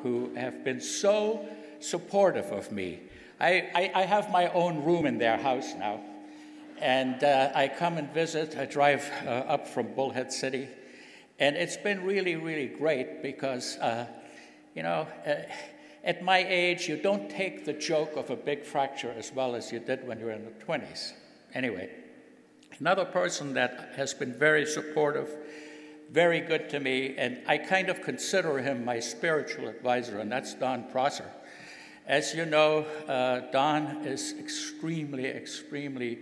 who have been so supportive of me. I have my own room in their house now, and I come and visit. I drive up from Bullhead City, and it's been really, really great because, you know, at my age, you don't take the joke of a big fracture as well as you did when you were in the 20s. Anyway, another person that has been very supportive, very good to me, and I kind of consider him my spiritual advisor, and that's Don Prosser. As you know, Don is extremely, extremely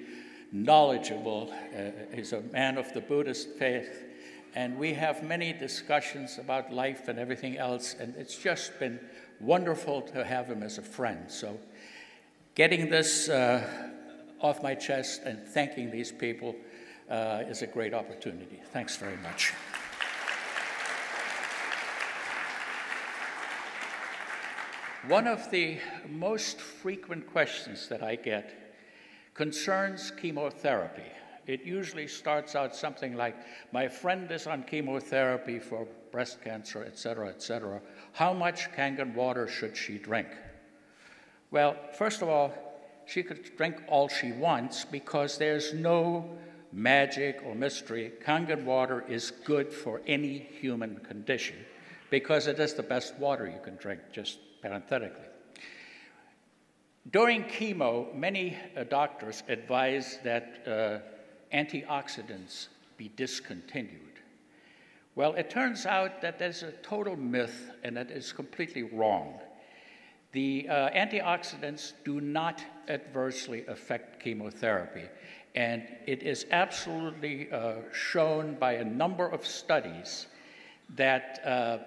knowledgeable. He's a man of the Buddhist faith, and we have many discussions about life and everything else, and it's just been wonderful to have him as a friend. So getting this off my chest and thanking these people is a great opportunity. Thanks very much. One of the most frequent questions that I get concerns chemotherapy. It usually starts out something like, my friend is on chemotherapy for breast cancer, et cetera, how much Kangen water should she drink? Well, first of all, she could drink all she wants because there's no magic or mystery. Kangen water is good for any human condition because it is the best water you can drink, just parenthetically. During chemo, many doctors advise that antioxidants be discontinued. Well, it turns out that there's a total myth, and that is completely wrong. The antioxidants do not adversely affect chemotherapy, and it is absolutely shown by a number of studies that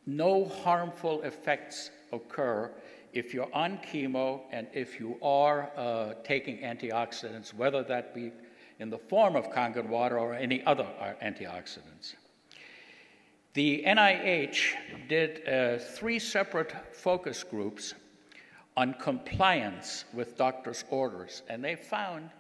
no harmful effects occur if you're on chemo and if you are taking antioxidants, whether that be in the form of Kangen water or any other antioxidants. The NIH did 3 separate focus groups on compliance with doctors' orders, and they found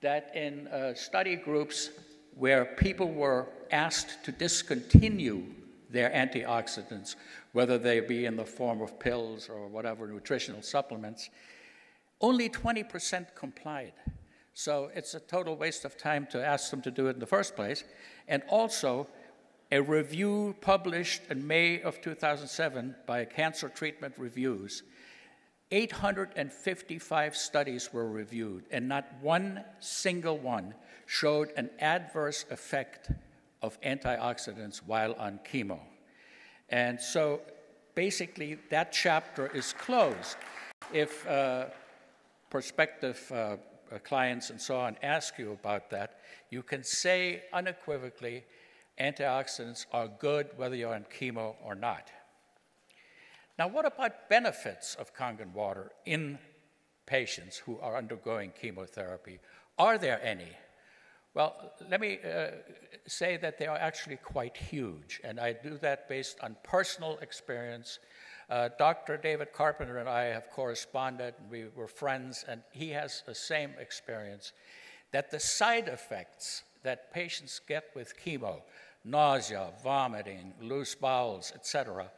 that in study groups where people were asked to discontinue their antioxidants, whether they be in the form of pills or whatever, nutritional supplements, only 20% complied. So it's a total waste of time to ask them to do it in the first place. And also, a review published in May of 2007 by Cancer Treatment Reviews, 855 studies were reviewed, and not one single one showed an adverse effect of antioxidants while on chemo. And so basically that chapter is closed. If prospective clients and so on ask you about that, you can say unequivocally, antioxidants are good whether you're on chemo or not. Now, what about benefits of Kangen water in patients who are undergoing chemotherapy? Are there any? Well, let me say that they are actually quite huge, and I do that based on personal experience. Dr. David Carpenter and I have corresponded, and we were friends, and he has the same experience, that the side effects that patients get with chemo, nausea, vomiting, loose bowels, etc.,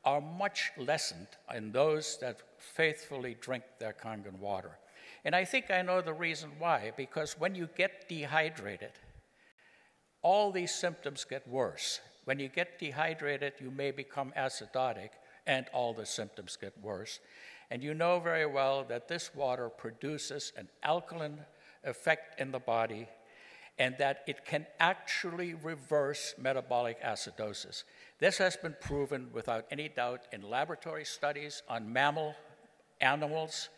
are much lessened in those that faithfully drink their Kangen water. And I think I know the reason why, because when you get dehydrated, all these symptoms get worse. When you get dehydrated, you may become acidotic, and all the symptoms get worse. And you know very well that this water produces an alkaline effect in the body, and that it can actually reverse metabolic acidosis. This has been proven without any doubt in laboratory studies on mammal animals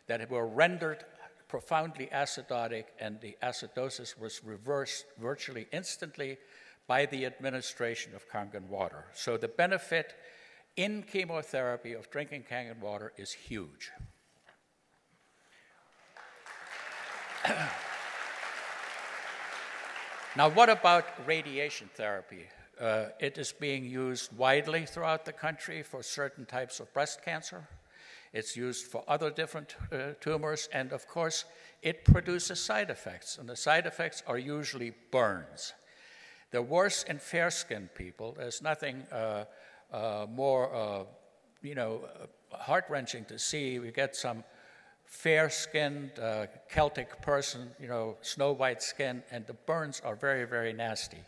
that were rendered profoundly acidotic, and the acidosis was reversed virtually instantly by the administration of Kangen water. So the benefit in chemotherapy of drinking Kangen water is huge. Now, what about radiation therapy? It is being used widely throughout the country for certain types of breast cancer. It's used for other different tumors, and of course, it produces side effects, and the side effects are usually burns. They're worse in fair-skinned people. There's nothing more, heart-wrenching to see. We get some fair-skinned Celtic person, snow-white skin, and the burns are very, very nasty.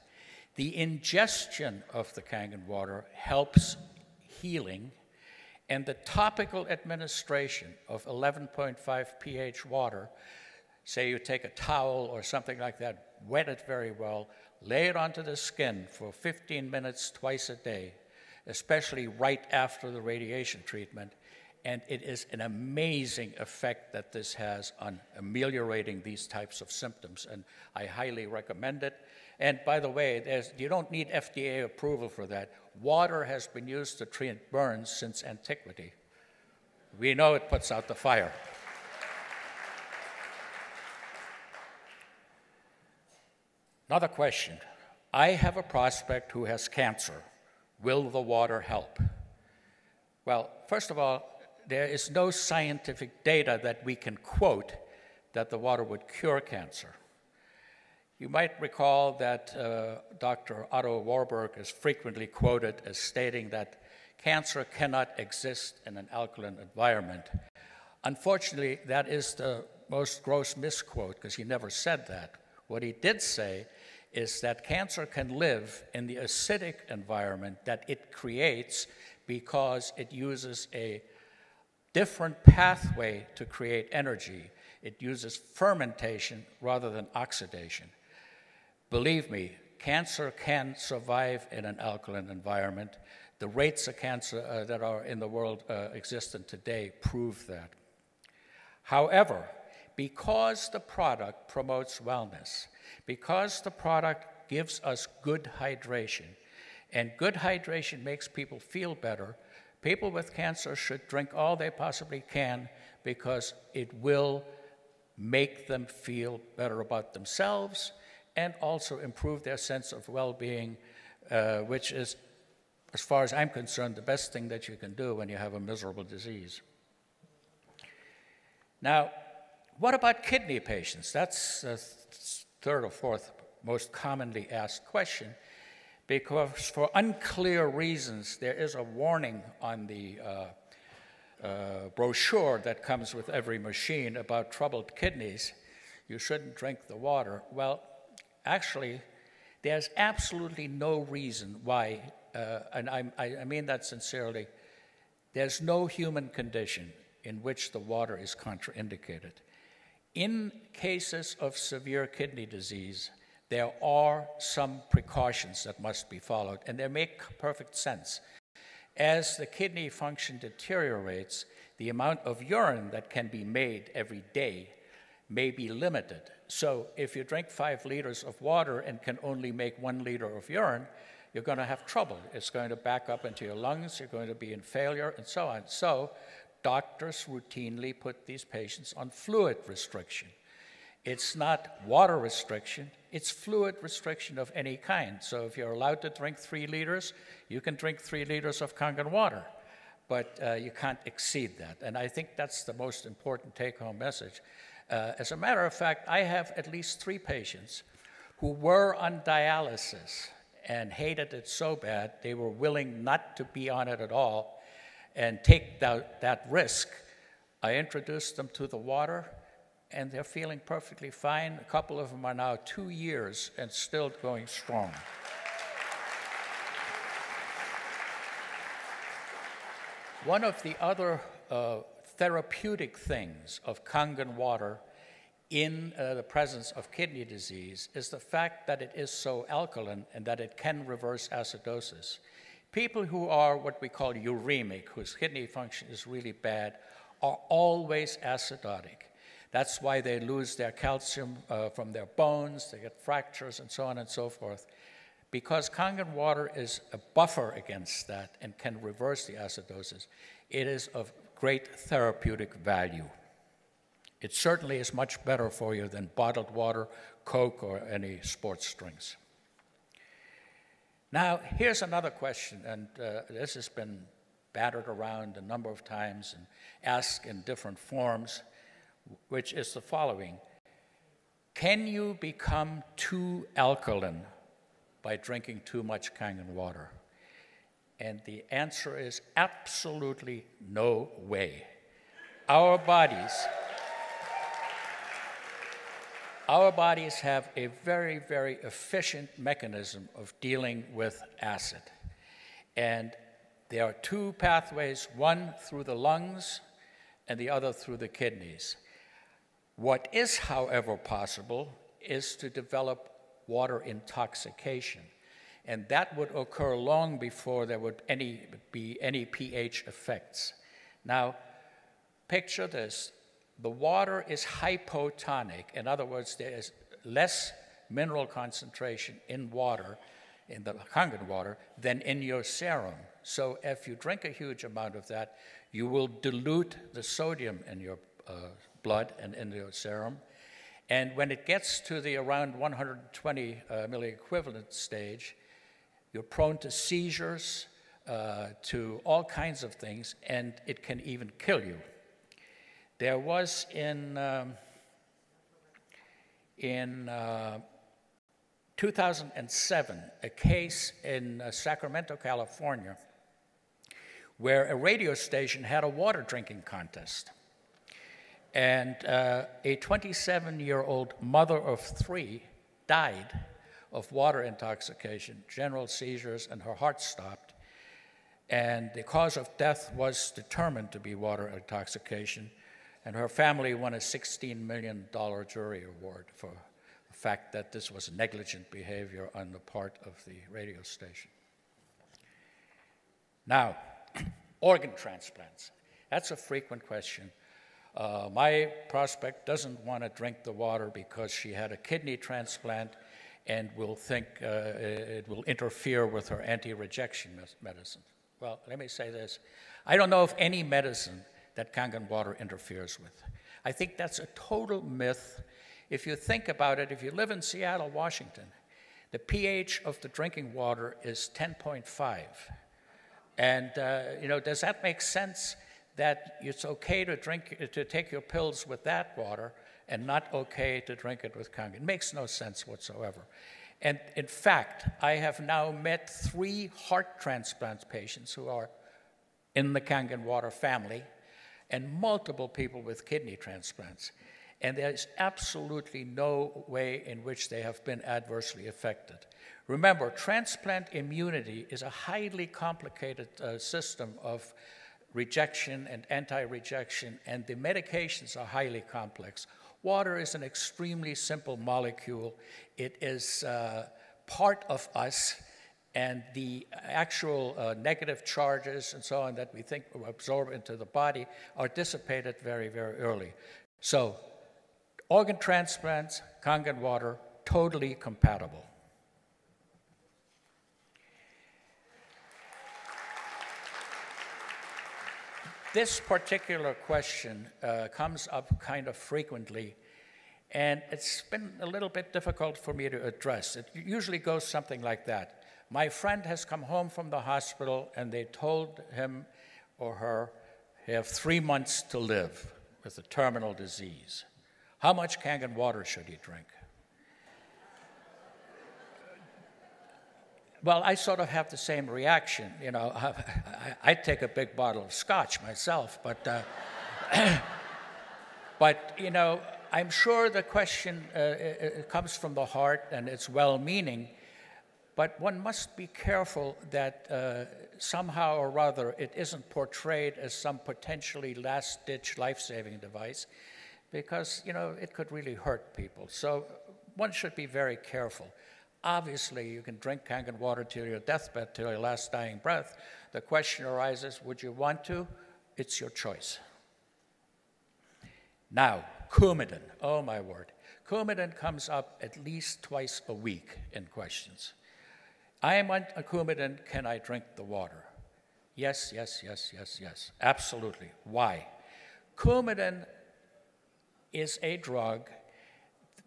The ingestion of the Kangen water helps healing, and the topical administration of 11.5 pH water, say you take a towel or something like that, wet it very well, lay it onto the skin for 15 minutes twice a day, especially right after the radiation treatment, and it is an amazing effect that this has on ameliorating these types of symptoms, and I highly recommend it. And by the way, you don't need FDA approval for that. Water has been used to treat burns since antiquity. We know it puts out the fire. Another question. I have a prospect who has cancer. Will the water help? Well, first of all, there is no scientific data that we can quote that the water would cure cancer. You might recall that Dr. Otto Warburg is frequently quoted as stating that cancer cannot exist in an alkaline environment. Unfortunately, that is the most gross misquote, because he never said that. What he did say is that cancer can live in the acidic environment that it creates because it uses a different pathway to create energy. It uses fermentation rather than oxidation. Believe me, cancer can survive in an alkaline environment. The rates of cancer that are in the world existent today prove that. However, because the product promotes wellness, because the product gives us good hydration, and good hydration makes people feel better, people with cancer should drink all they possibly can because it will make them feel better about themselves and also improve their sense of well-being, which is, as far as I'm concerned, the best thing that you can do when you have a miserable disease. Now, what about kidney patients? That's the third or fourth most commonly asked question, because for unclear reasons, there is a warning on the brochure that comes with every machine about troubled kidneys. You shouldn't drink the water. Well, actually, there's absolutely no reason why, and I mean that sincerely, there's no human condition in which the water is contraindicated. In cases of severe kidney disease, there are some precautions that must be followed, and they make perfect sense. As the kidney function deteriorates, the amount of urine that can be made every day may be limited. So if you drink 5 liters of water and can only make 1 liter of urine, you're going to have trouble. It's going to back up into your lungs, you're going to be in failure, and so on. So doctors routinely put these patients on fluid restriction. It's not water restriction, it's fluid restriction of any kind. So if you're allowed to drink 3 liters, you can drink 3 liters of Kangen water, but you can't exceed that. And I think that's the most important take-home message. As a matter of fact, I have at least 3 patients who were on dialysis and hated it so bad they were willing not to be on it at all and take that risk. I introduced them to the water, and they're feeling perfectly fine. A couple of them are now 2 years and still going strong. One of the other therapeutic things of Kangen water in the presence of kidney disease is the fact that it is so alkaline and that it can reverse acidosis. People who are what we call uremic, whose kidney function is really bad, are always acidotic. That's why they lose their calcium from their bones, they get fractures, and so on and so forth. Because Kangen water is a buffer against that and can reverse the acidosis, it is of great therapeutic value. It certainly is much better for you than bottled water, Coke, or any sports drinks. Now, here's another question, and this has been battered around a number of times and asked in different forms, which is the following. Can you become too alkaline by drinking too much Kangen water? And the answer is absolutely no way. Our bodies have a very, very efficient mechanism of dealing with acid. And there are two pathways, one through the lungs and the other through the kidneys. What is, however, possible is to develop water intoxication. And that would occur long before there would be any pH effects. Now, picture this. The water is hypotonic. In other words, there is less mineral concentration in water, in the Kangen water, than in your serum. So if you drink a huge amount of that, you will dilute the sodium in your blood and in your serum. And when it gets to the around 120 milliequivalent stage, you're prone to seizures, to all kinds of things, and it can even kill you. There was in 2007 a case in Sacramento, California, where a radio station had a water drinking contest. And a 27-year-old mother of 3 died of water intoxication, general seizures, and her heart stopped. And the cause of death was determined to be water intoxication. And her family won a $16 million jury award for the fact that this was negligent behavior on the part of the radio station. Now, organ transplants. That's a frequent question. My prospect doesn't want to drink the water because she had a kidney transplant and will think it will interfere with her anti-rejection medicine. Well, let me say this. I don't know of any medicine that Kangen water interferes with. I think that's a total myth. If you think about it, if you live in Seattle, Washington, the pH of the drinking water is 10.5. And does that make sense that it's okay to take your pills with that water and not okay to drink it with Kangen? It makes no sense whatsoever. And in fact, I have now met 3 heart transplant patients who are in the Kangen water family, and multiple people with kidney transplants. And there's absolutely no way in which they have been adversely affected. Remember, transplant immunity is a highly complicated system of rejection and anti-rejection, and the medications are highly complex. Water is an extremely simple molecule. It is part of us, and the actual negative charges and so on that we think will absorb into the body are dissipated very, very early. So, organ transplants, Kangen water, totally compatible. This particular question comes up kind of frequently, and it's been a little bit difficult for me to address. It usually goes something like that. My friend has come home from the hospital, and they told him or her they have 3 months to live with a terminal disease. How much Kangen water should he drink? Well, I sort of have the same reaction. You know, I take a big bottle of scotch myself, but you know, I'm sure the question it comes from the heart and it's well-meaning, but one must be careful that somehow or other it isn't portrayed as some potentially last-ditch life-saving device, because, you know, it could really hurt people. So one should be very careful. Obviously, you can drink Kangen water till your deathbed, till your last dying breath. The question arises, would you want to? It's your choice. Now, Coumadin. Oh, my word. Coumadin comes up at least twice a week in questions. I am on a Coumadin, can I drink the water? Yes, yes, yes, yes, yes. Absolutely. Why? Coumadin is a drug,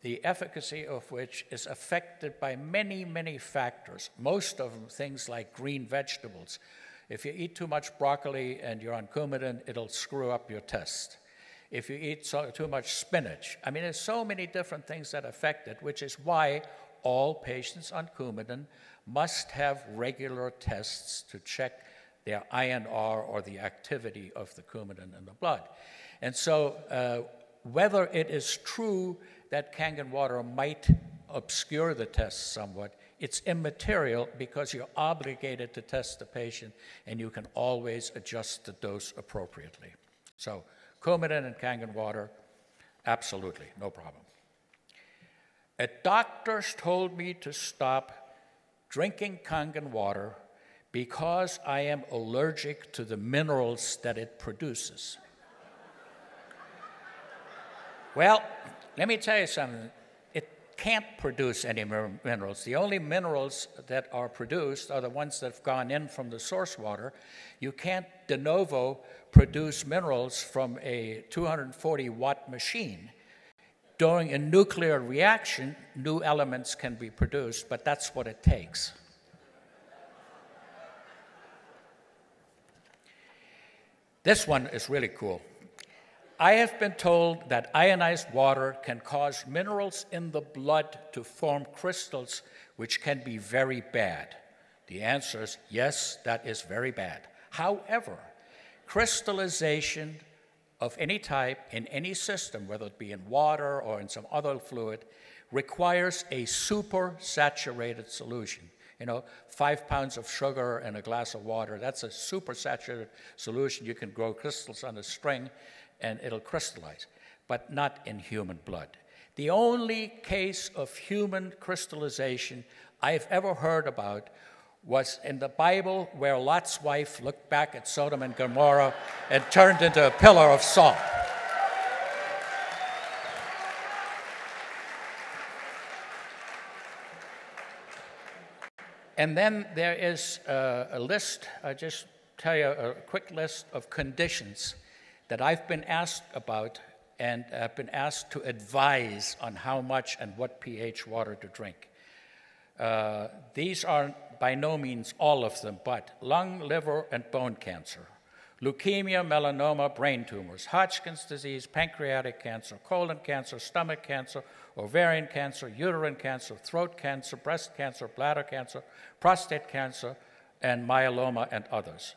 the efficacy of which is affected by many, many factors, most of them things like green vegetables. If you eat too much broccoli and you're on Coumadin, it'll screw up your test. If you eat too much spinach, I mean, there's so many different things that affect it, which is why all patients on Coumadin must have regular tests to check their INR or the activity of the Coumadin in the blood. And so whether it is true that Kangen water might obscure the test somewhat, it's immaterial because you're obligated to test the patient and you can always adjust the dose appropriately. So Coumadin and Kangen water, absolutely, no problem. A doctor told me to stop drinking Kangen water because I am allergic to the minerals that it produces. Well, let me tell you something. It can't produce any minerals. The only minerals that are produced are the ones that have gone in from the source water. You can't de novo produce minerals from a 240-watt machine. During a nuclear reaction, new elements can be produced, but that's what it takes. This one is really cool. I have been told that ionized water can cause minerals in the blood to form crystals, which can be very bad. The answer is yes, that is very bad. However, crystallization of any type in any system, whether it be in water or in some other fluid, requires a supersaturated solution. You know, 5 pounds of sugar in a glass of water, that's a supersaturated solution. You can grow crystals on a string and it'll crystallize, but not in human blood. The only case of human crystallization I've ever heard about was in the Bible, where Lot's wife looked back at Sodom and Gomorrah and turned into a pillar of salt. And then there is a list, I'll just tell you a quick list of conditions that I've been asked about and have been asked to advise on how much and what pH water to drink. These are by no means all of them, but lung, liver, and bone cancer, leukemia, melanoma, brain tumors, Hodgkin's disease, pancreatic cancer, colon cancer, stomach cancer, ovarian cancer, uterine cancer, throat cancer, breast cancer, bladder cancer, prostate cancer, and myeloma, and others.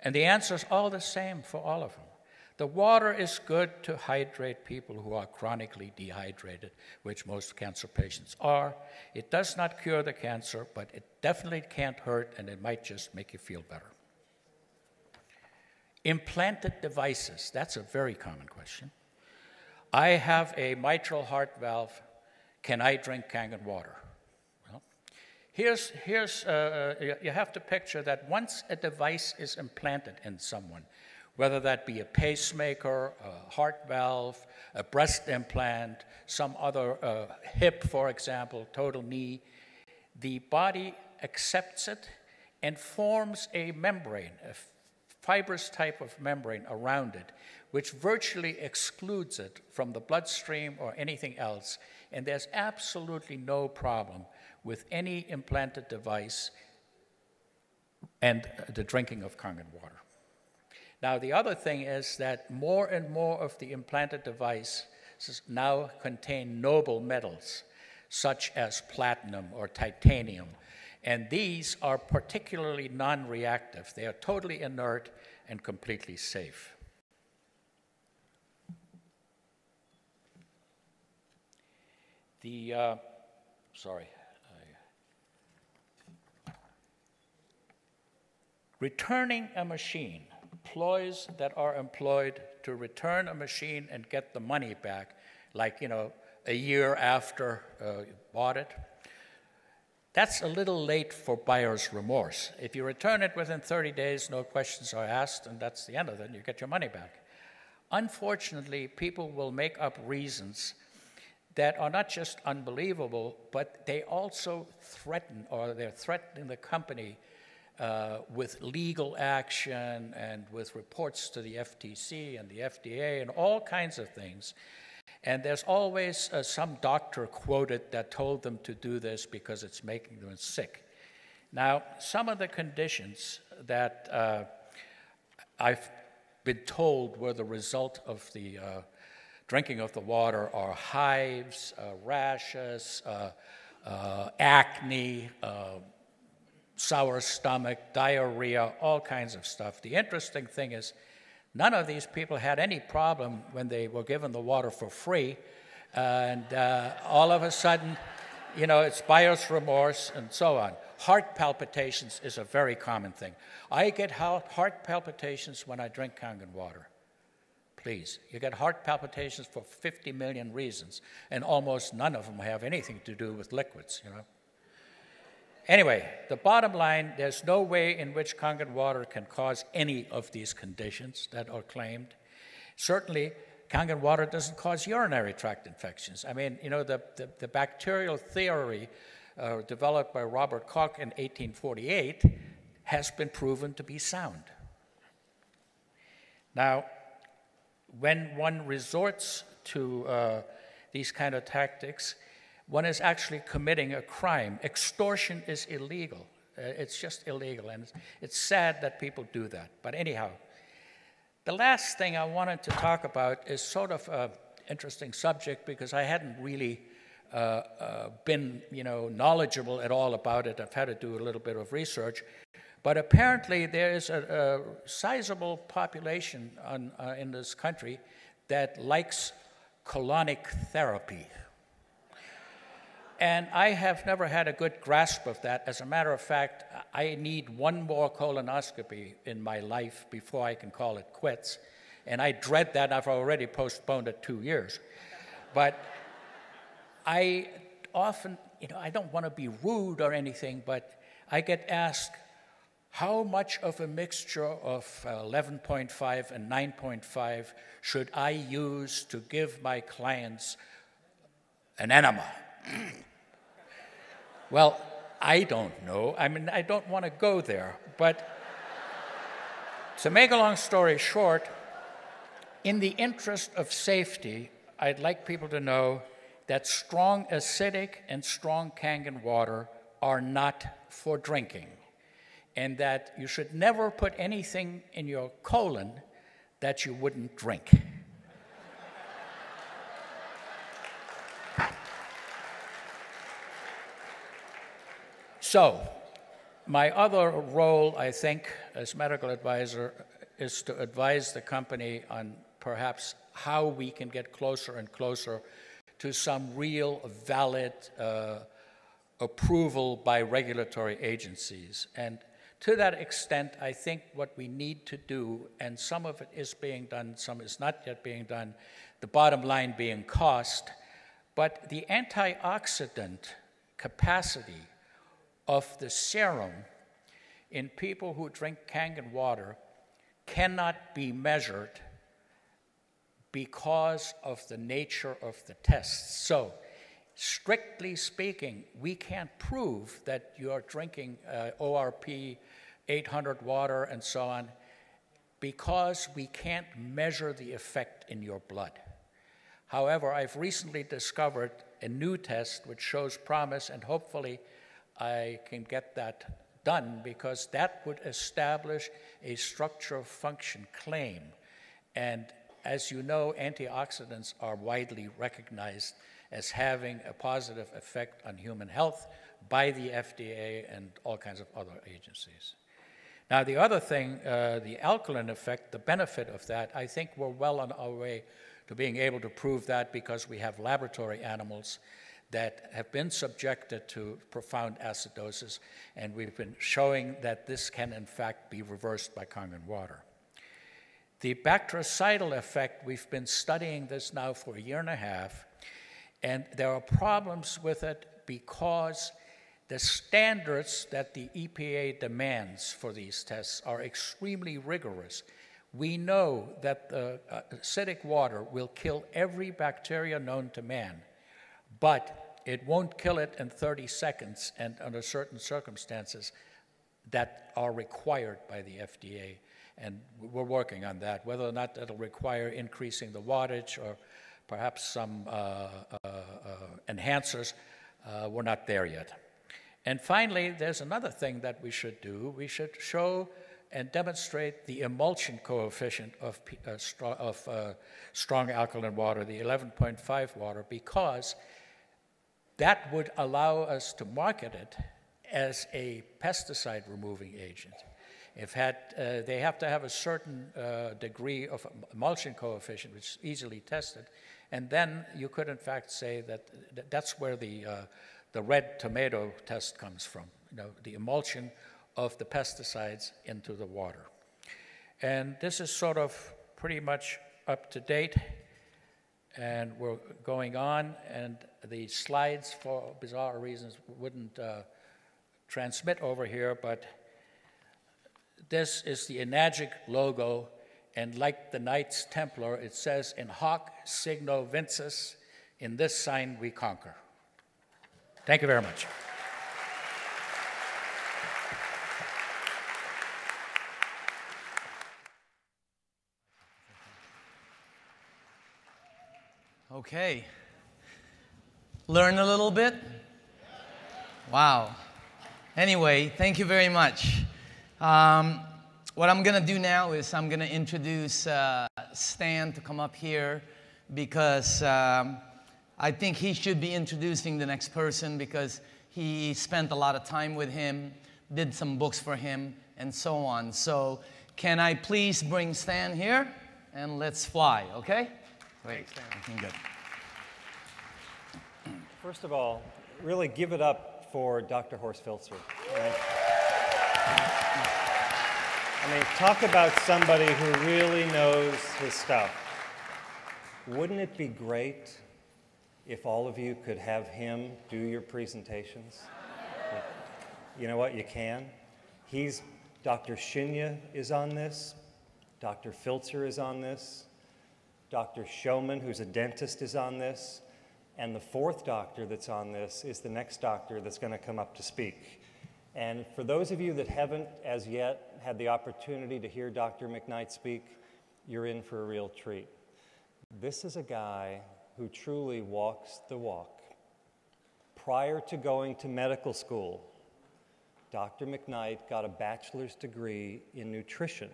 And the answer is all the same for all of them. The water is good to hydrate people who are chronically dehydrated, which most cancer patients are. It does not cure the cancer, but it definitely can't hurt, and it might just make you feel better. Implanted devices, that's a very common question. I have a mitral heart valve. Can I drink Kangen water? Well, you have to picture that once a device is implanted in someone, whether that be a pacemaker, a heart valve, a breast implant, some other hip, for example, total knee, the body accepts it and forms a membrane, a fibrous type of membrane around it, which virtually excludes it from the bloodstream or anything else. And there's absolutely no problem with any implanted device and the drinking of Kangen water. Now, the other thing is that more and more of the implanted devices now contain noble metals, such as platinum or titanium. And these are particularly non-reactive. They are totally inert and completely safe. Returning a machine, ploys that are employed to return a machine and get the money back, like, you know, a year after you bought it, that's a little late for buyer's remorse. If you return it within 30 days, no questions are asked, and that's the end of it, and you get your money back. Unfortunately, people will make up reasons that are not just unbelievable, but they also threaten, or they're threatening the company with legal action and with reports to the FTC and the FDA and all kinds of things. And there's always some doctor quoted that told them to do this because it's making them sick. Now, some of the conditions that I've been told were the result of the drinking of the water are hives, rashes, acne, sour stomach, diarrhea, all kinds of stuff. The interesting thing is none of these people had any problem when they were given the water for free, and all of a sudden, you know, it's buyer's remorse and so on. Heart palpitations is a very common thing. I get heart palpitations when I drink Kangen water. Please, you get heart palpitations for 50 million reasons, and almost none of them have anything to do with liquids, you know. Anyway, the bottom line, there's no way in which Kangen water can cause any of these conditions that are claimed. Certainly, Kangen water doesn't cause urinary tract infections. I mean, you know, the bacterial theory developed by Robert Koch in 1848 has been proven to be sound. Now, when one resorts to these kind of tactics, one is actually committing a crime. Extortion is illegal. It's just illegal, and it's sad that people do that. But anyhow, the last thing I wanted to talk about is sort of an interesting subject because I hadn't really been, you know, knowledgeable at all about it. I've had to do a little bit of research. But apparently there is a sizable population in this country that likes colonic therapy. And I have never had a good grasp of that. As a matter of fact, I need one more colonoscopy in my life before I can call it quits. And I dread that. I've already postponed it 2 years. But I often, you know, I don't want to be rude or anything, but I get asked, how much of a mixture of 11.5 and 9.5 should I use to give my clients an enema? Well, I don't know. I mean, I don't want to go there. But to make a long story short, in the interest of safety, I'd like people to know that strong acidic and strong Kangen water are not for drinking, and that you should never put anything in your colon that you wouldn't drink. So, my other role, I think, as medical advisor, is to advise the company on perhaps how we can get closer and closer to some real valid approval by regulatory agencies. And to that extent, I think what we need to do, and some of it is being done, some is not yet being done, the bottom line being cost, but the antioxidant capacity of the serum in people who drink Kangen water cannot be measured because of the nature of the tests. So, strictly speaking, we can't prove that you're drinking ORP 800 water and so on because we can't measure the effect in your blood. However, I've recently discovered a new test which shows promise, and hopefully I can get that done because that would establish a structure-function claim. And as you know, antioxidants are widely recognized as having a positive effect on human health by the FDA and all kinds of other agencies. Now, the other thing, the alkaline effect, the benefit of that, I think we're well on our way to being able to prove that because we have laboratory animals that have been subjected to profound acidosis, and we've been showing that this can, in fact, be reversed by Kangen water. The bactericidal effect, we've been studying this now for 1.5 years, and there are problems with it because the standards that the EPA demands for these tests are extremely rigorous. We know that the acidic water will kill every bacteria known to man, but it won't kill it in 30 seconds and under certain circumstances that are required by the FDA. And we're working on that. Whether or not that'll require increasing the wattage or perhaps some enhancers, we're not there yet. And finally, there's another thing that we should do. We should show and demonstrate the emulsion coefficient of strong alkaline water, the 11.5 water, because that would allow us to market it as a pesticide removing agent. They have to have a certain degree of emulsion coefficient, which is easily tested, and then you could in fact say that that's where the red tomato test comes from, the emulsion of the pesticides into the water. And this is sort of pretty much up to date, and we're going on, and the slides, for bizarre reasons, wouldn't transmit over here, but this is the Enagic logo, and like the Knights Templar, it says, "In hoc signo vinces," in this sign we conquer. Thank you very much. Okay. Learn a little bit? Wow. Anyway, thank you very much. What I'm going to do now is I'm going to introduce Stan to come up here, because I think he should be introducing the next person, because he spent a lot of time with him, did some books for him, and so on. So can I please bring Stan here, and let's fly, okay? Great. Thanks, good. First of all, really give it up for Dr. Horst Filzer. I mean, talk about somebody who really knows his stuff. Wouldn't it be great if all of you could have him do your presentations? You know what, you can. Dr. Shinya is on this, Dr. Filzer is on this, Dr. Showman, who's a dentist, is on this, and the fourth doctor that's on this is the next doctor that's going to come up to speak. And for those of you that haven't as yet had the opportunity to hear Dr. McKnight speak, you're in for a real treat. This is a guy who truly walks the walk. Prior to going to medical school, Dr. McKnight got a bachelor's degree in nutrition.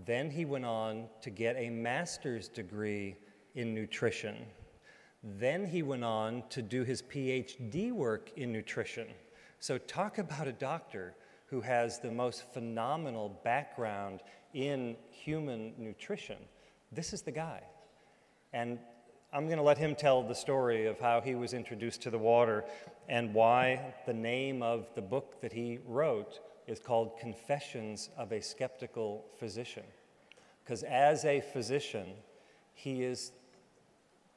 Then he went on to get a master's degree in nutrition. Then he went on to do his PhD work in nutrition. So talk about a doctor who has the most phenomenal background in human nutrition. This is the guy. And I'm going to let him tell the story of how he was introduced to the water and why the name of the book that he wrote is called Confessions of a Skeptical Physician. Because as a physician, he is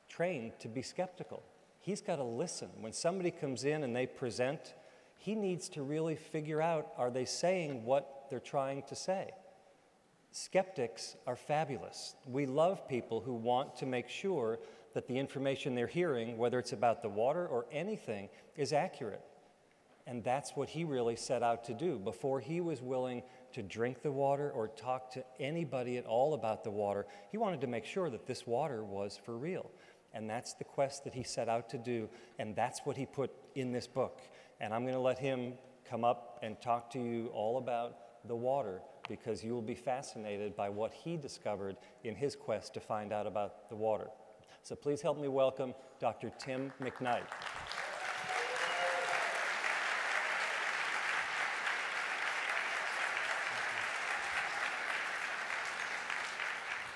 trained to be skeptical. He's got to listen. When somebody comes in and they present, he needs to really figure out, are they saying what they're trying to say? Skeptics are fabulous. We love people who want to make sure that the information they're hearing, whether it's about the water or anything, is accurate. And that's what he really set out to do. Before he was willing to drink the water or talk to anybody at all about the water, he wanted to make sure that this water was for real. And that's the quest that he set out to do, and that's what he put in this book. And I'm going to let him come up and talk to you all about the water, because you will be fascinated by what he discovered in his quest to find out about the water. So please help me welcome Dr. Tim McKnight.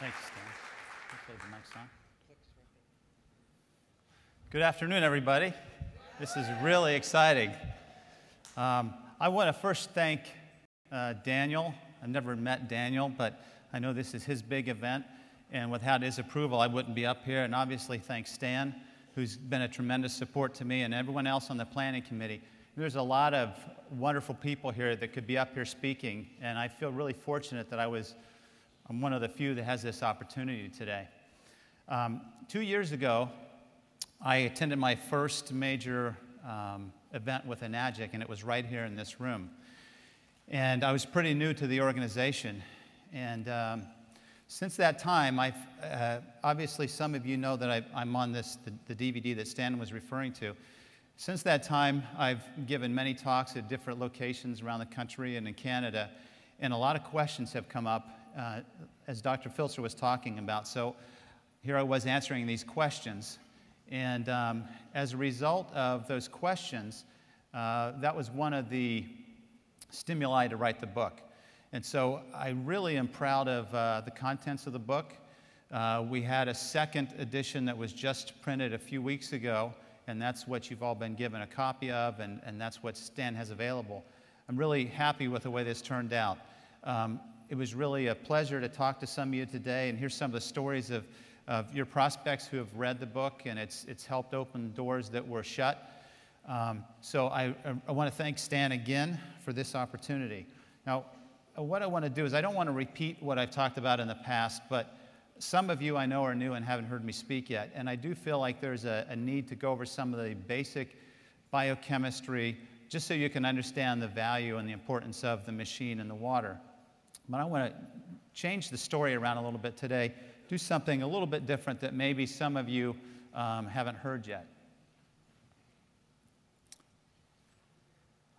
Thanks, Stan. The mic's on. Good afternoon, everybody. This is really exciting. I want to first thank Daniel. I've never met Daniel, but I know this is his big event, and without his approval, I wouldn't be up here. And obviously, thanks Stan, who's been a tremendous support to me, and everyone else on the planning committee. There's a lot of wonderful people here that could be up here speaking, and I feel really fortunate that I'm one of the few that has this opportunity today. 2 years ago, I attended my first major event with Enagic, and it was right here in this room. And I was pretty new to the organization. And since that time, obviously some of you know that I'm on the DVD that Stan was referring to. Since that time, I've given many talks at different locations around the country and in Canada, and a lot of questions have come up as Dr. Filzer was talking about. So here I was answering these questions. And as a result of those questions, that was one of the stimuli to write the book. And so I really am proud of the contents of the book. We had a second edition that was just printed a few weeks ago, and that's what you've all been given a copy of, and that's what Stan has available. I'm really happy with the way this turned out. It was really a pleasure to talk to some of you today and hear some of the stories of your prospects who have read the book, and it's helped open doors that were shut. So I want to thank Stan again for this opportunity. Now, what I want to do is I don't want to repeat what I've talked about in the past, but some of you I know are new and haven't heard me speak yet, and I do feel like there's a need to go over some of the basic biochemistry just so you can understand the value and the importance of the machine and the water. But I want to change the story around a little bit today, do something a little bit different that maybe some of you haven't heard yet.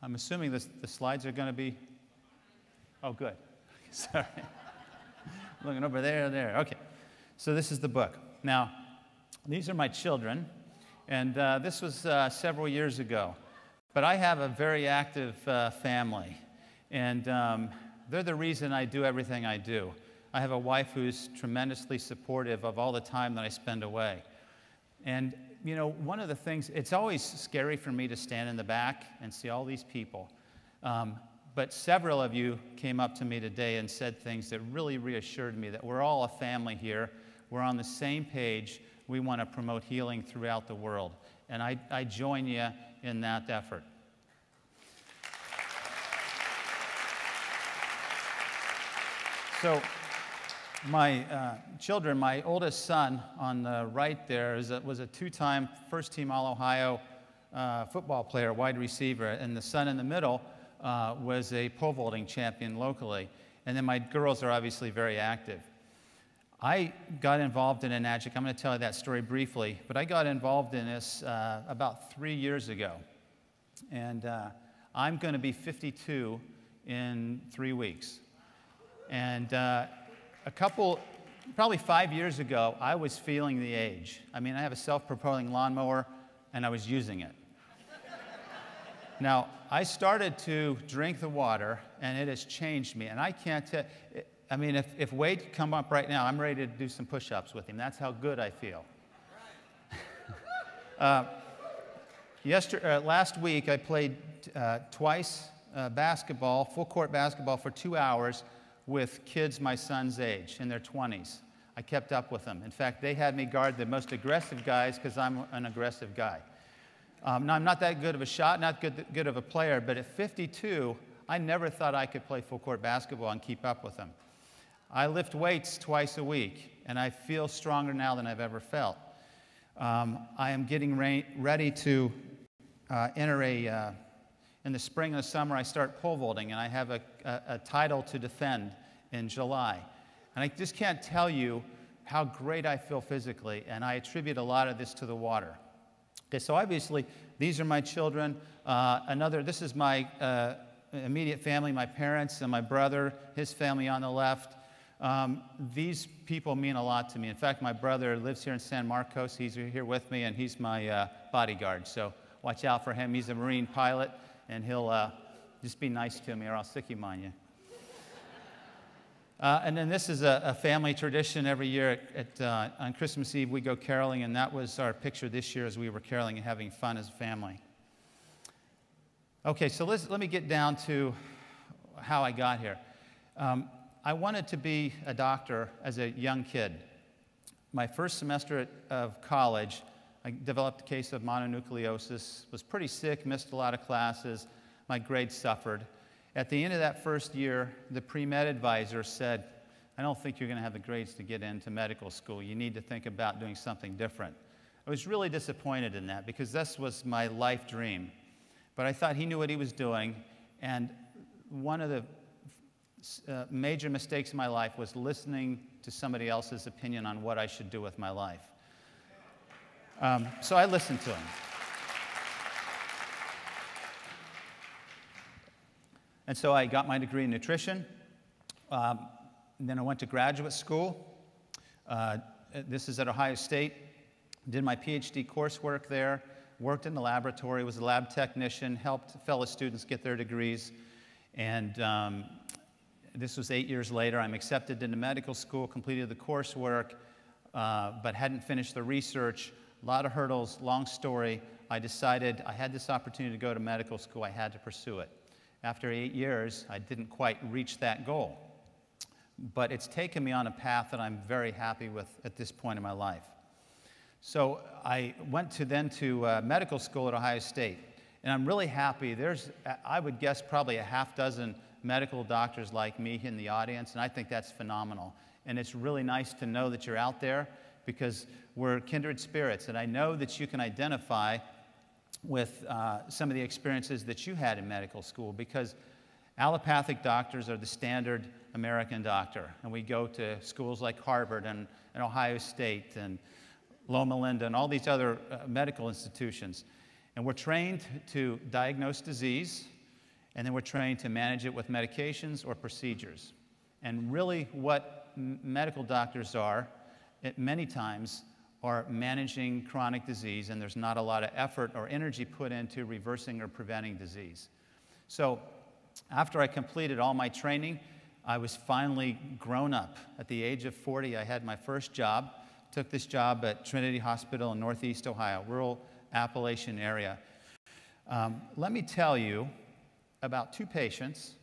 I'm assuming the slides are going to be, oh, good. Sorry. Looking over there. Okay. So this is the book. Now, these are my children, and this was several years ago. But I have a very active family, and they're the reason I do everything I do. I have a wife who's tremendously supportive of all the time that I spend away. And, you know, one of the things, it's always scary for me to stand in the back and see all these people. But several of you came up to me today and said things that really reassured me that we're all a family here. We're on the same page. We want to promote healing throughout the world. And I join you in that effort. So my children, my oldest son on the right there was a two-time first-team All-Ohio football player, wide receiver, and the son in the middle was a pole vaulting champion locally. And then my girls are obviously very active. I got involved in Enagic. I'm going to tell you that story briefly, but I got involved in this about 3 years ago. And I'm going to be 52 in 3 weeks. And probably 5 years ago, I was feeling the age. I mean, I have a self-propelling lawnmower, and I was using it. Now, I started to drink the water, and it has changed me. And I can't tell, I mean, if Wade could come up right now, I'm ready to do some push-ups with him. That's how good I feel. Last week, I played twice basketball, full-court basketball for 2 hours with kids my son's age, in their 20s. I kept up with them. In fact, they had me guard the most aggressive guys because I'm an aggressive guy. Now, I'm not that good of a shot, not good of a player, but at 52, I never thought I could play full-court basketball and keep up with them. I lift weights twice a week, and I feel stronger now than I've ever felt. I am getting ready to enter in the spring and the summer, I start pole vaulting, and I have a title to defend in July. And I just can't tell you how great I feel physically, and I attribute a lot of this to the water. Okay, so obviously, these are my children. This is my immediate family, my parents and my brother, his family on the left. These people mean a lot to me. In fact, my brother lives here in San Marcos. He's here with me, and he's my bodyguard. So watch out for him. He's a Marine pilot, and he'll just be nice to me, or I'll sick him on you. And then this is a family tradition. Every year on Christmas Eve, we go caroling, and that was our picture this year as we were caroling and having fun as a family. Okay, so let me get down to how I got here. I wanted to be a doctor as a young kid. My first semester of college, I developed a case of mononucleosis, was pretty sick, missed a lot of classes, my grades suffered. At the end of that first year, the pre-med advisor said, I don't think you're going to have the grades to get into medical school. You need to think about doing something different. I was really disappointed in that because this was my life dream. But I thought he knew what he was doing, and one of the major mistakes in my life was listening to somebody else's opinion on what I should do with my life. So I listened to him. And so I got my degree in nutrition. Then I went to graduate school. This is at Ohio State. did my PhD coursework there, worked in the laboratory, was a lab technician, helped fellow students get their degrees, and this was 8 years later. I'm accepted into medical school, completed the coursework, but hadn't finished the research. A lot of hurdles, long story. I decided I had this opportunity to go to medical school. I had to pursue it. After 8 years, I didn't quite reach that goal. But it's taken me on a path that I'm very happy with at this point in my life. So I went to medical school at Ohio State. And I'm really happy. There's, I would guess, probably a half dozen medical doctors like me in the audience, and I think that's phenomenal. And it's really nice to know that you're out there, because we're kindred spirits, and I know that you can identify with some of the experiences that you had in medical school, because allopathic doctors are the standard American doctor, and we go to schools like Harvard and Ohio State and Loma Linda and all these other medical institutions, and we're trained to diagnose disease, and then we're trained to manage it with medications or procedures. And really what medical doctors are, many times, are managing chronic disease, and there's not a lot of effort or energy put into reversing or preventing disease. So after I completed all my training, I was finally grown up. At the age of 40, I had my first job. Took this job at Trinity Hospital in Northeast Ohio, rural Appalachian area. Let me tell you about 2 patients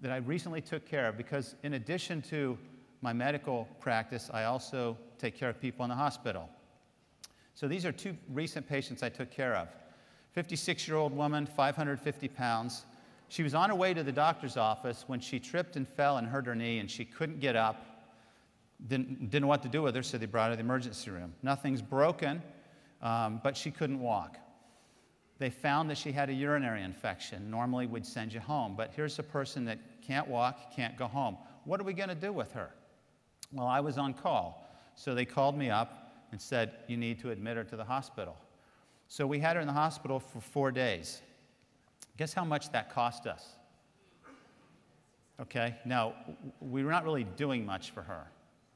that I recently took care of, because in addition to my medical practice, I also take care of people in the hospital. So these are 2 recent patients I took care of. 56-year-old woman, 550 pounds. She was on her way to the doctor's office when she tripped and fell and hurt her knee, and she couldn't get up. Didn't know what to do with her, so they brought her to the emergency room. Nothing's broken, but she couldn't walk. They found that she had a urinary infection. Normally, we'd send you home, but here's a person that can't walk, can't go home. What are we going to do with her? Well, I was on call, so they called me up and said, you need to admit her to the hospital. So we had her in the hospital for 4 days. Guess how much that cost us? Okay, now, we were not really doing much for her,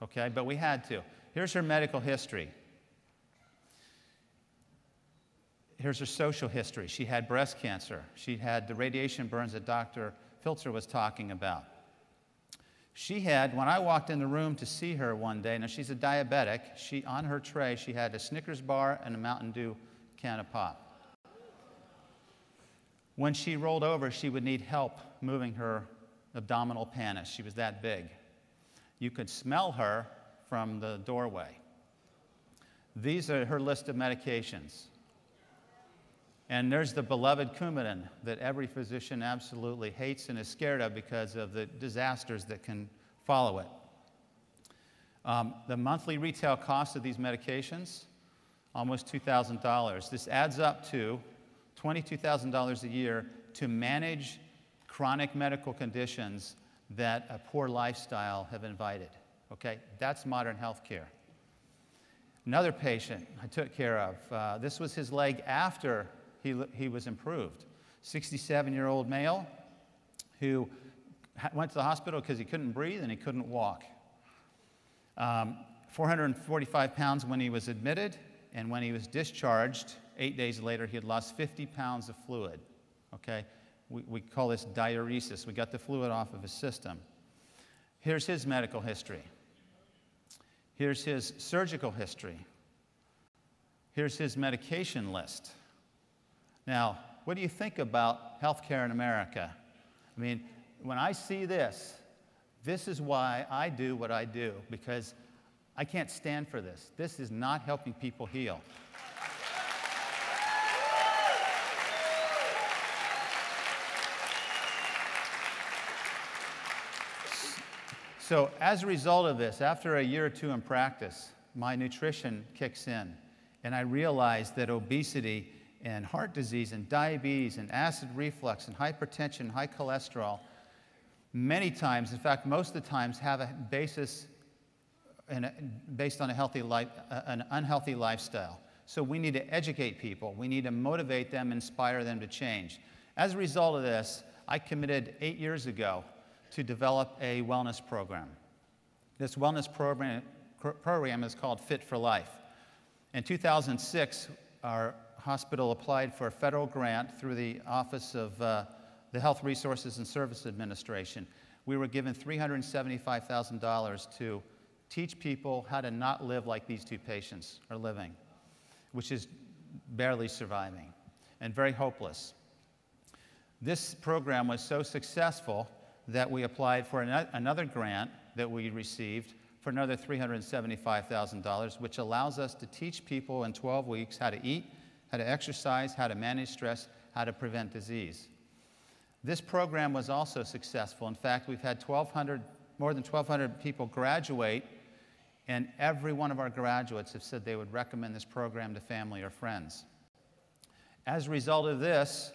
okay, but we had to. Here's her medical history. Here's her social history. She had breast cancer. She had the radiation burns that Dr. Filzer was talking about. She had, when I walked in the room to see her one day, now she's a diabetic, on her tray she had a Snickers bar and a Mountain Dew can of pop. When she rolled over, she would need help moving her abdominal pannus. She was that big. You could smell her from the doorway. These are her list of medications. And there's the beloved Coumadin that every physician absolutely hates and is scared of because of the disasters that can follow it. The monthly retail cost of these medications, almost $2,000. This adds up to $22,000 a year to manage chronic medical conditions that a poor lifestyle have invited. Okay, that's modern health care. Another patient I took care of, this was his leg after he was improved. 67-year-old male who went to the hospital because he couldn't breathe and he couldn't walk. 445 pounds when he was admitted, and when he was discharged, 8 days later, he had lost 50 pounds of fluid. Okay? We call this diuresis. We got the fluid off of his system. Here's his medical history. Here's his surgical history. Here's his medication list. Now, what do you think about healthcare in America? I mean, when I see this, this is why I do what I do, because I can't stand for this. This is not helping people heal. So as a result of this, after a year or 2 in practice, my nutrition kicks in, and I realize that obesity and heart disease and diabetes and acid reflux and hypertension, high cholesterol, many times, in fact, most of the times, have a basis based on an unhealthy lifestyle. So we need to educate people. We need to motivate them, inspire them to change. As a result of this, I committed 8 years ago to develop a wellness program. This wellness program is called Fit for Life. In 2006, our hospital applied for a federal grant through the Office of the Health Resources and Services Administration. We were given $375,000 to teach people how to not live like these two patients are living, which is barely surviving and very hopeless. This program was so successful that we applied for another grant that we received for another $375,000, which allows us to teach people in 12 weeks how to eat, how to exercise, how to manage stress, how to prevent disease. This program was also successful. In fact, we've had more than 1,200 people graduate, and every one of our graduates have said they would recommend this program to family or friends. As a result of this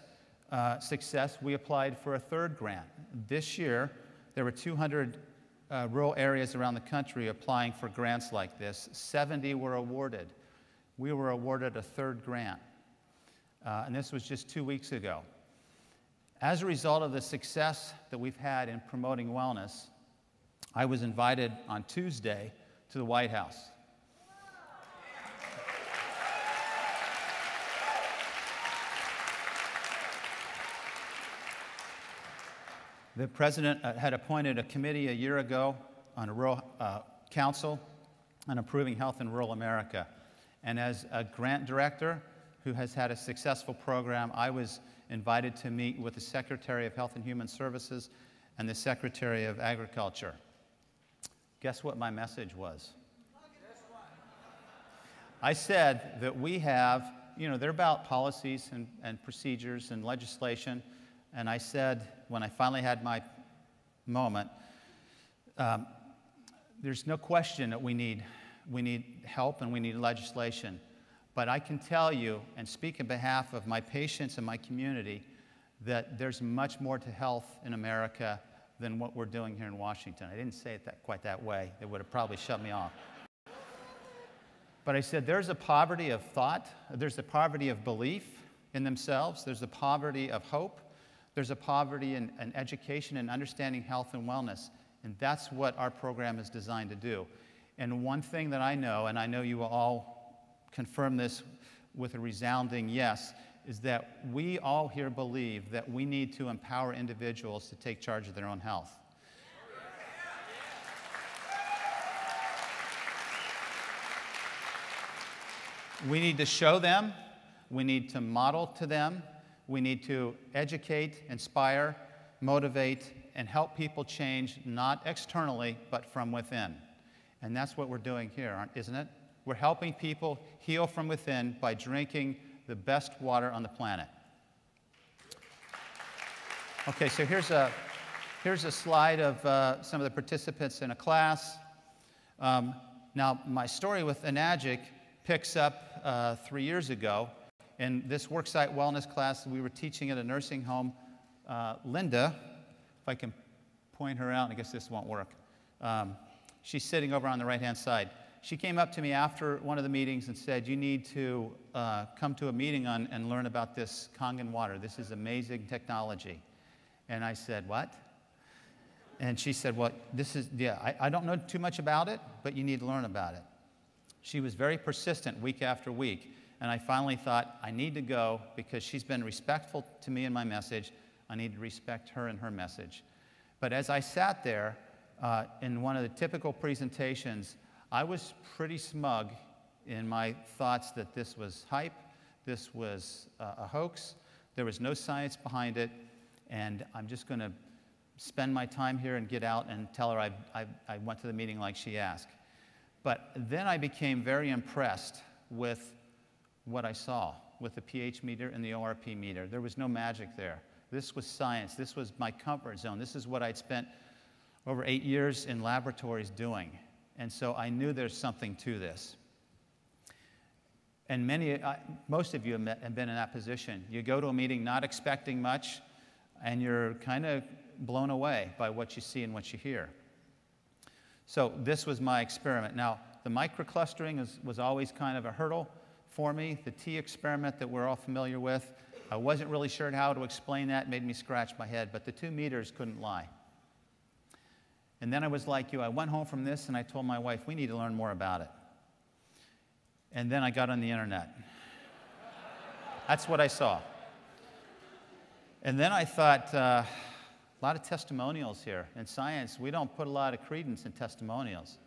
success, we applied for a third grant. This year, there were 200 rural areas around the country applying for grants like this. 70 were awarded. We were awarded a third grant, and this was just 2 weeks ago. As a result of the success that we've had in promoting wellness, I was invited on Tuesday to the White House. The president had appointed a committee a year ago on a rural council on improving health in rural America. And as a grant director who has had a successful program, I was invited to meet with the Secretary of Health and Human Services and the Secretary of Agriculture. Guess what my message was? I said that we have, they're about policies and procedures and legislation. And I said, when I finally had my moment, there's no question that we need help and we need legislation. But I can tell you and speak on behalf of my patients and my community that there's much more to health in America than what we're doing here in Washington. I didn't say it quite that way. They would have probably shut me off. But I said there's a poverty of thought, there's a poverty of belief in themselves, there's a poverty of hope, there's a poverty in education and understanding health and wellness, and that's what our program is designed to do. And one thing that I know, and I know you will all confirm this with a resounding yes, is that we all here believe that we need to empower individuals to take charge of their own health. We need to show them, we need to model to them, we need to educate, inspire, motivate, and help people change, not externally, but from within. And that's what we're doing here, isn't it? We're helping people heal from within by drinking the best water on the planet. Okay, so here's a slide of some of the participants in a class. Now, my story with Enagic picks up 3 years ago. In this worksite wellness class we were teaching at a nursing home, Linda, if I can point her out, I guess this won't work. She's sitting over on the right-hand side. She came up to me after one of the meetings and said, you need to come to a meeting and learn about this Kangen water. This is amazing technology. And I said, what? And she said, well, I don't know too much about it, but you need to learn about it. She was very persistent week after week. And I finally thought, I need to go because she's been respectful to me in my message. I need to respect her and her message. But as I sat there in one of the typical presentations, I was pretty smug in my thoughts that this was hype, this was a hoax, there was no science behind it, and I'm just going to spend my time here and get out and tell her I went to the meeting like she asked. But then I became very impressed with what I saw with the pH meter and the ORP meter. There was no magic there. This was science. This was my comfort zone. This is what I'd spent over 8 years in laboratories doing. And so I knew there's something to this. And most of you have been in that position. You go to a meeting not expecting much, and you're kind of blown away by what you see and what you hear. So this was my experiment. Now, the microclustering was always kind of a hurdle for me. The T experiment that we're all familiar with, I wasn't really sure how to explain that. It made me scratch my head, but the 2 meters couldn't lie. And then I was like you. I went home from this and I told my wife, we need to learn more about it. And then I got on the internet. That's what I saw. And then I thought, a lot of testimonials here. In science, we don't put a lot of credence in testimonials.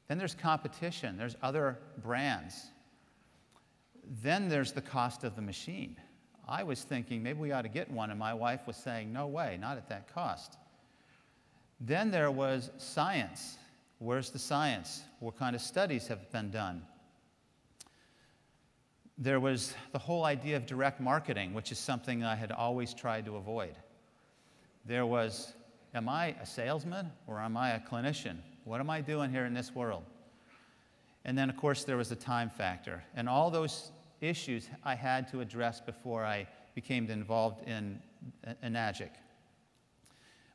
Then there's competition. There's other brands. Then there's the cost of the machine. I was thinking maybe we ought to get one, and my wife was saying, no way, not at that cost. Then there was science. Where's the science? What kind of studies have been done? There was the whole idea of direct marketing, which is something I had always tried to avoid. There was, am I a salesman or am I a clinician? What am I doing here in this world? And then, of course, there was the time factor. And all those issues I had to address before I became involved in Enagic.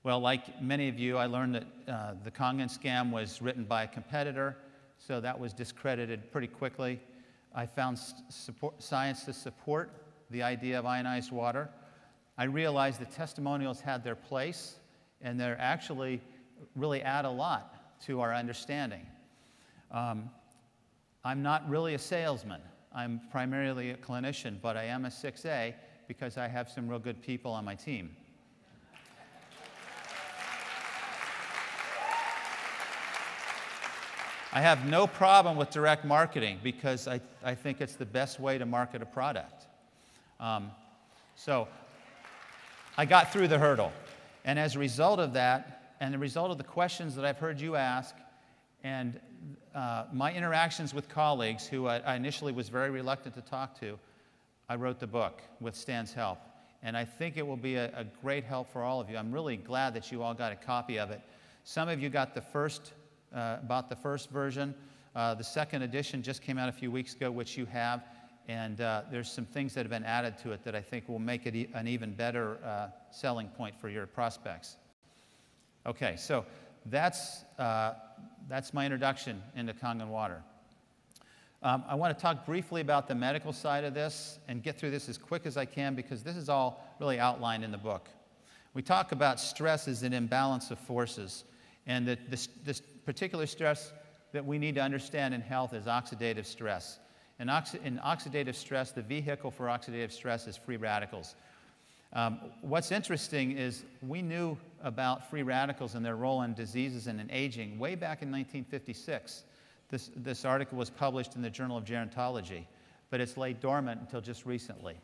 Well, like many of you, I learned that the Kangen scam was written by a competitor, so that was discredited pretty quickly. I found science to support the idea of ionized water. I realized that testimonials had their place, and they're actually really add a lot to our understanding. I'm not really a salesman. I'm primarily a clinician, but I am a 6A because I have some real good people on my team. I have no problem with direct marketing because I think it's the best way to market a product. So I got through the hurdle. And as a result of that, and the result of the questions that I've heard you ask, and my interactions with colleagues who I initially was very reluctant to talk to, I wrote the book with Stan's help. And I think it will be a great help for all of you. I'm really glad that you all got a copy of it. Some of you got the first about the first version. The second edition just came out a few weeks ago, which you have, and there's some things that have been added to it that I think will make it an even better selling point for your prospects. Okay, so that's my introduction into Kangen water. I want to talk briefly about the medical side of this and get through this as quick as I can because this is all really outlined in the book. We talk about stress as an imbalance of forces, and that this particular stress that we need to understand in health is oxidative stress. In oxidative stress, the vehicle for oxidative stress is free radicals. What's interesting is we knew about free radicals and their role in diseases and in aging way back in 1956. This article was published in the Journal of Gerontology, but it's laid dormant until just recently.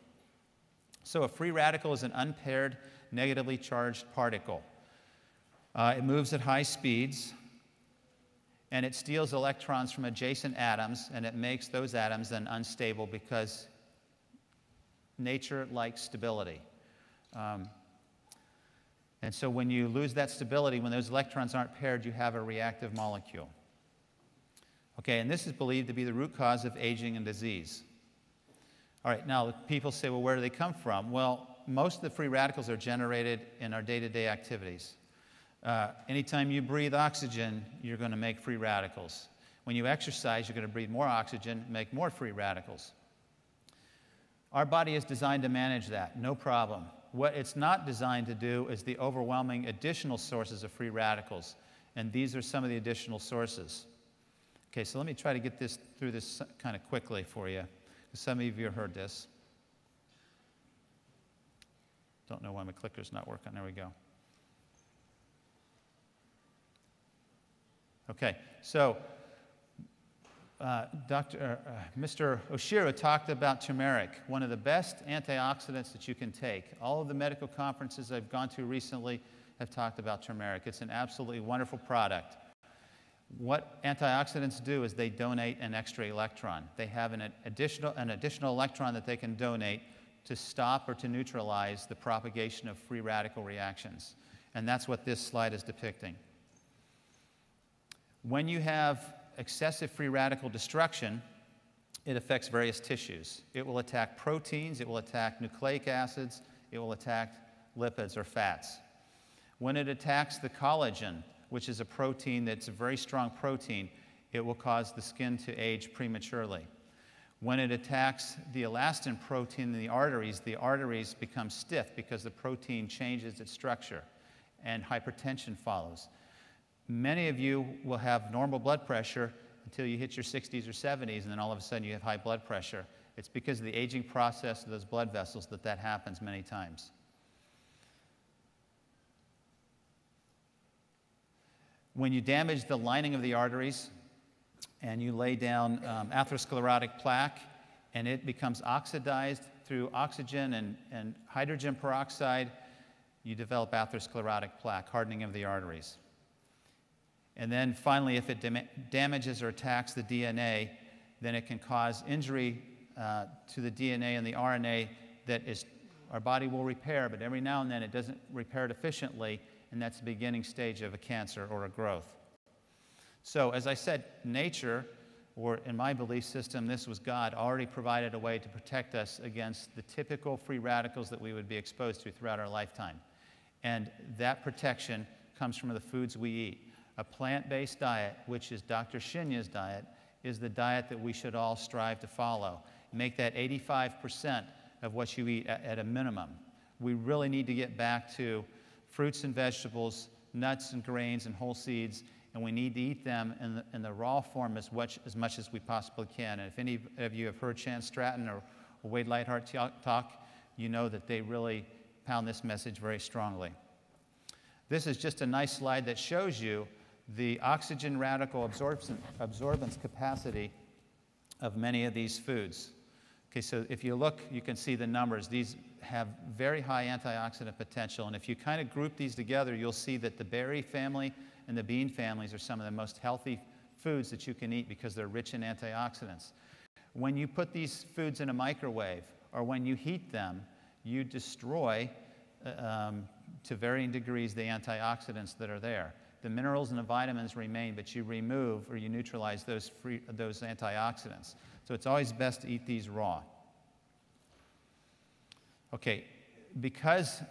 So a free radical is an unpaired, negatively charged particle. It moves at high speeds, and it steals electrons from adjacent atoms, and it makes those atoms then unstable because nature likes stability. And so when you lose that stability, when those electrons aren't paired, you have a reactive molecule. Okay, and this is believed to be the root cause of aging and disease. All right, now people say, well, where do they come from? Well, most of the free radicals are generated in our day-to-day activities. Anytime you breathe oxygen, you're going to make free radicals. When you exercise, you're going to breathe more oxygen, make more free radicals. Our body is designed to manage that, no problem. What it's not designed to do is the overwhelming additional sources of free radicals, and these are some of the additional sources. Okay, so let me try to get through this kind of quickly for you, because some of you have heard this. Don't know why my clicker's not working. There we go. Okay, so Mr. Oshiro talked about turmeric, one of the best antioxidants that you can take. All of the medical conferences I've gone to recently have talked about turmeric. It's an absolutely wonderful product. What antioxidants do is they donate an extra electron. They have an additional electron that they can donate to stop or to neutralize the propagation of free radical reactions. And that's what this slide is depicting. When you have excessive free radical destruction, it affects various tissues. It will attack proteins, it will attack nucleic acids, it will attack lipids or fats. When it attacks the collagen, which is a protein that's a very strong protein, it will cause the skin to age prematurely. When it attacks the elastin protein in the arteries become stiff because the protein changes its structure, and hypertension follows. Many of you will have normal blood pressure until you hit your 60s or 70s, and then all of a sudden you have high blood pressure. It's because of the aging process of those blood vessels that happens many times. When you damage the lining of the arteries and you lay down atherosclerotic plaque, and it becomes oxidized through oxygen and hydrogen peroxide, you develop atherosclerotic plaque, hardening of the arteries. And then finally, if it damages or attacks the DNA, then it can cause injury to the DNA and the RNA that our body will repair, but every now and then it doesn't repair it efficiently, and that's the beginning stage of a cancer or a growth. So as I said, nature, or in my belief system, this was God, already provided a way to protect us against the typical free radicals that we would be exposed to throughout our lifetime. And that protection comes from the foods we eat. A plant-based diet, which is Dr. Shinya's diet, is the diet that we should all strive to follow. Make that 85% of what you eat at a minimum. We really need to get back to fruits and vegetables, nuts and grains and whole seeds, and we need to eat them in the raw form as much as we possibly can. And if any of you have heard Chan Stratton or Wade Lightheart talk, you know that they really pound this message very strongly. This is just a nice slide that shows you the oxygen radical absorbance capacity of many of these foods. Okay, so if you look, you can see the numbers. These have very high antioxidant potential, and if you kind of group these together, you'll see that the berry family and the bean families are some of the most healthy foods that you can eat because they're rich in antioxidants. When you put these foods in a microwave or when you heat them, you destroy, to varying degrees, the antioxidants that are there. The minerals and the vitamins remain, but you remove or you neutralize those antioxidants. So it's always best to eat these raw. Okay, because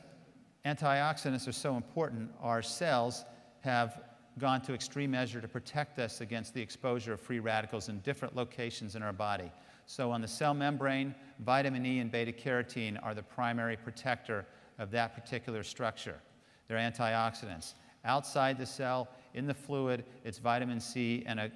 antioxidants are so important, our cells have gone to extreme measure to protect us against the exposure of free radicals in different locations in our body. So on the cell membrane, vitamin E and beta-carotene are the primary protector of that particular structure. They're antioxidants. Outside the cell, in the fluid, it's vitamin C and a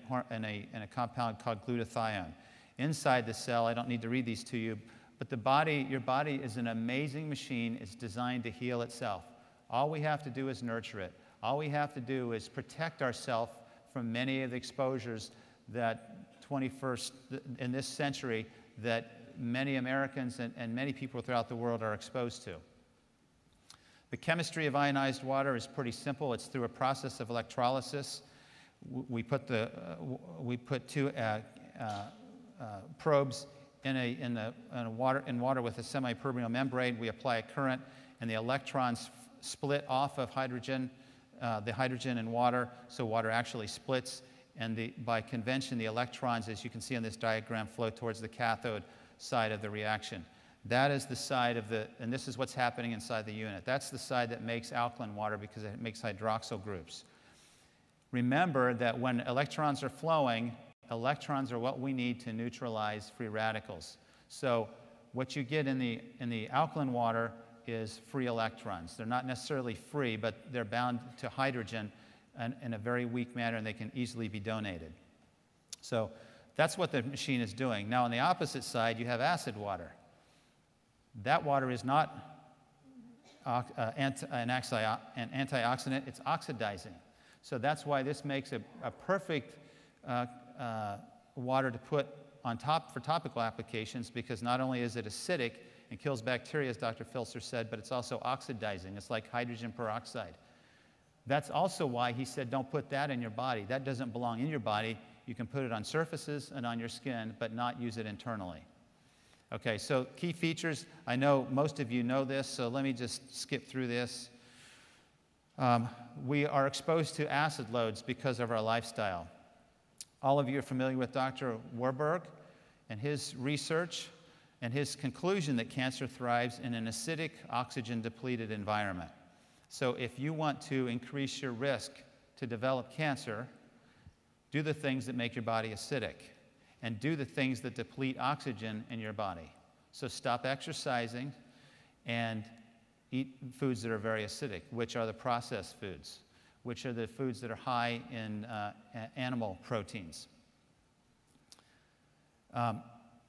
compound called glutathione. Inside the cell, I don't need to read these to you, but your body is an amazing machine. It's designed to heal itself. All we have to do is nurture it. All we have to do is protect ourselves from many of the exposures that in this century, that many Americans and many people throughout the world are exposed to. The chemistry of ionized water is pretty simple. It's through a process of electrolysis. We put two probes in water with a semipermeable membrane. We apply a current, and the electrons split off of the hydrogen in water, so water actually splits. And by convention, the electrons, as you can see on this diagram, flow towards the cathode side of the reaction. That is the side and this is what's happening inside the unit. That's the side that makes alkaline water because it makes hydroxyl groups. Remember that when electrons are flowing, electrons are what we need to neutralize free radicals. So what you get in the alkaline water is free electrons. They're not necessarily free, but they're bound to hydrogen in a very weak manner, and they can easily be donated. So that's what the machine is doing. Now on the opposite side, you have acid water. That water is not an antioxidant, it's oxidizing. So that's why this makes a perfect water to put on top for topical applications, because not only is it acidic and kills bacteria, as Dr. Filser said, but it's also oxidizing. It's like hydrogen peroxide. That's also why he said don't put that in your body. That doesn't belong in your body. You can put it on surfaces and on your skin, but not use it internally. Okay, so key features. I know most of you know this, so let me just skip through this. We are exposed to acid loads because of our lifestyle. All of you are familiar with Dr. Warburg and his research and his conclusion that cancer thrives in an acidic, oxygen-depleted environment. So if you want to increase your risk to develop cancer, do the things that make your body acidic and do the things that deplete oxygen in your body. So stop exercising and eat foods that are very acidic, which are the processed foods, which are the foods that are high in animal proteins.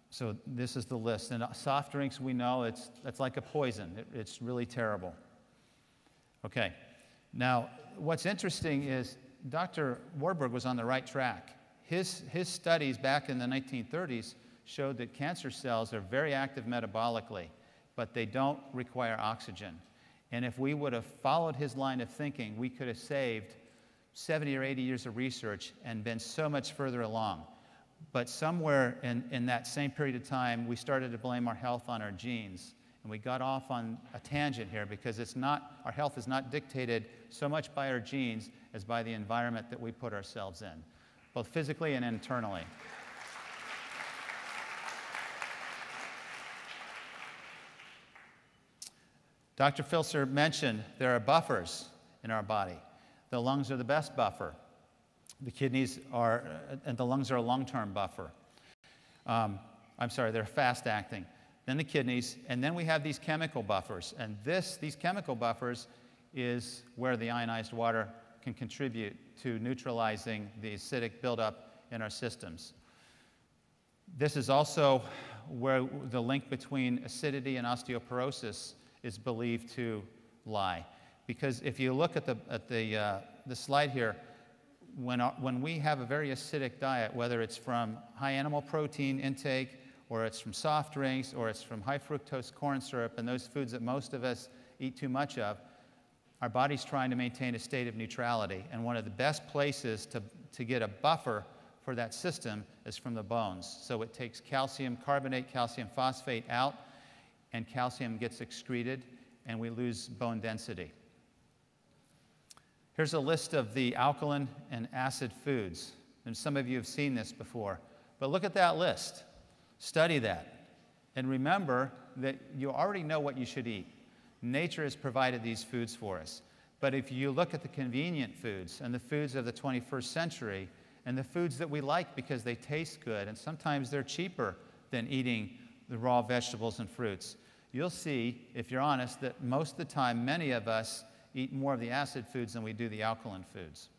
So this is the list. And soft drinks, we know it's like a poison. It's really terrible. Okay. Now, what's interesting is Dr. Warburg was on the right track. His studies back in the 1930s showed that cancer cells are very active metabolically, but they don't require oxygen. And if we would have followed his line of thinking, we could have saved 70 or 80 years of research and been so much further along. But somewhere in that same period of time, we started to blame our health on our genes. And we got off on a tangent here because our health is not dictated so much by our genes as by the environment that we put ourselves in, both physically and internally. Dr. Filser mentioned there are buffers in our body. The lungs are the best buffer. The kidneys are, and the lungs are a long-term buffer. I'm sorry, they're fast-acting. Then the kidneys, and then we have these chemical buffers. And these chemical buffers is where the ionized water can contribute to neutralizing the acidic buildup in our systems. This is also where the link between acidity and osteoporosis is believed to lie. Because if you look at the slide here, when we have a very acidic diet, whether it's from high animal protein intake, or it's from soft drinks, or it's from high fructose corn syrup, and those foods that most of us eat too much of, our body's trying to maintain a state of neutrality. And one of the best places to get a buffer for that system is from the bones. So it takes calcium carbonate, calcium phosphate out, and calcium gets excreted, and we lose bone density. Here's a list of the alkaline and acid foods. And some of you have seen this before. But look at that list. Study that. And remember that you already know what you should eat. Nature has provided these foods for us. But if you look at the convenient foods and the foods of the 21st century and the foods that we like because they taste good and sometimes they're cheaper than eating the raw vegetables and fruits, you'll see, if you're honest, that most of the time many of us eat more of the acid foods than we do the alkaline foods.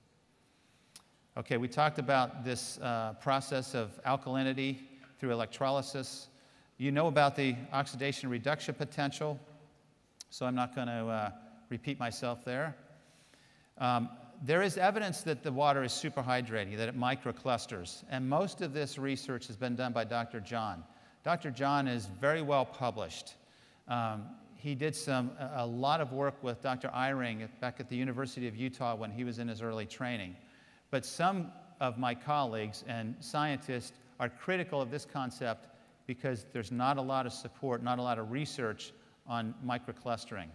Okay, we talked about this process of alkalinity through electrolysis. You know about the oxidation reduction potential, so I'm not going to repeat myself there. There is evidence that the water is superhydrating, that it microclusters, and most of this research has been done by Dr. John. Dr. John is very well published. He did a lot of work with Dr. Eyring back at the University of Utah when he was in his early training. But some of my colleagues and scientists are critical of this concept because there's not a lot of support, not a lot of research on microclustering.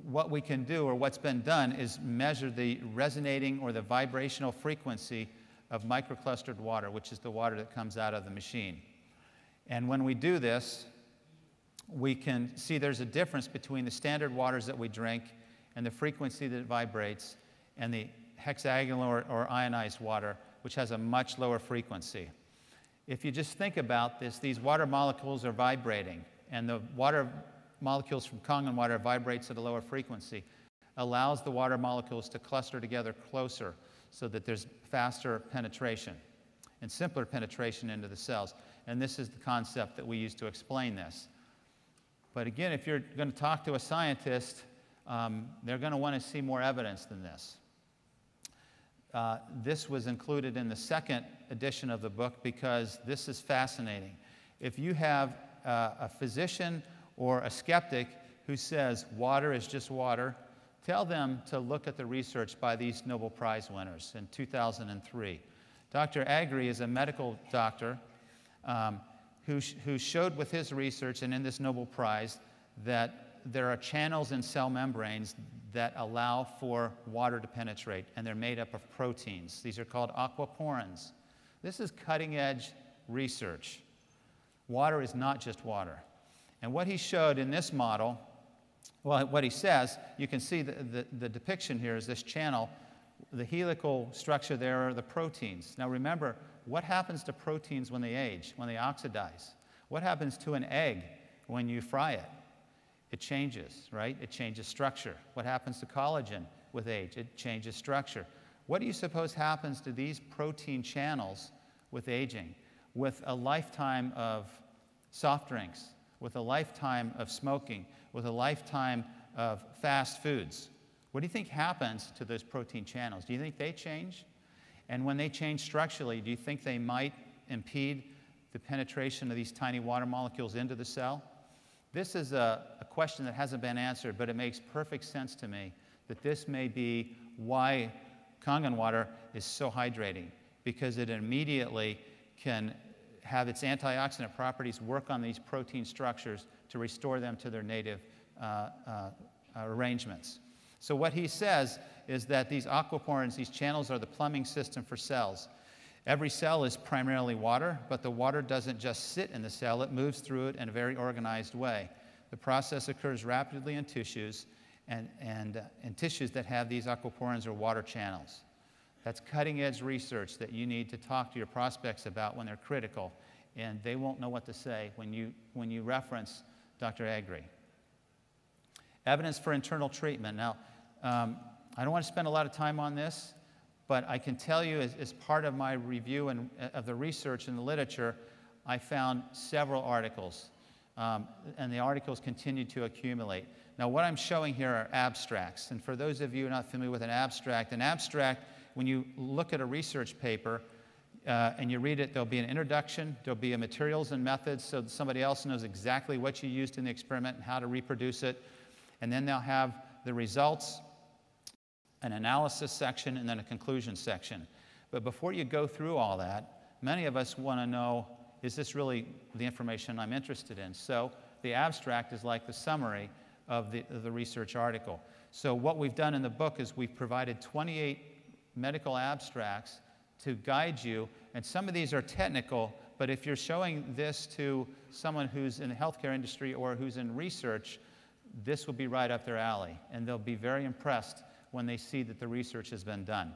What we can do, or what's been done, is measure the resonating or the vibrational frequency of microclustered water, which is the water that comes out of the machine. And when we do this, we can see there's a difference between the standard waters that we drink and the frequency that it vibrates and the hexagonal or ionized water, which has a much lower frequency. If you just think about this, these water molecules are vibrating, and the water molecules from Kangen water vibrates at a lower frequency, allows the water molecules to cluster together closer so that there's faster penetration and simpler penetration into the cells. And this is the concept that we use to explain this. But again, if you're going to talk to a scientist, they're going to want to see more evidence than this. This was included in the second edition of the book because this is fascinating. If you have a physician or a skeptic who says water is just water, tell them to look at the research by these Nobel Prize winners in 2003. Dr. Agri is a medical doctor who showed with his research and in this Nobel Prize that there are channels in cell membranes that allow for water to penetrate, and they're made up of proteins. These are called aquaporins. This is cutting-edge research. Water is not just water. And what he showed in this model, well, what he says, you can see the depiction here is this channel. The helical structure there are the proteins. Now remember, what happens to proteins when they age, when they oxidize? What happens to an egg when you fry it? It changes, right? It changes structure. What happens to collagen with age? It changes structure. What do you suppose happens to these protein channels with aging, with a lifetime of soft drinks, with a lifetime of smoking, with a lifetime of fast foods. What do you think happens to those protein channels? Do you think they change? And when they change structurally, do you think they might impede the penetration of these tiny water molecules into the cell? This is a question that hasn't been answered, but it makes perfect sense to me that this may be why Kangen water is so hydrating, because it immediately can have its antioxidant properties work on these protein structures to restore them to their native arrangements. So what he says is that these aquaporins, these channels, are the plumbing system for cells. Every cell is primarily water, but the water doesn't just sit in the cell, it moves through it in a very organized way. The process occurs rapidly in tissues, and in tissues that have these aquaporins or water channels. That's cutting-edge research that you need to talk to your prospects about when they're critical, and they won't know what to say when you reference Dr. Agri. Evidence for internal treatment. Now, I don't want to spend a lot of time on this, but I can tell you as part of my review of the research in the literature, I found several articles, and the articles continue to accumulate. Now, what I'm showing here are abstracts, and for those of you not familiar with an abstract, when you look at a research paper and you read it, there'll be an introduction, there'll be a materials and methods so that somebody else knows exactly what you used in the experiment and how to reproduce it, and then they'll have the results, an analysis section, and then a conclusion section. But before you go through all that, many of us want to know, is this really the information I'm interested in? So the abstract is like the summary of the research article. So what we've done in the book is we've provided 28 medical abstracts to guide you, and some of these are technical, but if you're showing this to someone who's in the healthcare industry or who's in research, this will be right up their alley, and they'll be very impressed when they see that the research has been done.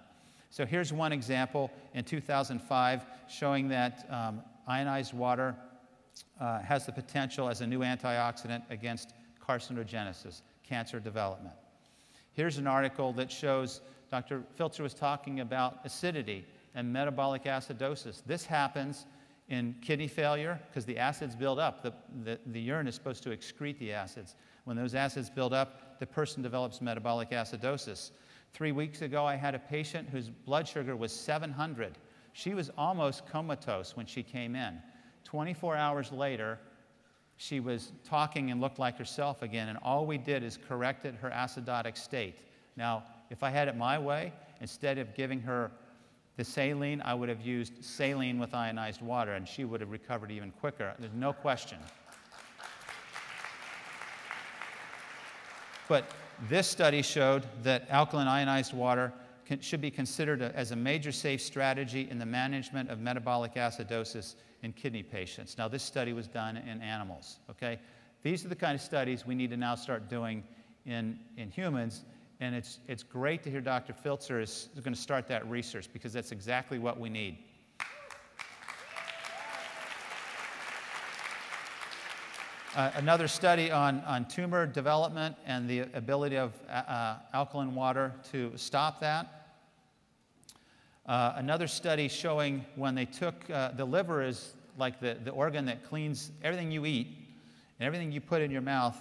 So here's one example in 2005 showing that ionized water has the potential as a new antioxidant against carcinogenesis, cancer development. Here's an article that shows Dr. Filzer was talking about acidity and metabolic acidosis. This happens in kidney failure because the acids build up. The urine is supposed to excrete the acids. When those acids build up, the person develops metabolic acidosis. 3 weeks ago, I had a patient whose blood sugar was 700. She was almost comatose when she came in. 24 hours later, she was talking and looked like herself again, and all we did is corrected her acidotic state. Now, if I had it my way, instead of giving her the saline, I would have used saline with ionized water, and she would have recovered even quicker. There's no question. But this study showed that alkaline ionized water should be considered as a major safe strategy in the management of metabolic acidosis in kidney patients. Now, this study was done in animals, okay? These are the kind of studies we need to now start doing in humans, and it's great to hear Dr. Filzer is going to start that research because that's exactly what we need. Another study on tumor development and the ability of alkaline water to stop that. Another study showing when they took, the liver is like the organ that cleans everything you eat and everything you put in your mouth.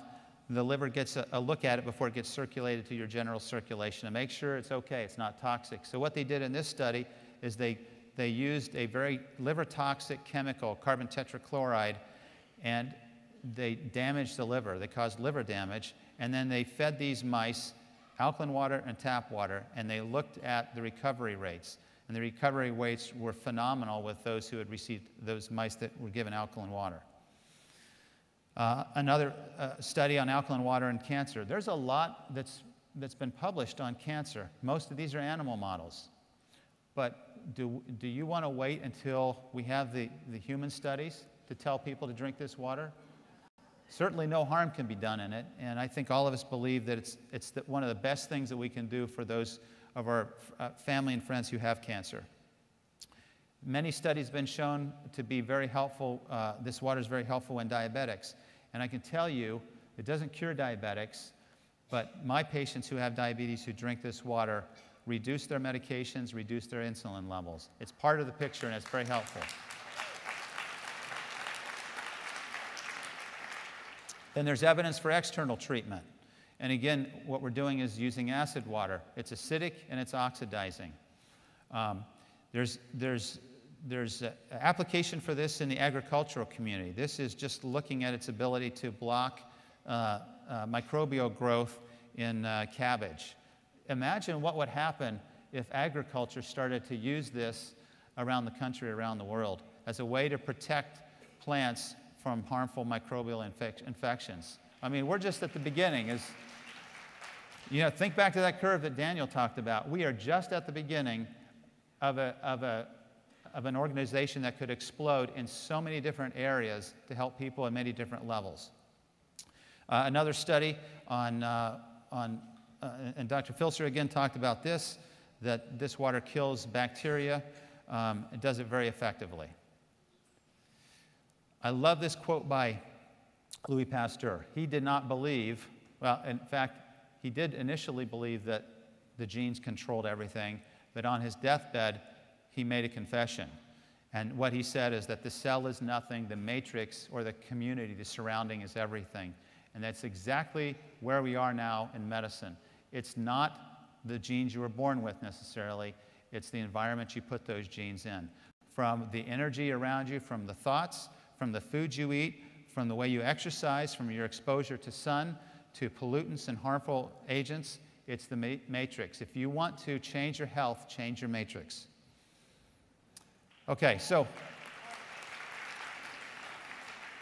The liver gets a look at it before it gets circulated to your general circulation to make sure it's okay, it's not toxic. So what they did in this study is they used a very liver toxic chemical, carbon tetrachloride, and they damaged the liver. They caused liver damage, and then they fed these mice alkaline water and tap water, and they looked at the recovery rates. And the recovery rates were phenomenal with those who had received, those mice that were given alkaline water. Another study on alkaline water and cancer. There's a lot that's been published on cancer. Most of these are animal models. But do you want to wait until we have the human studies to tell people to drink this water? Certainly no harm can be done in it, and I think all of us believe that it's one of the best things that we can do for those of our family and friends who have cancer. Many studies have been shown to be very helpful. This water is very helpful in diabetics, and I can tell you it doesn't cure diabetics, but my patients who have diabetes who drink this water reduce their medications, reduce their insulin levels. It's part of the picture, and it's very helpful. Then there's evidence for external treatment. And again, what we're doing is using acid water. It's acidic and it's oxidizing. There's application for this in the agricultural community. This is just looking at its ability to block microbial growth in cabbage. Imagine what would happen if agriculture started to use this around the country, around the world, as a way to protect plants from harmful microbial infections. I mean, we're just at the beginning. Think back to that curve that Daniel talked about. We are just at the beginning of an organization that could explode in so many different areas to help people at many different levels. Another study and Dr. Filser again talked about this, that this water kills bacteria. It does it very effectively. I love this quote by Louis Pasteur. He did not believe, well, in fact, he did initially believe that the genes controlled everything, but on his deathbed, he made a confession. And what he said is that the cell is nothing, the matrix or the community, the surrounding is everything. And that's exactly where we are now in medicine. It's not the genes you were born with necessarily, it's the environment you put those genes in. From the energy around you, from the thoughts, from the foods you eat, from the way you exercise, from your exposure to sun, to pollutants and harmful agents, it's the matrix. If you want to change your health, change your matrix. Okay, so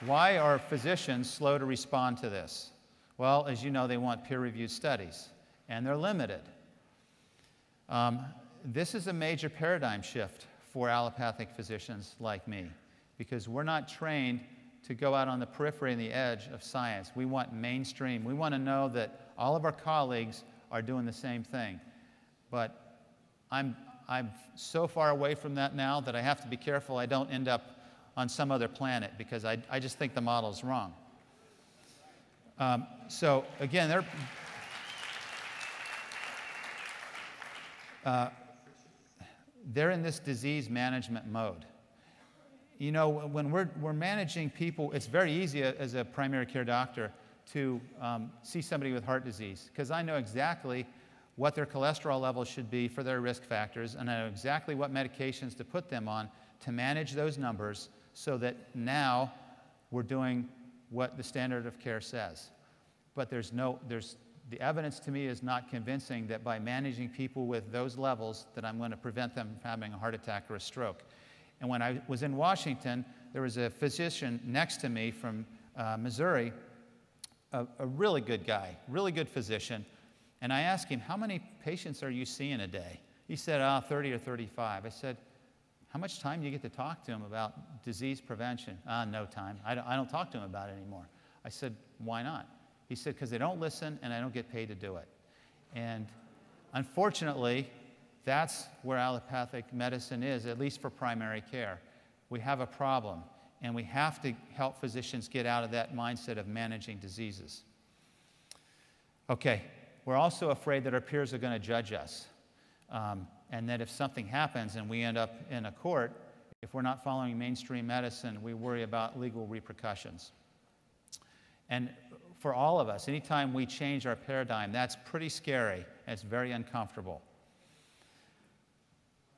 why are physicians slow to respond to this? Well, as you know, they want peer-reviewed studies, and they're limited. This is a major paradigm shift for allopathic physicians like me, because we're not trained to go out on the periphery and the edge of science. We want mainstream. We want to know that all of our colleagues are doing the same thing. But I'm so far away from that now that I have to be careful I don't end up on some other planet, because I just think the model's wrong. So again, they're in this disease management mode. You know, when we're managing people, it's very easy as a primary care doctor to see somebody with heart disease, because I know exactly what their cholesterol levels should be for their risk factors, and I know exactly what medications to put them on to manage those numbers so that now we're doing what the standard of care says. But the evidence to me is not convincing that by managing people with those levels that I'm going to prevent them from having a heart attack or a stroke. And when I was in Washington, there was a physician next to me from Missouri, a really good guy, really good physician. And I asked him, how many patients are you seeing a day? He said, 30 or 35. I said, how much time do you get to talk to him about disease prevention? No time. I don't talk to him about it anymore. I said, why not? He said, because they don't listen and I don't get paid to do it. And unfortunately, that's where allopathic medicine is, at least for primary care. We have a problem, and we have to help physicians get out of that mindset of managing diseases. Okay, we're also afraid that our peers are going to judge us, and that if something happens and we end up in a court, if we're not following mainstream medicine, we worry about legal repercussions. And for all of us, anytime we change our paradigm, that's pretty scary, and it's very uncomfortable.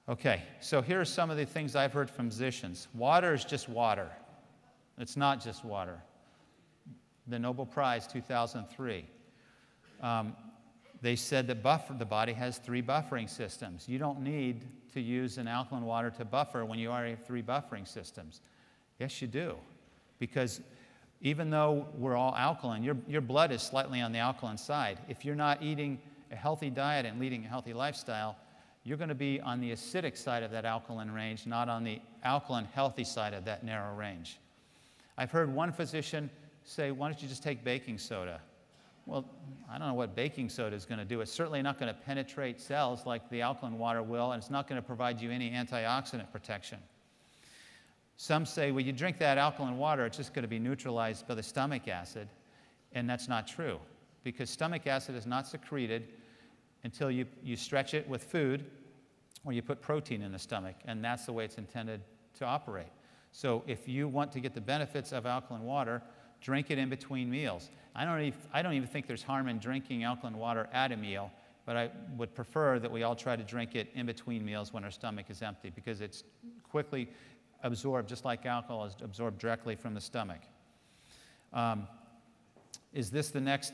Okay, so here are some of the things I've heard from physicians. Water is just water. It's not just water. The Nobel Prize, 2003. They said that the body has 3 buffering systems. You don't need to use an alkaline water to buffer when you already have 3 buffering systems. Yes, you do. Because even though we're all alkaline, your blood is slightly on the alkaline side. If you're not eating a healthy diet and leading a healthy lifestyle, you're going to be on the acidic side of that alkaline range, not on the alkaline healthy side of that narrow range. I've heard one physician say, why don't you just take baking soda? Well, I don't know what baking soda is going to do. It's certainly not going to penetrate cells like the alkaline water will, and it's not going to provide you any antioxidant protection. Some say, well, you drink that alkaline water, it's just going to be neutralized by the stomach acid, and that's not true, because stomach acid is not secreted until you stretch it with food or you put protein in the stomach, and that's the way it's intended to operate. So if you want to get the benefits of alkaline water, drink it in between meals. I don't even think there's harm in drinking alkaline water at a meal, but I would prefer that we all try to drink it in between meals when our stomach is empty, because it's quickly absorbed, just like alcohol is absorbed directly from the stomach. Is this the next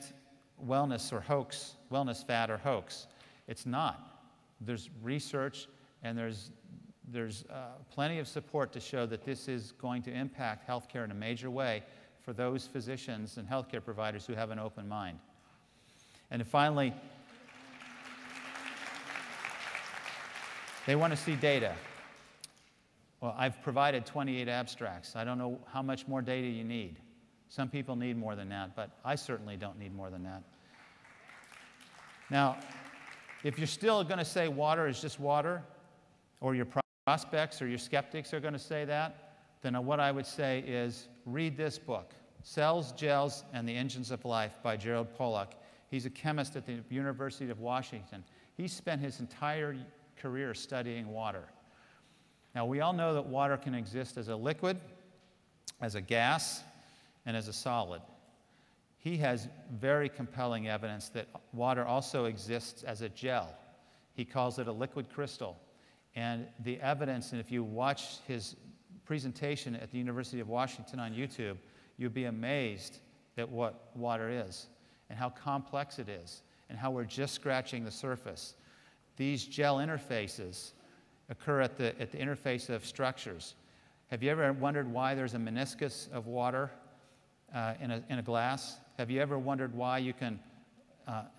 wellness or hoax, wellness fad or hoax? It's not. There's research and there's plenty of support to show that this is going to impact healthcare in a major way for those physicians and healthcare providers who have an open mind. And finally, they want to see data. Well, I've provided 28 abstracts. I don't know how much more data you need. Some people need more than that, but I certainly don't need more than that. Now, if you're still going to say water is just water, or your prospects or your skeptics are going to say that, then what I would say is read this book, Cells, Gels, and the Engines of Life by Gerald Pollack. He's a chemist at the University of Washington. He spent his entire career studying water. Now, we all know that water can exist as a liquid, as a gas, and as a solid. He has very compelling evidence that water also exists as a gel. He calls it a liquid crystal. And the evidence, and if you watch his presentation at the University of Washington on YouTube, you'll be amazed at what water is and how complex it is and how we're just scratching the surface. These gel interfaces occur at the interface of structures. Have you ever wondered why there's a meniscus of water in a glass? Have you ever wondered why you can,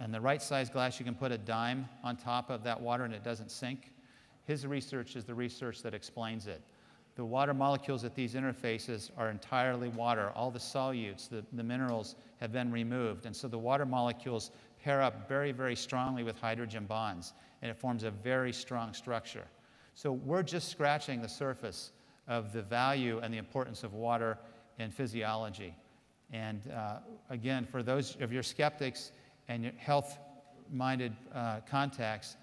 in the right size glass, you can put a dime on top of that water and it doesn't sink? His research is the research that explains it. The water molecules at these interfaces are entirely water. All the solutes, the minerals, have been removed. And so the water molecules pair up very, very strongly with hydrogen bonds, and it forms a very strong structure. So we're just scratching the surface of the value and the importance of water in physiology. And again, for those of your skeptics and your health-minded contacts,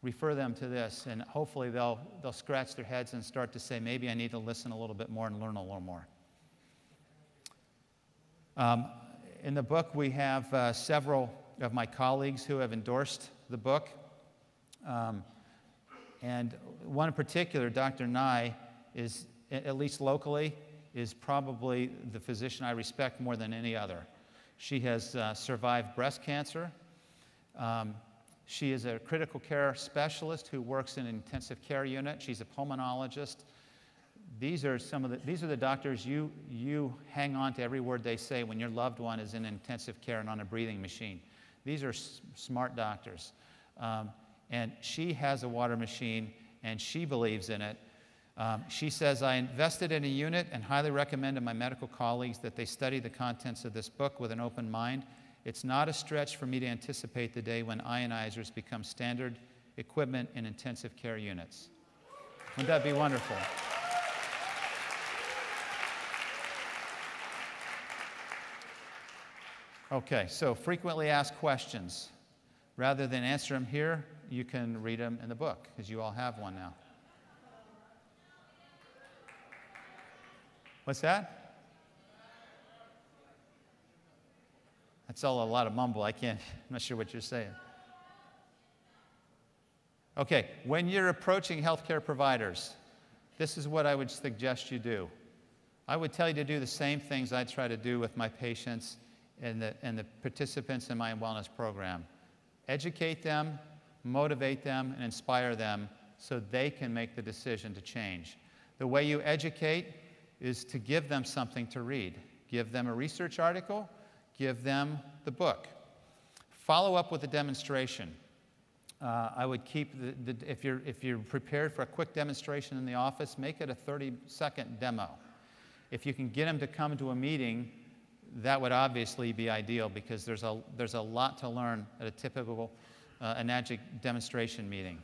refer them to this, and hopefully they'll scratch their heads and start to say, maybe I need to listen a little bit more and learn a little more. In the book, we have several of my colleagues who have endorsed the book. And one in particular, Dr. Nye, is, at least locally, is probably the physician I respect more than any other. She has survived breast cancer. She is a critical care specialist who works in an intensive care unit. She's a pulmonologist. These are the doctors you hang on to every word they say when your loved one is in intensive care and on a breathing machine. These are smart doctors. And she has a water machine, and she believes in it. She says, I invested in a unit and highly recommend to my medical colleagues that they study the contents of this book with an open mind. It's not a stretch for me to anticipate the day when ionizers become standard equipment in intensive care units. Wouldn't that be wonderful? Okay, so frequently asked questions. Rather than answer them here, you can read them in the book, because you all have one now. What's that? That's all a lot of mumble. I'm not sure what you're saying. Okay, when you're approaching healthcare providers, this is what I would suggest you do. I would tell you to do the same things I try to do with my patients and the participants in my wellness program. Educate them, motivate them, and inspire them so they can make the decision to change. The way you educate is to give them something to read. Give them a research article, give them the book. Follow up with a demonstration. I would keep, if you're prepared for a quick demonstration in the office, make it a 30-second demo. If you can get them to come to a meeting, that would obviously be ideal, because there's a lot to learn at a typical Enagic demonstration meeting.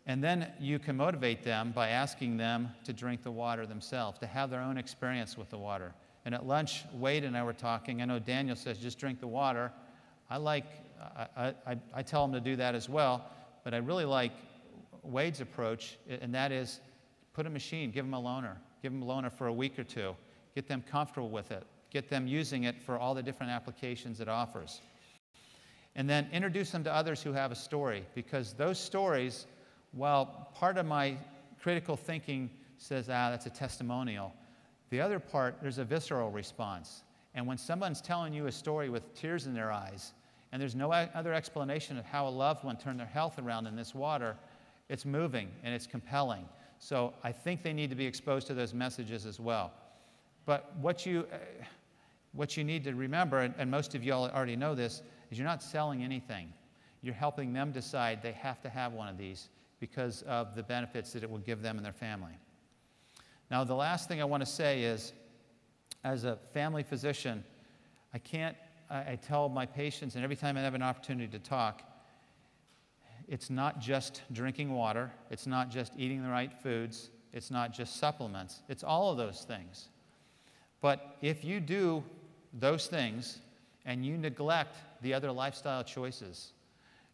And then you can motivate them by asking them to drink the water themselves, to have their own experience with the water. And at lunch, Wade and I were talking. I know Daniel says, just drink the water. I like I tell them to do that as well, but I really like Wade's approach, and that is put a machine, give them a loaner for a week or two, get them comfortable with it, get them using it for all the different applications it offers. And then introduce them to others who have a story, because those stories, while part of my critical thinking says, that's a testimonial, the other part, there's a visceral response. And when someone's telling you a story with tears in their eyes, and there's no other explanation of how a loved one turned their health around in this water, it's moving and it's compelling. So I think they need to be exposed to those messages as well. But what you need to remember, and most of you all already know this, is you're not selling anything. You're helping them decide they have to have one of these because of the benefits that it will give them and their family. Now, the last thing I want to say is, as a family physician, I tell my patients, and every time I have an opportunity to talk, it's not just drinking water, it's not just eating the right foods, it's not just supplements, it's all of those things. But if you do those things and you neglect the other lifestyle choices,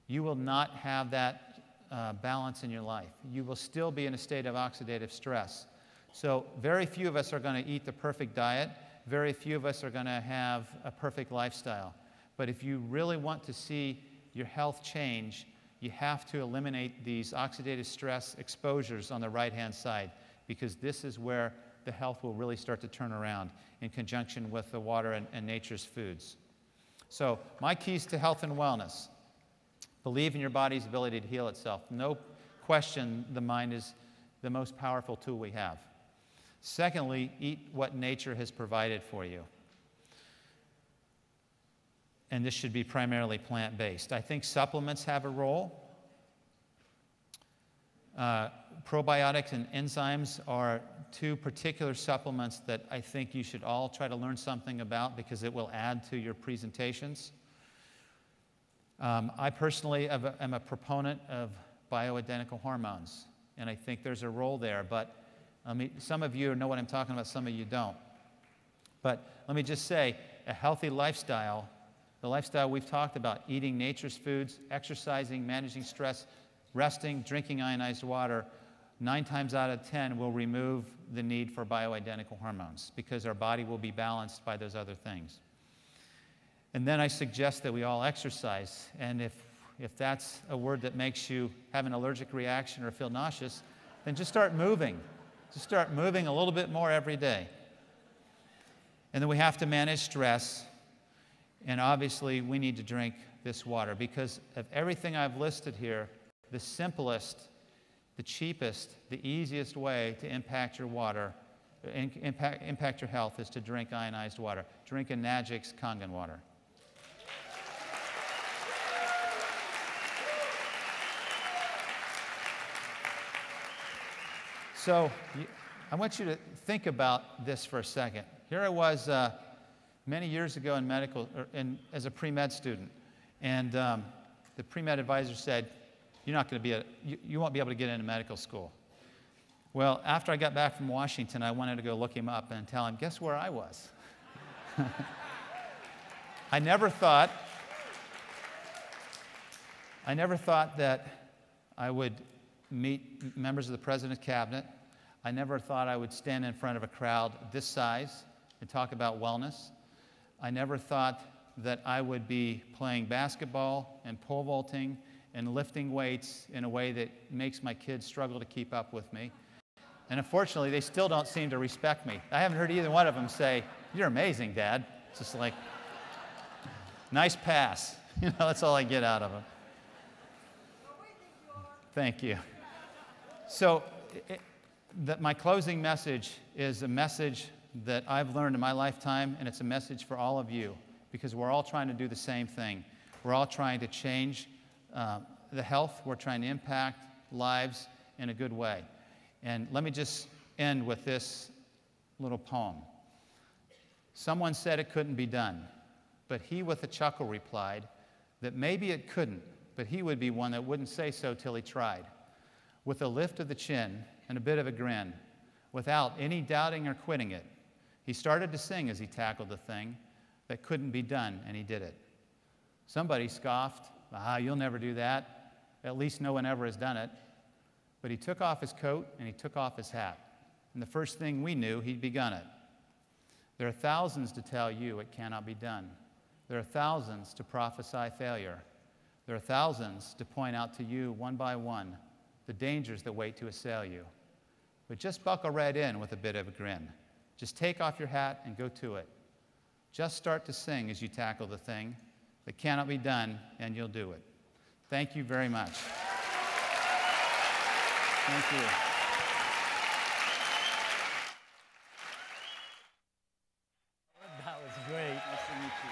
you will not have that balance in your life. You will still be in a state of oxidative stress. So very few of us are going to eat the perfect diet. Very few of us are going to have a perfect lifestyle. But if you really want to see your health change, you have to eliminate these oxidative stress exposures on the right-hand side, because this is where the health will really start to turn around in conjunction with the water and nature's foods. So my keys to health and wellness: believe in your body's ability to heal itself. No question, the mind is the most powerful tool we have. Secondly, eat what nature has provided for you. And this should be primarily plant-based. I think supplements have a role. Probiotics and enzymes are two particular supplements that I think you should all try to learn something about, because it will add to your presentations. I personally am a proponent of bioidentical hormones, and I think there's a role there, but some of you know what I'm talking about, some of you don't. But let me just say, a healthy lifestyle, the lifestyle we've talked about, eating nature's foods, exercising, managing stress, resting, drinking ionized water, 9 times out of 10 will remove the need for bioidentical hormones, because our body will be balanced by those other things. And then I suggest that we all exercise. And if that's a word that makes you have an allergic reaction or feel nauseous, then just start moving. Just start moving a little bit more every day. And then we have to manage stress. And obviously, we need to drink this water, because of everything I've listed here, the simplest, the cheapest, the easiest way to impact your water, impact your health, is to drink ionized water. Drink a Najix Kangen water. So I want you to think about this for a second. Here I was many years ago in as a pre-med student, and the pre-med advisor said, you won't be able to get into medical school. Well, after I got back from Washington, I wanted to go look him up and tell him, guess where I was? I never thought that I would meet members of the President's Cabinet. I never thought I would stand in front of a crowd this size and talk about wellness. I never thought that I would be playing basketball and pole vaulting and lifting weights in a way that makes my kids struggle to keep up with me. And unfortunately, they still don't seem to respect me. I haven't heard either one of them say, "You're amazing, Dad." It's just like, nice pass. That's all I get out of them. Thank you. So my closing message is a message that I've learned in my lifetime, and it's a message for all of you, because we're all trying to do the same thing. We're all trying to change the health. We're trying to impact lives in a good way. And let me just end with this little poem. Someone said it couldn't be done, but he with a chuckle replied that maybe it couldn't, but he would be one that wouldn't say so till he tried. With a lift of the chin and a bit of a grin, without any doubting or quitting it, he started to sing as he tackled the thing that couldn't be done, and he did it. Somebody scoffed, you'll never do that. At least no one ever has done it. But he took off his coat and he took off his hat. And the first thing we knew, he'd begun it. There are thousands to tell you it cannot be done. There are thousands to prophesy failure. There are thousands to point out to you one by one the dangers that wait to assail you. But just buckle right in with a bit of a grin. Just take off your hat and go to it. Just start to sing as you tackle the thing that cannot be done, and you'll do it. Thank you very much. Thank you. That was great. Nice to meet you.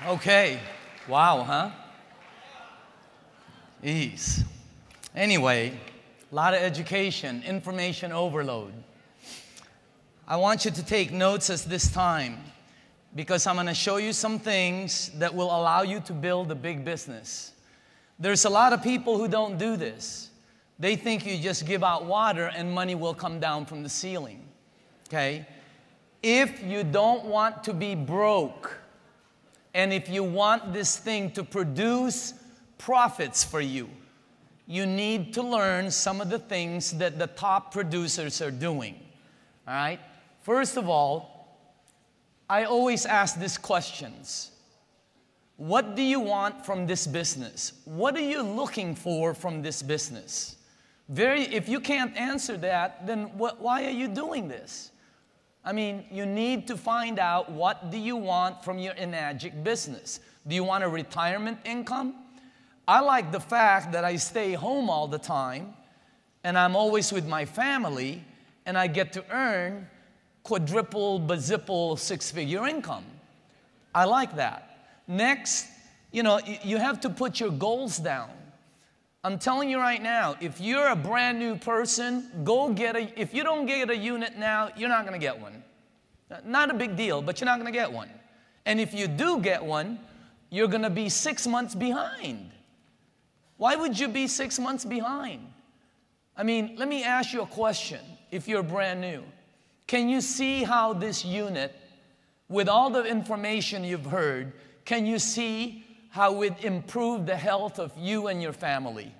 Okay. Wow, huh? Ease. Anyway, a lot of education, information overload. I want you to take notes at this time because I'm going to show you some things that will allow you to build a big business. There's a lot of people who don't do this. They think you just give out water and money will come down from the ceiling. Okay? If you don't want to be broke, and if you want this thing to produce profits for you, you need to learn some of the things that the top producers are doing. All right? First of all, I always ask these questions. What do you want from this business? What are you looking for from this business? If you can't answer that, then why are you doing this? I mean, you need to find out what do you want from your Enagic business. Do you want a retirement income? I like the fact that I stay home all the time and I'm always with my family and I get to earn quadruple, bazillion, six-figure income. I like that. Next, you have to put your goals down. I'm telling you right now, if you're a brand new person, if you don't get a unit now, you're not going to get one. Not a big deal, but you're not going to get one. And if you do get one, you're going to be 6 months behind. Why would you be 6 months behind? I mean, let me ask you a question if you're brand new. Can you see how this unit, with all the information you've heard, can you see how it improved the health of you and your family?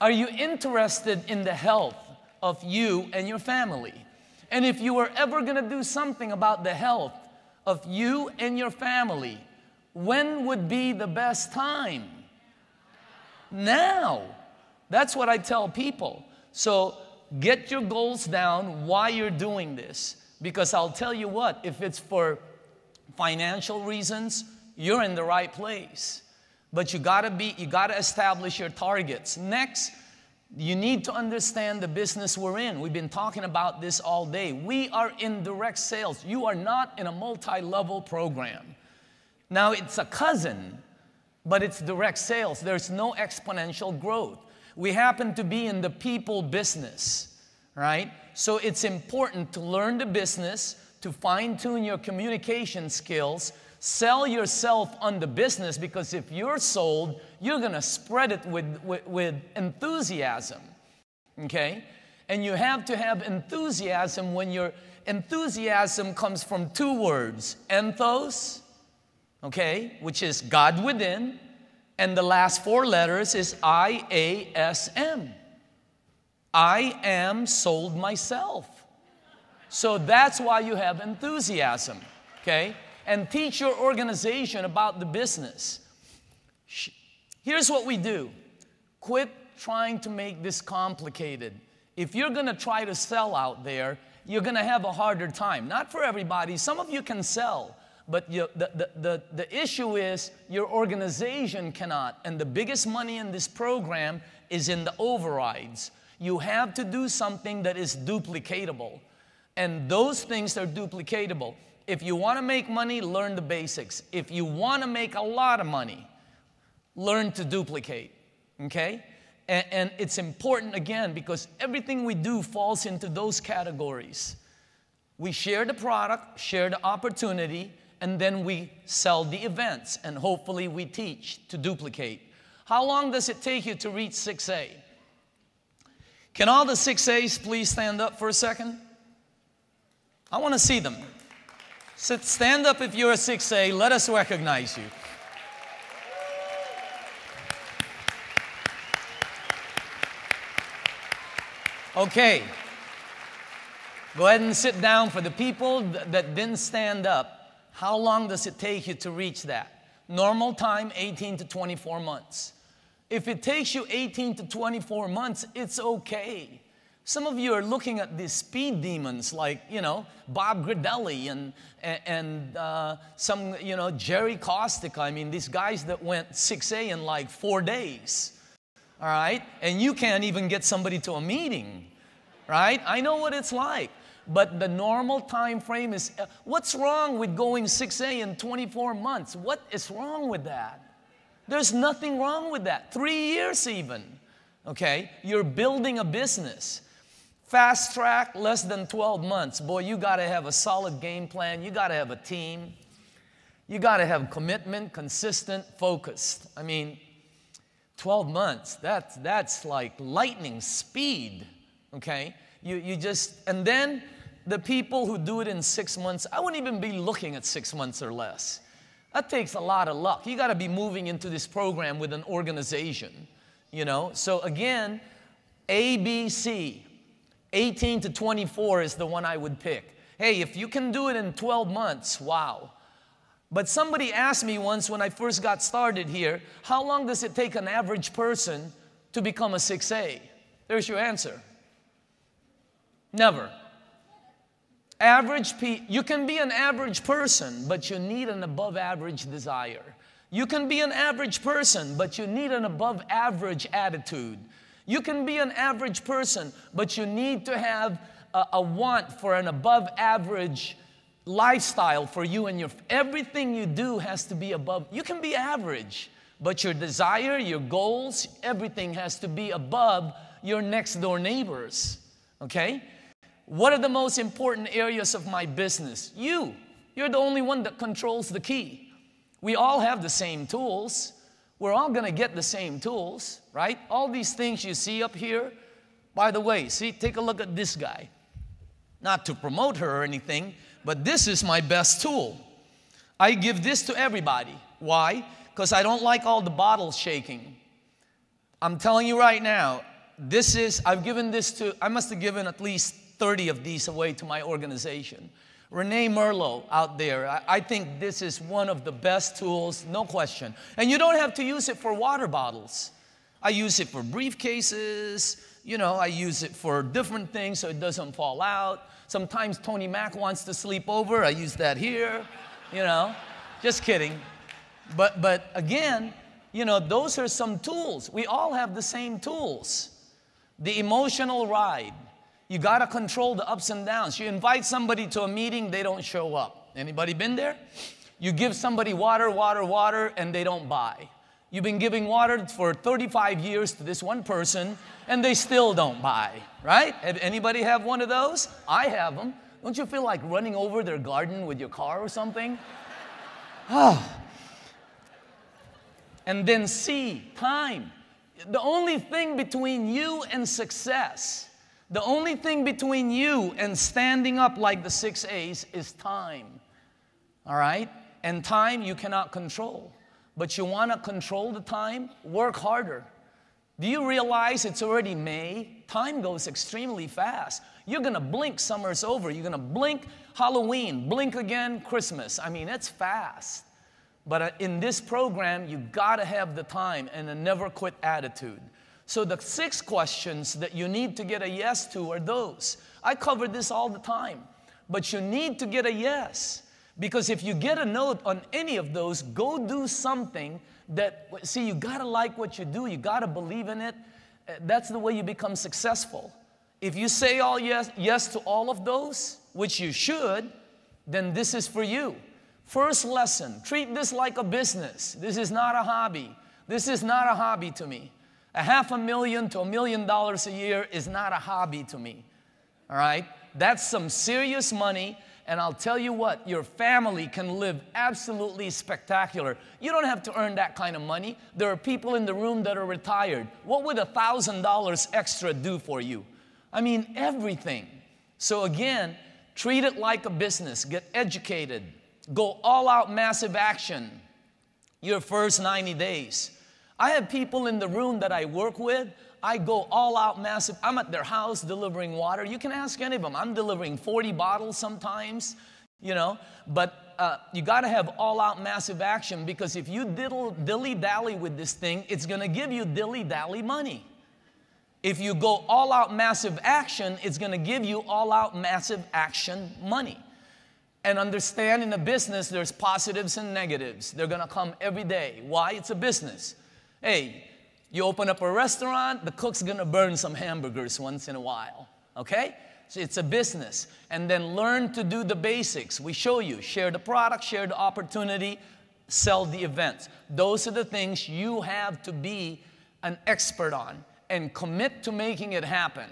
Are you interested in the health of you and your family? And if you were ever going to do something about the health of you and your family, when would be the best time? Now. That's what I tell people. So get your goals down while you're doing this. Because I'll tell you what, if it's for financial reasons, you're in the right place. But you gotta establish your targets. Next, you need to understand the business we're in. We've been talking about this all day. We are in direct sales. You are not in a multi-level program. Now, it's a cousin, but it's direct sales. There's no exponential growth. We happen to be in the people business, right? So it's important to learn the business, to fine-tune your communication skills, sell yourself on the business, because if you're sold, you're going to spread it with enthusiasm, okay? And you have to have enthusiasm when your enthusiasm comes from two words, enthos, okay, which is God within, and the last four letters is I-A-S-M. I am sold myself. So that's why you have enthusiasm, okay? And teach your organization about the business. Here's what we do. Quit trying to make this complicated. If you're going to try to sell out there, you're going to have a harder time. Not for everybody. Some of you can sell. But the issue is your organization cannot. And the biggest money in this program is in the overrides. You have to do something that is duplicatable. And those things are duplicatable. If you want to make money, learn the basics. If you want to make a lot of money, learn to duplicate. Okay? And it's important, again, because everything we do falls into those categories. We share the product, share the opportunity, and then we sell the events, and hopefully we teach to duplicate. How long does it take you to reach 6A? Can all the 6As please stand up for a second? I want to see them. Stand up if you're a 6A. Let us recognize you. Okay. Go ahead and sit down. For the people that didn't stand up, how long does it take you to reach that? Normal time, 18 to 24 months. If it takes you 18 to 24 months, it's okay. Some of you are looking at these speed demons like, you know, Bob Gridelli and some, you know, Jerry Kostic. I mean, these guys that went 6A in like 4 days, all right? And you can't even get somebody to a meeting, right? I know what it's like. But the normal time frame is, what's wrong with going 6A in 24 months? What is wrong with that? There's nothing wrong with that. 3 years even, okay? You're building a business. Fast track, less than 12 months. Boy, you got to have a solid game plan. You got to have a team. You got to have commitment, consistent, focused. I mean, 12 months, that's like lightning speed, okay? You just, and then the people who do it in 6 months, I wouldn't even be looking at 6 months or less. That takes a lot of luck. You got to be moving into this program with an organization, you know? So again, ABC, 18 to 24 is the one I would pick. Hey, if you can do it in 12 months, wow. But somebody asked me once when I first got started here, how long does it take an average person to become a 6A? There's your answer. Never. You can be an average person, but you need an above average desire. You can be an average person, but you need an above average attitude. You can be an average person, but you need to have a want for an above average lifestyle for you and everything you do has to be above. You can be average, but your desire, your goals, everything has to be above your next door neighbors, okay? What are the most important areas of my business? You're the only one that controls the key. We all have the same tools. We're all going to get the same tools, right? All these things you see up here. By the way, see, take a look at this guy. Not to promote her or anything, but this is my best tool. I give this to everybody. Why? Because I don't like all the bottles shaking. I'm telling you right now, I must have given at least 30 of these away to my organization. Renee Merlot out there, I think this is one of the best tools, no question. And you don't have to use it for water bottles. I use it for briefcases, you know, I use it for different things so it doesn't fall out. Sometimes Tony Mac wants to sleep over, I use that here, you know, just kidding. But again, you know, those are some tools. We all have the same tools. The emotional ride. You got to control the ups and downs. You invite somebody to a meeting, they don't show up. Anybody been there? You give somebody water, and they don't buy. You've been giving water for 35 years to this one person, and they still don't buy, right? Anybody have one of those? I have them. Don't you feel like running over their garden with your car or something? Oh. And then C, time. The only thing between you and success, the only thing between you and standing up like the 6As is time, all right? And time you cannot control. But you want to control the time? Work harder. Do you realize it's already May? Time goes extremely fast. You're going to blink, summer's over. You're going to blink Halloween, blink again Christmas. I mean, it's fast. But in this program, you got to have the time and a never quit attitude. So the 6 questions that you need to get a yes to are those. I cover this all the time. But you need to get a yes. Because if you get a no on any of those, go do something that, see, you got to like what you do. You got to believe in it. That's the way you become successful. If you say all yes to all of those, which you should, then this is for you. First lesson, treat this like a business. This is not a hobby. This is not a hobby to me. $500,000 to $1 million a year is not a hobby to me. All right? That's some serious money, And I'll tell you what, your family can live absolutely spectacular. You don't have to earn that kind of money. There are people in the room that are retired. What would $1,000 extra do for you? I mean, everything. So again, treat it like a business. Get educated. Go all out massive action your first 90 days. I have people in the room that I work with. I go all out massive. I'm at their house delivering water. You can ask any of them. I'm delivering 40 bottles sometimes, you know. But you got to have all out massive action, because if you dilly-dally with this thing, it's going to give you dilly-dally money. If you go all out massive action, it's going to give you all out massive action money. And understand, in a business, there's positives and negatives. They're going to come every day. Why? It's a business. Hey, you open up a restaurant, the cook's going to burn some hamburgers once in a while, okay? So it's a business. And then learn to do the basics. We show you, share the product, share the opportunity, sell the events. Those are the things you have to be an expert on, and commit to making it happen.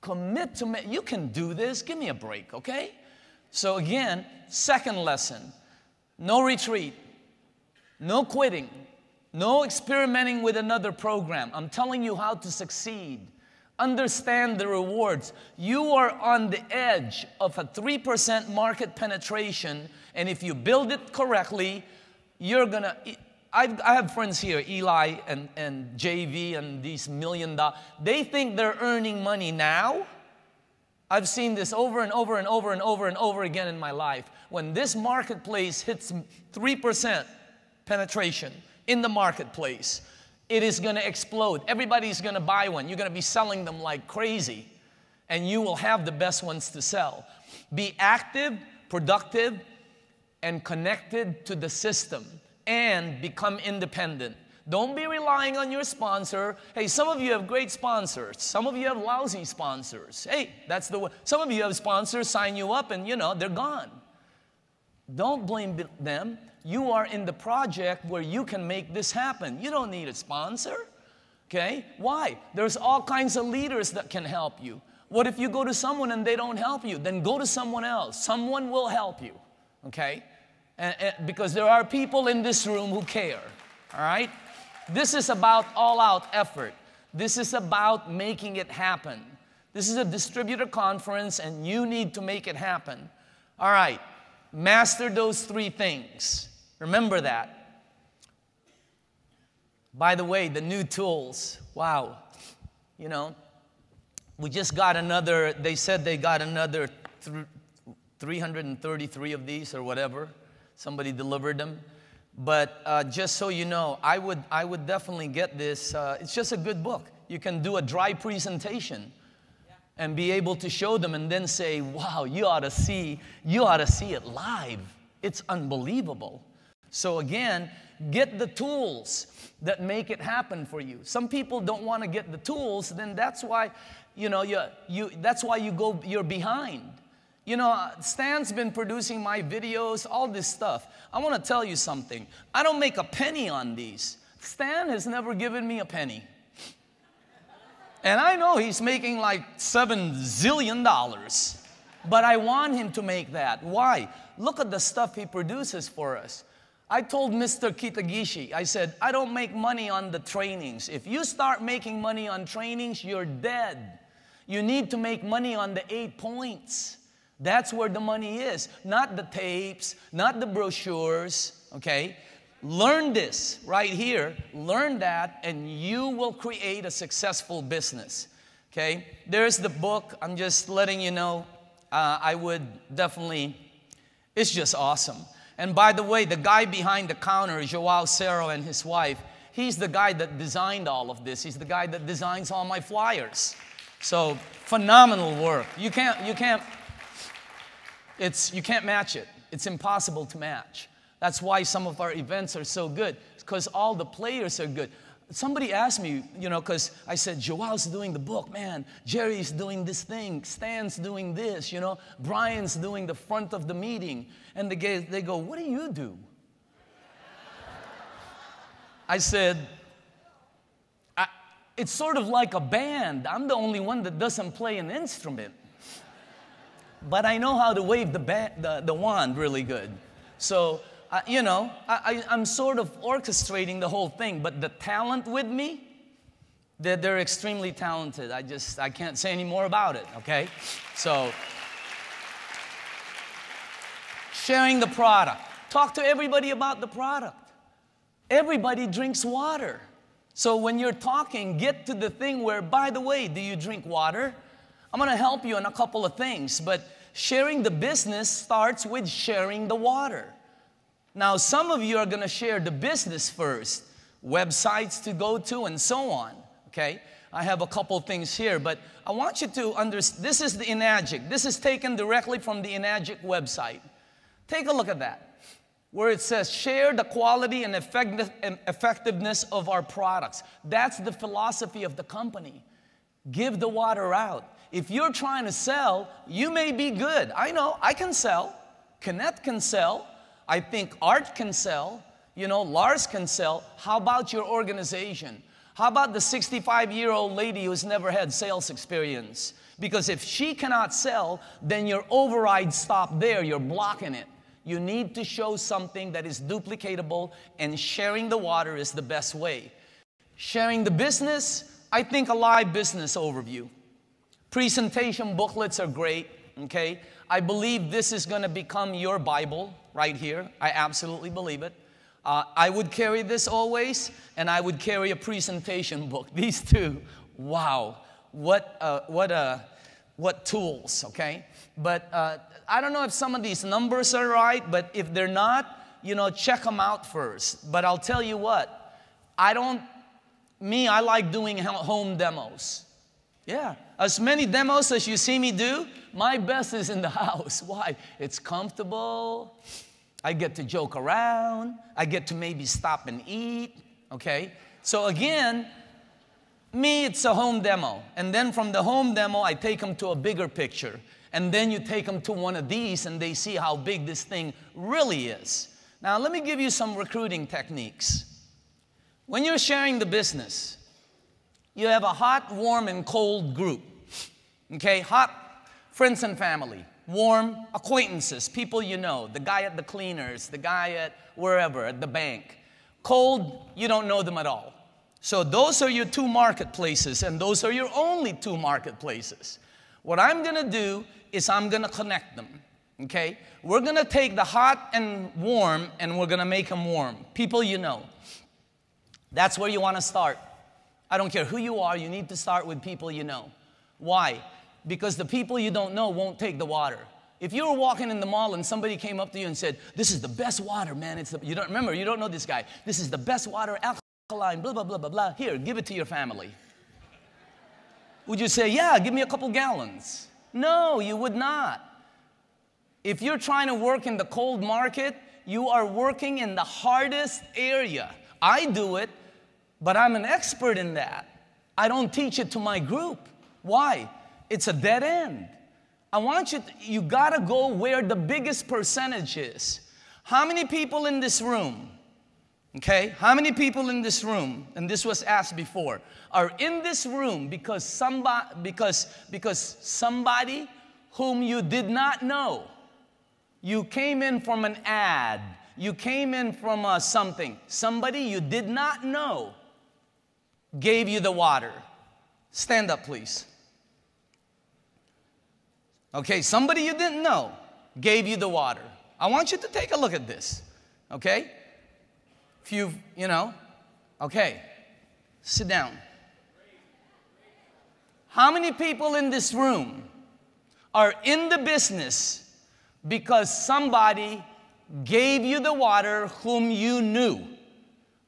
Commit to you can do this. Give me a break, okay? So again, second lesson, no retreat, no quitting, no experimenting with another program. I'm telling you how to succeed. Understand the rewards. You are on the edge of a 3% market penetration, and if you build it correctly, you're going to... I have friends here, Eli and JV and these $1 million. They think they're earning money now. I've seen this over and over and over and over and over again in my life. When this marketplace hits 3% penetration in the marketplace, it is going to explode. Everybody's going to buy one. You're going to be selling them like crazy, and you will have the best ones to sell. Be active, productive, and connected to the system, and become independent. Don't be relying on your sponsor. Hey, some of you have great sponsors. Some of you have lousy sponsors. Hey, that's the way. Some of you have sponsors sign you up and, you know, they're gone. Don't blame them. You are in the project where you can make this happen. You don't need a sponsor. Okay? Why? There's all kinds of leaders that can help you. What if you go to someone and they don't help you? Then go to someone else. Someone will help you. Okay? Because there are people in this room who care. All right? This is about all-out effort. This is about making it happen. This is a distributor conference, and you need to make it happen. All right. Master those 3 things. Remember that. By the way, the new tools. Wow. You know, we just got another, they said they got another 333 of these or whatever. Somebody delivered them. But just so you know, I would definitely get this. It's just a good book. You can do a dry presentation and be able to show them and then say, wow, you ought to see it live. It's unbelievable. So again, get the tools that make it happen for you. Some people don't want to get the tools, then that's why, you know, you're behind. You know, Stan's been producing my videos, all this stuff. I want to tell you something. I don't make a penny on these. Stan has never given me a penny. And I know he's making like $7 zillion. But I want him to make that. Why? Look at the stuff he produces for us. I told Mr. Kitagishi, I said, I don't make money on the trainings. If you start making money on trainings, you're dead. You need to make money on the 8 points. That's where the money is, not the tapes, not the brochures, okay? Learn this right here. Learn that, and you will create a successful business, okay? There's the book. I'm just letting you know. I would definitely, it's just awesome. And by the way, the guy behind the counter, Joao Cerro and his wife, he's the guy that designed all of this. He's the guy that designs all my flyers. So, phenomenal work. You can't match it. It's impossible to match. That's why some of our events are so good, because all the players are good. Somebody asked me, you know, because I said, Joel's doing the book, man. Jerry's doing this thing. Stan's doing this, you know. Brian's doing the front of the meeting. And they go, what do you do? I said, it's sort of like a band. I'm the only one that doesn't play an instrument. but I know how to wave the wand really good. So, you know, I'm sort of orchestrating the whole thing, but the talent with me, they're extremely talented. I can't say any more about it, okay? So, sharing the product. Talk to everybody about the product. Everybody drinks water. So when you're talking, get to the thing where, by the way, do you drink water? I'm going to help you on a couple of things, but sharing the business starts with sharing the water. Now, some of you are going to share the business first, websites to go to and so on, okay? I have a couple things here, but I want you to understand, this is the Enagic. This is taken directly from the Enagic website. Take a look at that, where it says, share the quality and effectiveness of our products. That's the philosophy of the company. Give the water out. If you're trying to sell, you may be good. I know, I can sell. Kenneth can sell. I think Art can sell. You know, Lars can sell. How about your organization? How about the 65-year-old lady who's never had sales experience? Because if she cannot sell, then your override stop there. You're blocking it. You need to show something that is duplicatable, and sharing the water is the best way. Sharing the business, I think a live business overview. Presentation booklets are great, okay? I believe this is going to become your Bible right here. I absolutely believe it. I would carry this always, and I would carry a presentation book. These two, wow, what tools, okay? But I don't know if some of these numbers are right, but if they're not, you know, check them out first. But I'll tell you what, I like doing home demos. Yeah, as many demos as you see me do, my best is in the house. Why? It's comfortable. I get to joke around. I get to maybe stop and eat, okay? So again, me, it's a home demo. And then from the home demo, I take them to a bigger picture. And then you take them to one of these, and they see how big this thing really is. Now, let me give you some recruiting techniques. When you're sharing the business, you have a hot, warm, and cold group. Okay, hot, friends and family. Warm, acquaintances, people you know, the guy at the cleaners, the guy at wherever, at the bank. Cold, you don't know them at all. So those are your two marketplaces, and those are your only two marketplaces. What I'm going to do is I'm going to connect them, okay? We're going to take the hot and warm, and we're going to make them warm. People you know. That's where you want to start. I don't care who you are, you need to start with people you know. Why? Because the people you don't know won't take the water. If you were walking in the mall and somebody came up to you and said, this is the best water, man. You don't know this guy. This is the best water, alkaline, blah, blah, blah, blah, blah. Here, give it to your family. Would you say, yeah, give me a couple gallons? No, you would not. If you're trying to work in the cold market, you are working in the hardest area. I do it, but I'm an expert in that. I don't teach it to my group. Why? It's a dead end. I want you gotta go where the biggest percentage is. How many people in this room, okay, how many people in this room, and this was asked before, are in this room because somebody whom you did not know, you came in from an ad, you came in from something, somebody you did not know gave you the water? Stand up, please. Okay, somebody you didn't know gave you the water. I want you to take a look at this, okay? If you know, okay, sit down. How many people in this room are in the business because somebody gave you the water whom you knew?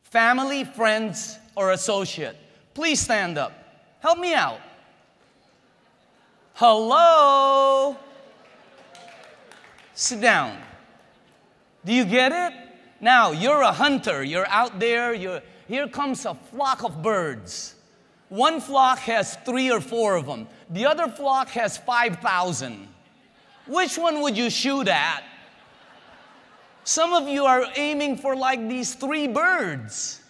Family, friends, or associate? Please stand up. Help me out. Hello? Sit down. Do you get it? Now, you're a hunter. You're out there. Here comes a flock of birds. One flock has 3 or 4 of them. The other flock has 5,000. Which one would you shoot at? Some of you are aiming for like these 3 birds.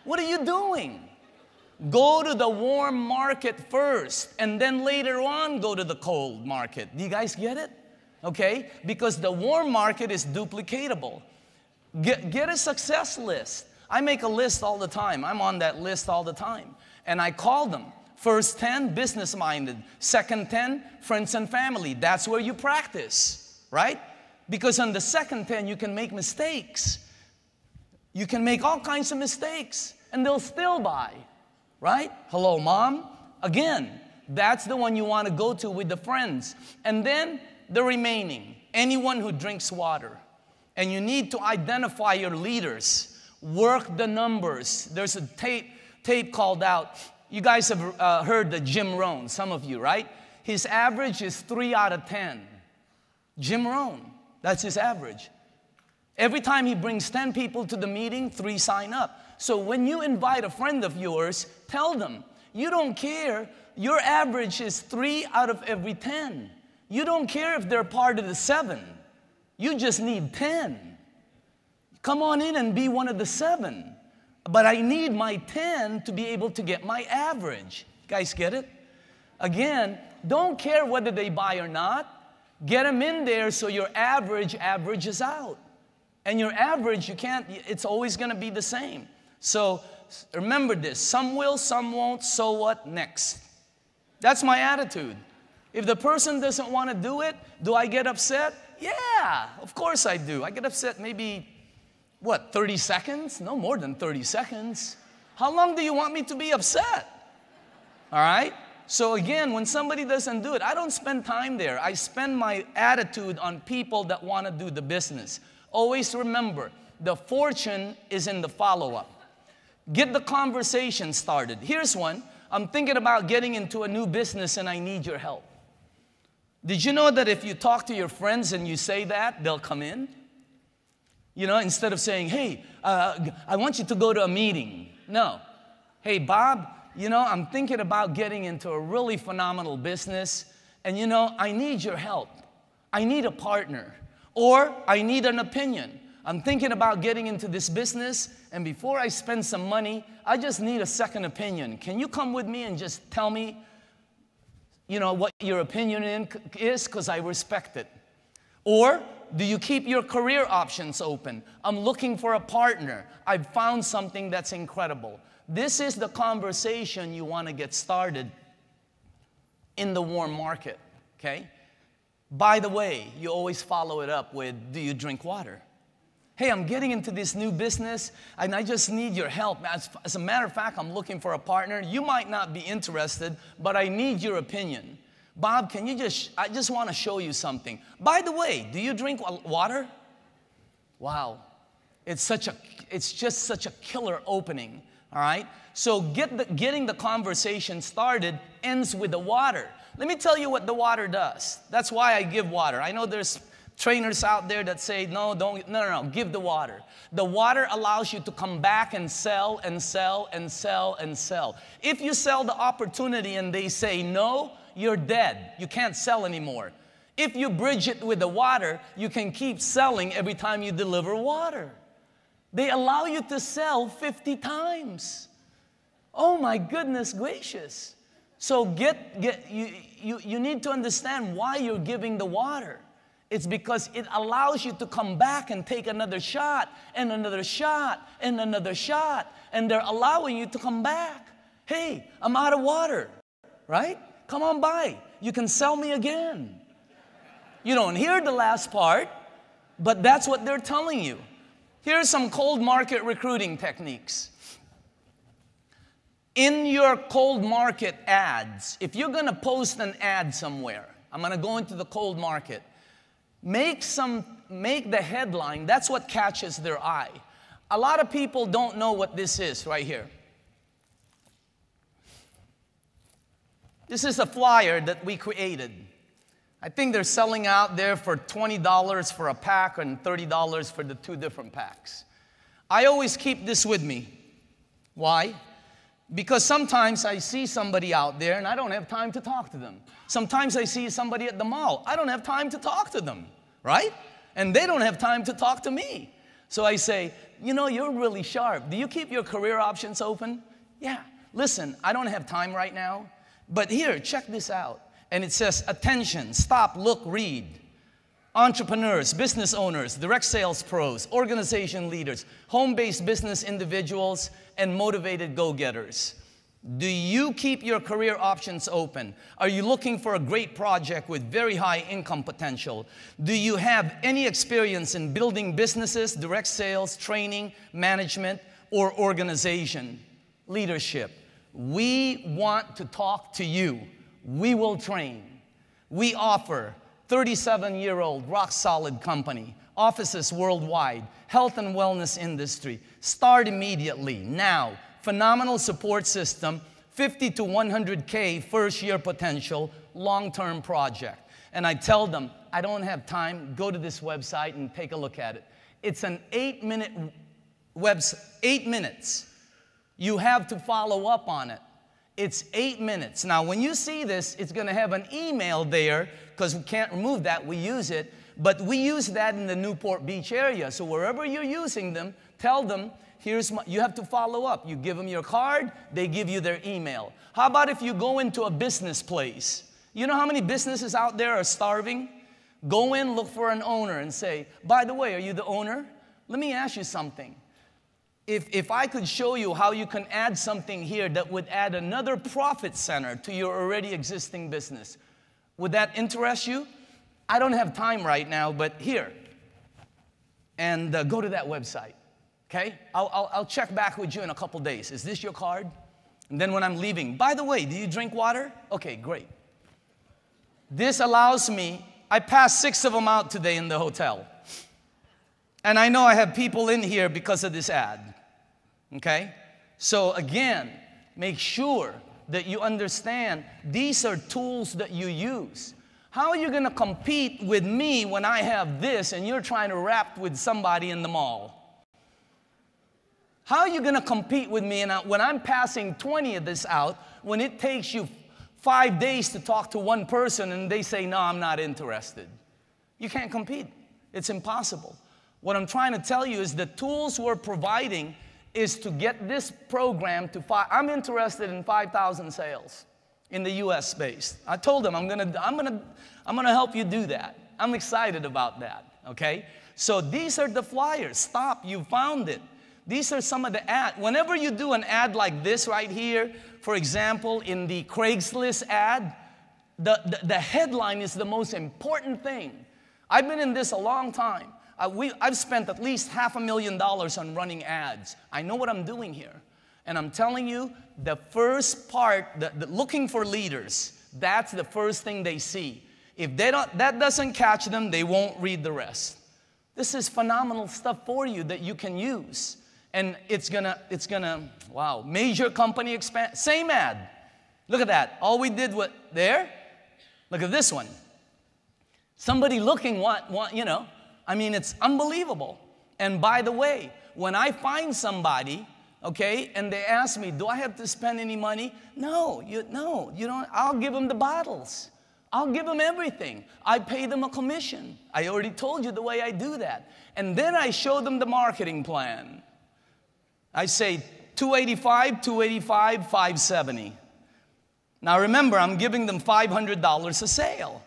What are you doing? Go to the warm market first, and then later on go to the cold market. Do you guys get it? okay? Because the warm market is duplicatable. Get a success list. I make a list all the time. I'm on that list all the time. And I call them. First 10, business-minded. Second 10, friends and family. That's where you practice, right? Because on the second 10, you can make mistakes. You can make all kinds of mistakes, and they'll still buy, right? Hello, Mom. Again, that's the one you want to go to with the friends. And then the remaining, anyone who drinks water. And you need to identify your leaders. Work the numbers. There's a tape called out. You guys have heard the Jim Rohn, some of you, right? His average is 3 out of 10. Jim Rohn, that's his average. Every time he brings 10 people to the meeting, 3 sign up. So when you invite a friend of yours, tell them, you don't care. Your average is 3 out of every 10. You don't care if they're part of the 7. You just need 10. Come on in and be one of the 7. But I need my 10 to be able to get my average. Guys get it? Again, don't care whether they buy or not. Get them in there so your average averages out. And your average, it's always going to be the same. So remember this. Some will, some won't. So what? Next. That's my attitude. If the person doesn't want to do it, do I get upset? Yeah, of course I do. I get upset maybe, 30 seconds? No more than 30 seconds. How long do you want me to be upset? All right? So again, when somebody doesn't do it, I don't spend time there. I spend my attitude on people that want to do the business. Always remember, the fortune is in the follow-up. Get the conversation started. Here's one. I'm thinking about getting into a new business and I need your help. Did you know that if you talk to your friends and you say that, they'll come in? You know, instead of saying, hey, I want you to go to a meeting. No. Hey, Bob, you know, I'm thinking about getting into a really phenomenal business. And, you know, I need your help. I need a partner. Or I need an opinion. I'm thinking about getting into this business. And before I spend some money, I just need a second opinion. Can you come with me and just tell me, you know, what your opinion is? Because I respect it. Or do you keep your career options open? I'm looking for a partner. I've found something that's incredible. This is the conversation you want to get started in the warm market, okay? By the way, you always follow it up with, do you drink water? Hey, I'm getting into this new business, and I just need your help. As a matter of fact, I'm looking for a partner. You might not be interested, but I need your opinion. Bob, I just want to show you something. By the way, do you drink water? Wow. It's just such a killer opening, all right? So getting the conversation started ends with the water. Let me tell you what the water does. That's why I give water. I know there's trainers out there that say, no, give the water. The water allows you to come back and sell and sell and sell and sell. If you sell the opportunity and they say no, you're dead. You can't sell anymore. If you bridge it with the water, you can keep selling every time you deliver water. They allow you to sell 50 times. Oh my goodness gracious. So you need to understand why you're giving the water. It's because it allows you to come back and take another shot and another shot and another shot. And they're allowing you to come back. Hey, I'm out of water, right? Come on by. You can sell me again. You don't hear the last part, but that's what they're telling you. Here's some cold market recruiting techniques. In your cold market ads, if you're going to post an ad somewhere, I'm going to go into the cold market, make the headline, that's what catches their eye. A lot of people don't know what this is right here. This is a flyer that we created. I think they're selling out there for $20 for a pack and $30 for the 2 different packs. I always keep this with me. Why? Because sometimes I see somebody out there and I don't have time to talk to them. Sometimes I see somebody at the mall. I don't have time to talk to them, right? And they don't have time to talk to me. So I say, you know, you're really sharp. Do you keep your career options open? Yeah. Listen, I don't have time right now. But here, check this out. And it says, attention, stop, look, read. entrepreneurs, business owners, direct sales pros, organization leaders, home-based business individuals, and motivated go-getters. Do you keep your career options open? Are you looking for a great project with very high income potential? Do you have any experience in building businesses, direct sales, training, management, or organization, leadership? We want to talk to you. We will train. We offer 37-year-old rock-solid company, offices worldwide, health and wellness industry. Start immediately, now. Phenomenal support system, 50 to 100K first-year potential, long-term project. And I tell them, I don't have time, go to this website and take a look at it. It's an 8-minute website, 8 minutes. You have to follow up on it. It's 8 minutes. Now, when you see this, it's going to have an email there, because we can't remove that, we use it. But we use that in the Newport Beach area. So wherever you're using them, tell them, you have to follow up. You give them your card, they give you their email. How about if you go into a business place? You know how many businesses out there are starving? Go in, look for an owner and say, by the way, are you the owner? Let me ask you something. If I could show you how you can add something here that would add another profit center to your already existing business, would that interest you? I don't have time right now, but here. And go to that website. Okay? I'll check back with you in a couple days. Is this your card? And then when I'm leaving, by the way, do you drink water? Okay, great. This allows me, I passed 6 of them out today in the hotel. And I know I have people in here because of this ad. Okay? So again, make sure that you understand these are tools that you use. How are you going to compete with me when I have this and you're trying to rap with somebody in the mall? How are you going to compete with me when I'm passing 20 of this out, when it takes you 5 days to talk to one person and they say, no, I'm not interested? You can't compete. It's impossible. What I'm trying to tell you is the tools we're providing is to get this program to I'm interested in 5,000 sales in the U.S. space. I told them I'm gonna help you do that. I'm excited about that. Okay. So these are the flyers. Stop. You found it. These are some of the ads. Whenever you do an ad like this right here, for example, in the Craigslist ad, the headline is the most important thing. I've been in this a long time. I've spent at least $500,000 on running ads. I know what I'm doing here. And I'm telling you, the first part, the looking for leaders, that's the first thing they see. If that doesn't catch them, they won't read the rest. This is phenomenal stuff for you that you can use. And it's gonna, wow, major company expand, same ad. Look at that. All we did was, there, look at this one. Somebody looking, you know, I mean, it's unbelievable. And by the way, when I find somebody, okay, and they ask me, do I have to spend any money? No, you don't. I'll give them the bottles. I'll give them everything. I pay them a commission. I already told you the way I do that. And then I show them the marketing plan. I say $285, $285, $570. Now remember, I'm giving them $500 a sale.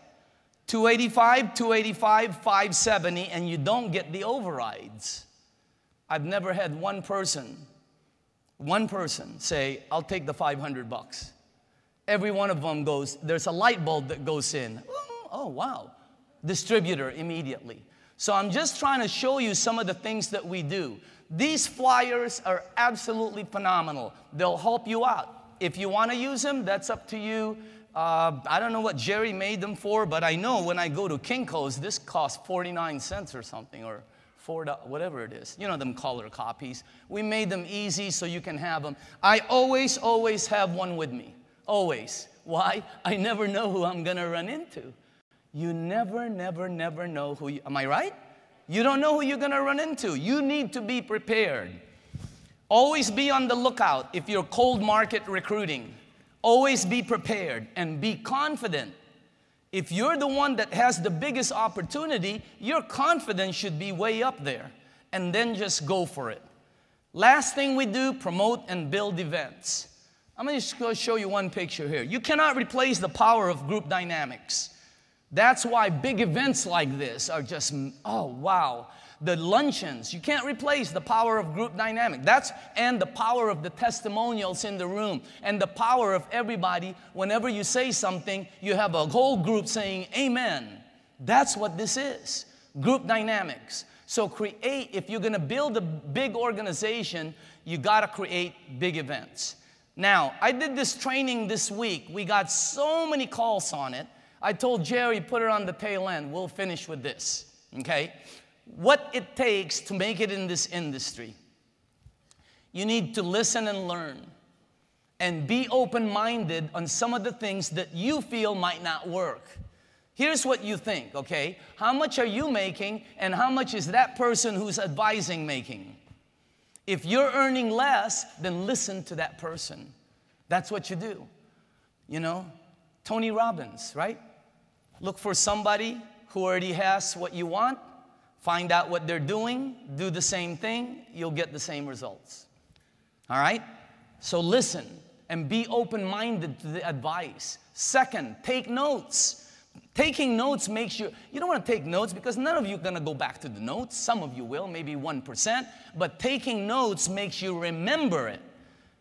$285, $285, $570, and you don't get the overrides. I've never had one person say, I'll take the $500. Every one of them goes, there's a light bulb that goes in. Oh, wow. Distributor immediately. So I'm just trying to show you some of the things that we do. These flyers are absolutely phenomenal. They'll help you out. If you want to use them, that's up to you. I don't know what Jerry made them for, but I know when I go to Kinko's, this costs 49 cents or something, or $4, whatever it is. You know them color copies. We made them easy so you can have them. I always have one with me. Always. Why? I never know who I'm going to run into. You never know who you, am I right? You don't know who you're going to run into. You need to be prepared. Always be on the lookout if you're cold market recruiting. Always be prepared and be confident. If you're the one that has the biggest opportunity, your confidence should be way up there. And then just go for it. Last thing we do, promote and build events. I'm going to just go show you one picture here. You cannot replace the power of group dynamics. That's why big events like this are just, oh, wow. The luncheons, you can't replace the power of group dynamic. And the power of the testimonials in the room, and the power of everybody. Whenever you say something, you have a whole group saying amen. That's what this is, group dynamics. So if you're going to build a big organization, you got to create big events. Now, I did this training this week. We got so many calls on it. I told Jerry, put it on the tail end. We'll finish with this, okay? What it takes to make it in this industry. You need to listen and learn and be open-minded on some of the things that you feel might not work. Here's what you think, okay? How much are you making, and how much is that person who's advising making? If you're earning less, then listen to that person. That's what you do. You know, Tony Robbins, right? Look for somebody who already has what you want. Find out what they're doing, do the same thing, you'll get the same results. All right? So listen and be open-minded to the advice. Second, take notes. Taking notes makes you don't want to take notes because none of you are going to go back to the notes. Some of you will, maybe 1%. But taking notes makes you remember it.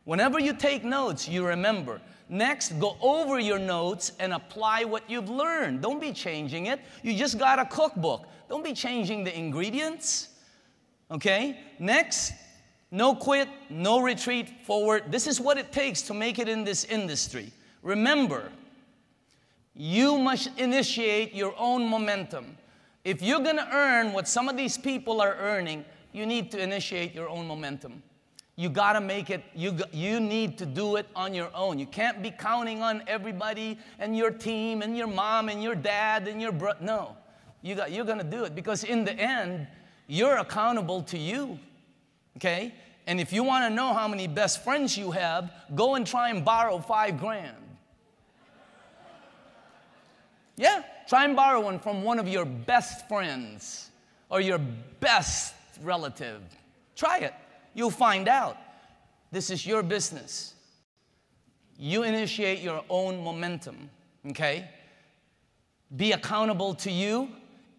Whenever you take notes, you remember. Next, go over your notes and apply what you've learned. Don't be changing it. You just got a cookbook. Don't be changing the ingredients. Okay? Next, no quit, no retreat, forward. This is what it takes to make it in this industry. Remember, you must initiate your own momentum. If you're going to earn what some of these people are earning, you need to initiate your own momentum. You got to make it, you need to do it on your own. You can't be counting on everybody and your team and your mom and your dad and your brother. No, you're going to do it because in the end, you're accountable to you, okay? And if you want to know how many best friends you have, go and try and borrow $5,000. Yeah, try and borrow one from one of your best friends or your best relative. Try it. You'll find out. This is your business. You initiate your own momentum, okay? Be accountable to you.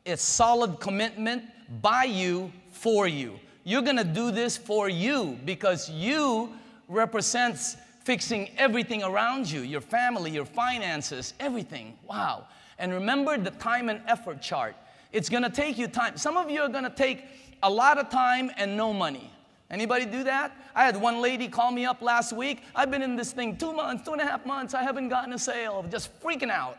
It's solid commitment by you, for you. You're going to do this for you because you represents fixing everything around you, your family, your finances, everything. Wow. And remember the time and effort chart. It's going to take you time. Some of you are going to take a lot of time and no money. Anybody do that? I had one lady call me up last week. I've been in this thing 2 months, 2.5 months. I haven't gotten a sale. Just freaking out,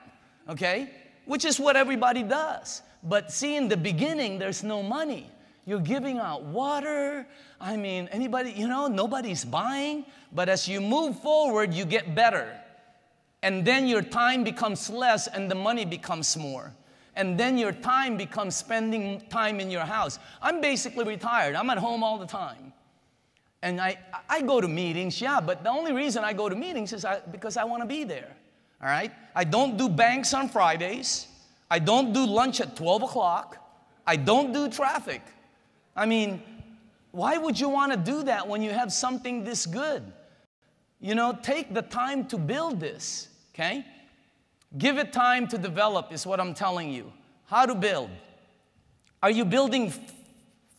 okay? Which is what everybody does. But see, in the beginning, there's no money. You're giving out water. I mean, anybody, nobody's buying. But as you move forward, you get better. And then your time becomes less and the money becomes more. And then your time becomes spending time in your house. I'm basically retired. I'm at home all the time. And I go to meetings, yeah, but the only reason I go to meetings is because I want to be there, all right? I don't do banks on Fridays. I don't do lunch at 12 o'clock. I don't do traffic. I mean, why would you want to do that when you have something this good? Take the time to build this, okay? Give it time to develop is what I'm telling you. How to build. Are you building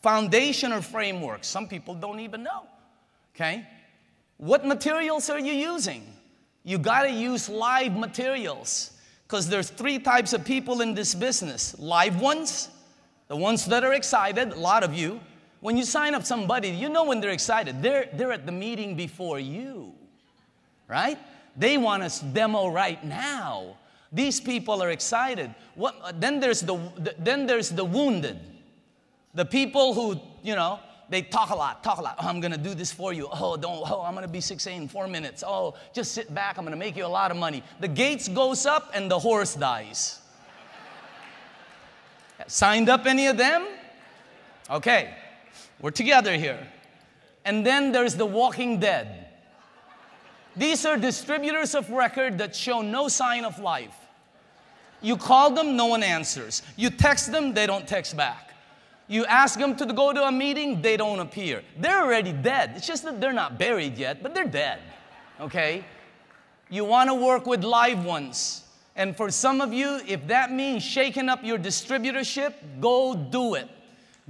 foundation or framework? Some people don't even know. Okay? What materials are you using? You got to use live materials because there's 3 types of people in this business. Live ones, the ones that are excited, a lot of you. When you sign up somebody, you know when they're excited. They're at the meeting before you, right? They want us demo right now. These people are excited. Then there's the wounded. The people who, they talk a lot. Oh, I'm going to do this for you. I'm going to be 6A in 4 minutes. Oh, just sit back. I'm going to make you a lot of money. The gates goes up and the horse dies. Signed up any of them? Okay, we're together here. And then there's the walking dead. These are distributors of record that show no sign of life. You call them, no one answers. You text them, they don't text back. You ask them to go to a meeting, they don't appear. They're already dead. It's just that they're not buried yet, but they're dead, okay? You want to work with live ones. And for some of you, if that means shaking up your distributorship, go do it.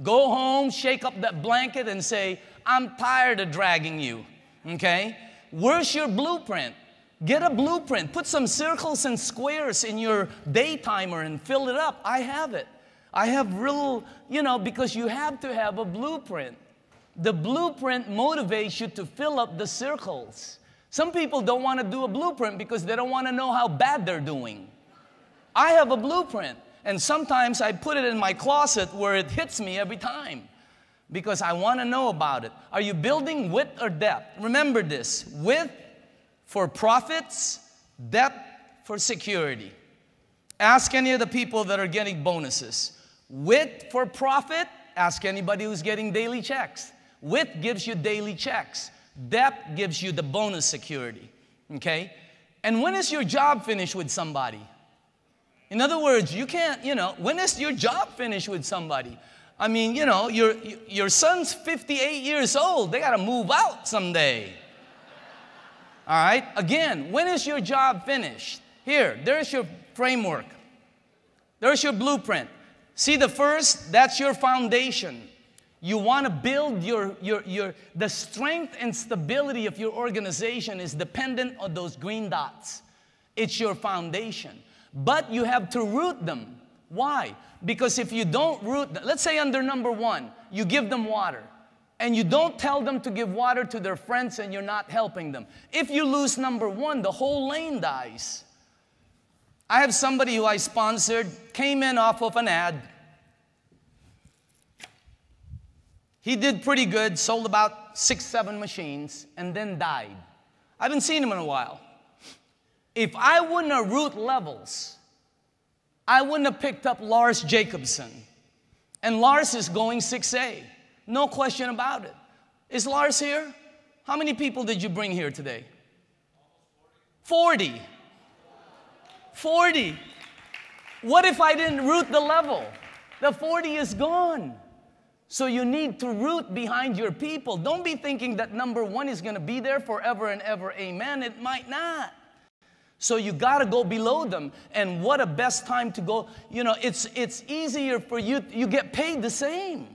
Go home, shake up that blanket and say, I'm tired of dragging you, okay? Where's your blueprint? Get a blueprint. Put some circles and squares in your day timer and fill it up. I have it. I have real, because you have to have a blueprint. The blueprint motivates you to fill up the circles. Some people don't want to do a blueprint because they don't want to know how bad they're doing. I have a blueprint, and sometimes I put it in my closet where it hits me every time because I want to know about it. Are you building width or depth? Remember this: width for profits, depth for security. Ask any of the people that are getting bonuses. Width for profit, ask anybody who's getting daily checks. Width gives you daily checks. Depth gives you the bonus security, okay? And when is your job finished with somebody? In other words, you can't, when is your job finished with somebody? I mean, your son's 58 years old. They got to move out someday. All right? Again, when is your job finished? Here, there's your framework. There's your blueprint. See the first? That's your foundation. You want to build the strength and stability of your organization is dependent on those green dots. It's your foundation. But you have to root them. Why? Because if you don't root them, let's say under number 1, you give them water. And you don't tell them to give water to their friends and you're not helping them. If you lose number 1, the whole lane dies. I have somebody who I sponsored, came in off of an ad. He did pretty good, sold about 6, 7 machines, and then died. I haven't seen him in a while. If I wouldn't have root levels, I wouldn't have picked up Lars Jacobson. And Lars is going 6A. No question about it. Is Lars here? How many people did you bring here today? 40. 40. What if I didn't root the level? The 40 is gone. So you need to root behind your people. Don't be thinking that number 1 is going to be there forever and ever. Amen. It might not. So you got to go below them. And what a best time to go. It's easier for you. You get paid the same.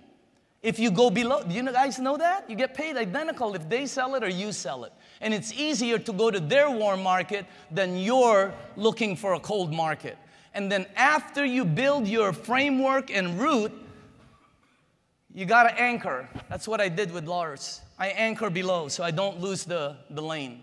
If you go below, do you guys know that? You get paid identical if they sell it or you sell it. And it's easier to go to their warm market than you're looking for a cold market. And then after you build your framework and root, you got to anchor. That's what I did with Lars. I anchor below so I don't lose the lane.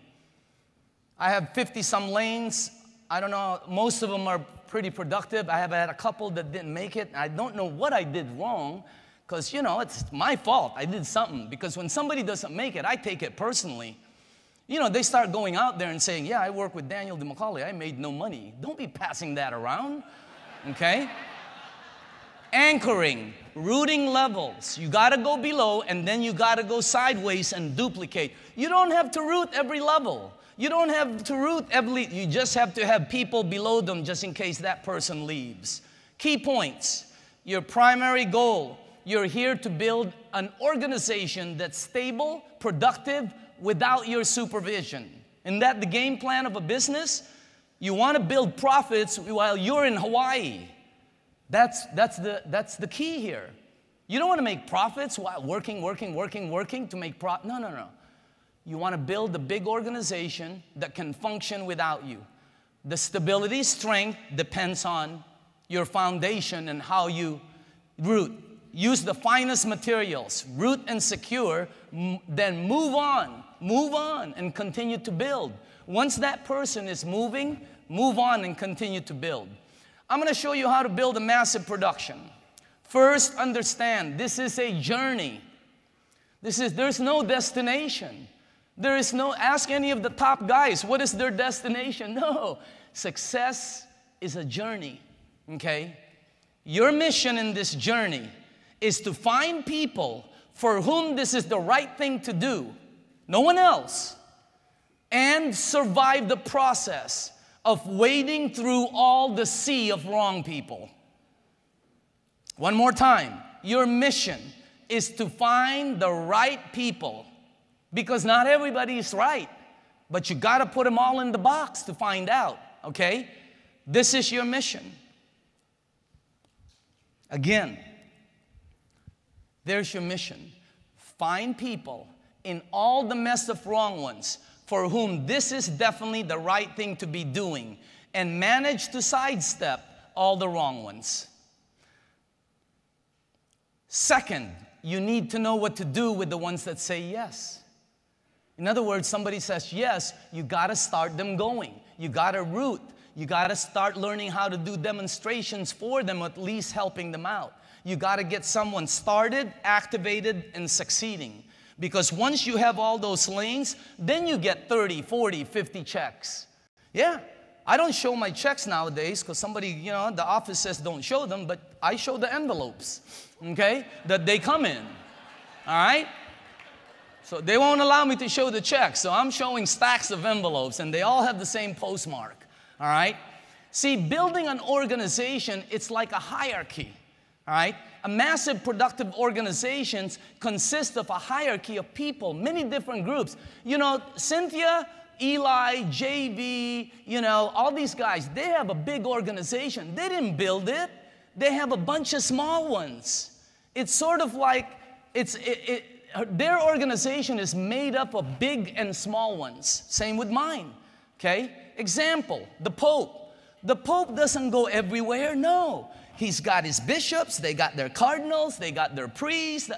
I have 50-some lanes. I don't know, most of them are pretty productive. I have had a couple that didn't make it. I don't know what I did wrong. Because, it's my fault. I did something. Because when somebody doesn't make it, I take it personally. They start going out there and saying, yeah, I work with Daniel Dimacale. I made no money. Don't be passing that around. Okay? Anchoring, rooting levels. You got to go below, and then you got to go sideways and duplicate. You don't have to root every level. You don't have to root every, you just have to have people below them just in case that person leaves. Key points. Your primary goal. You're here to build an organization that's stable, productive, without your supervision. Isn't that the game plan of a business? You want to build profits while you're in Hawaii. That's the key here. You don't want to make profits while working to make profit. No. You want to build a big organization that can function without you. The stability, strength depends on your foundation and how you root. Use the finest materials, root and secure, then move on and continue to build. Once that person is moving, move on and continue to build. I'm going to show you how to build a massive production. First, understand, this is a journey. There's no destination. There is no, ask any of the top guys, what is their destination? No, success is a journey, okay? Your mission in this journey is to find people for whom this is the right thing to do, no one else, and survive the process of wading through all the sea of wrong people. One more time, your mission is to find the right people, because not everybody is right, but you got to put them all in the box to find out, okay? This is your mission. Again, there's your mission. Find people in all the mess of wrong ones for whom this is definitely the right thing to be doing, and manage to sidestep all the wrong ones. Second, you need to know what to do with the ones that say yes. In other words, somebody says yes, you got to start them going. You got to root. You got to start learning how to do demonstrations for them, at least helping them out. You got to get someone started, activated, and succeeding. Because once you have all those lanes, then you get 30, 40, 50 checks. Yeah, I don't show my checks nowadays because somebody, the office says don't show them, but I show the envelopes, okay, that they come in, all right? So they won't allow me to show the checks, so I'm showing stacks of envelopes, and they all have the same postmark, all right? See, building an organization, it's like a hierarchy, all right? A massive productive organizations consist of a hierarchy of people, many different groups. Cynthia, Eli, JV, all these guys, they have a big organization. They didn't build it. They have a bunch of small ones. It's sort of like, their organization is made up of big and small ones. Same with mine, okay? Example, the Pope. The Pope doesn't go everywhere, no. He's got his bishops, they got their cardinals, they got their priests.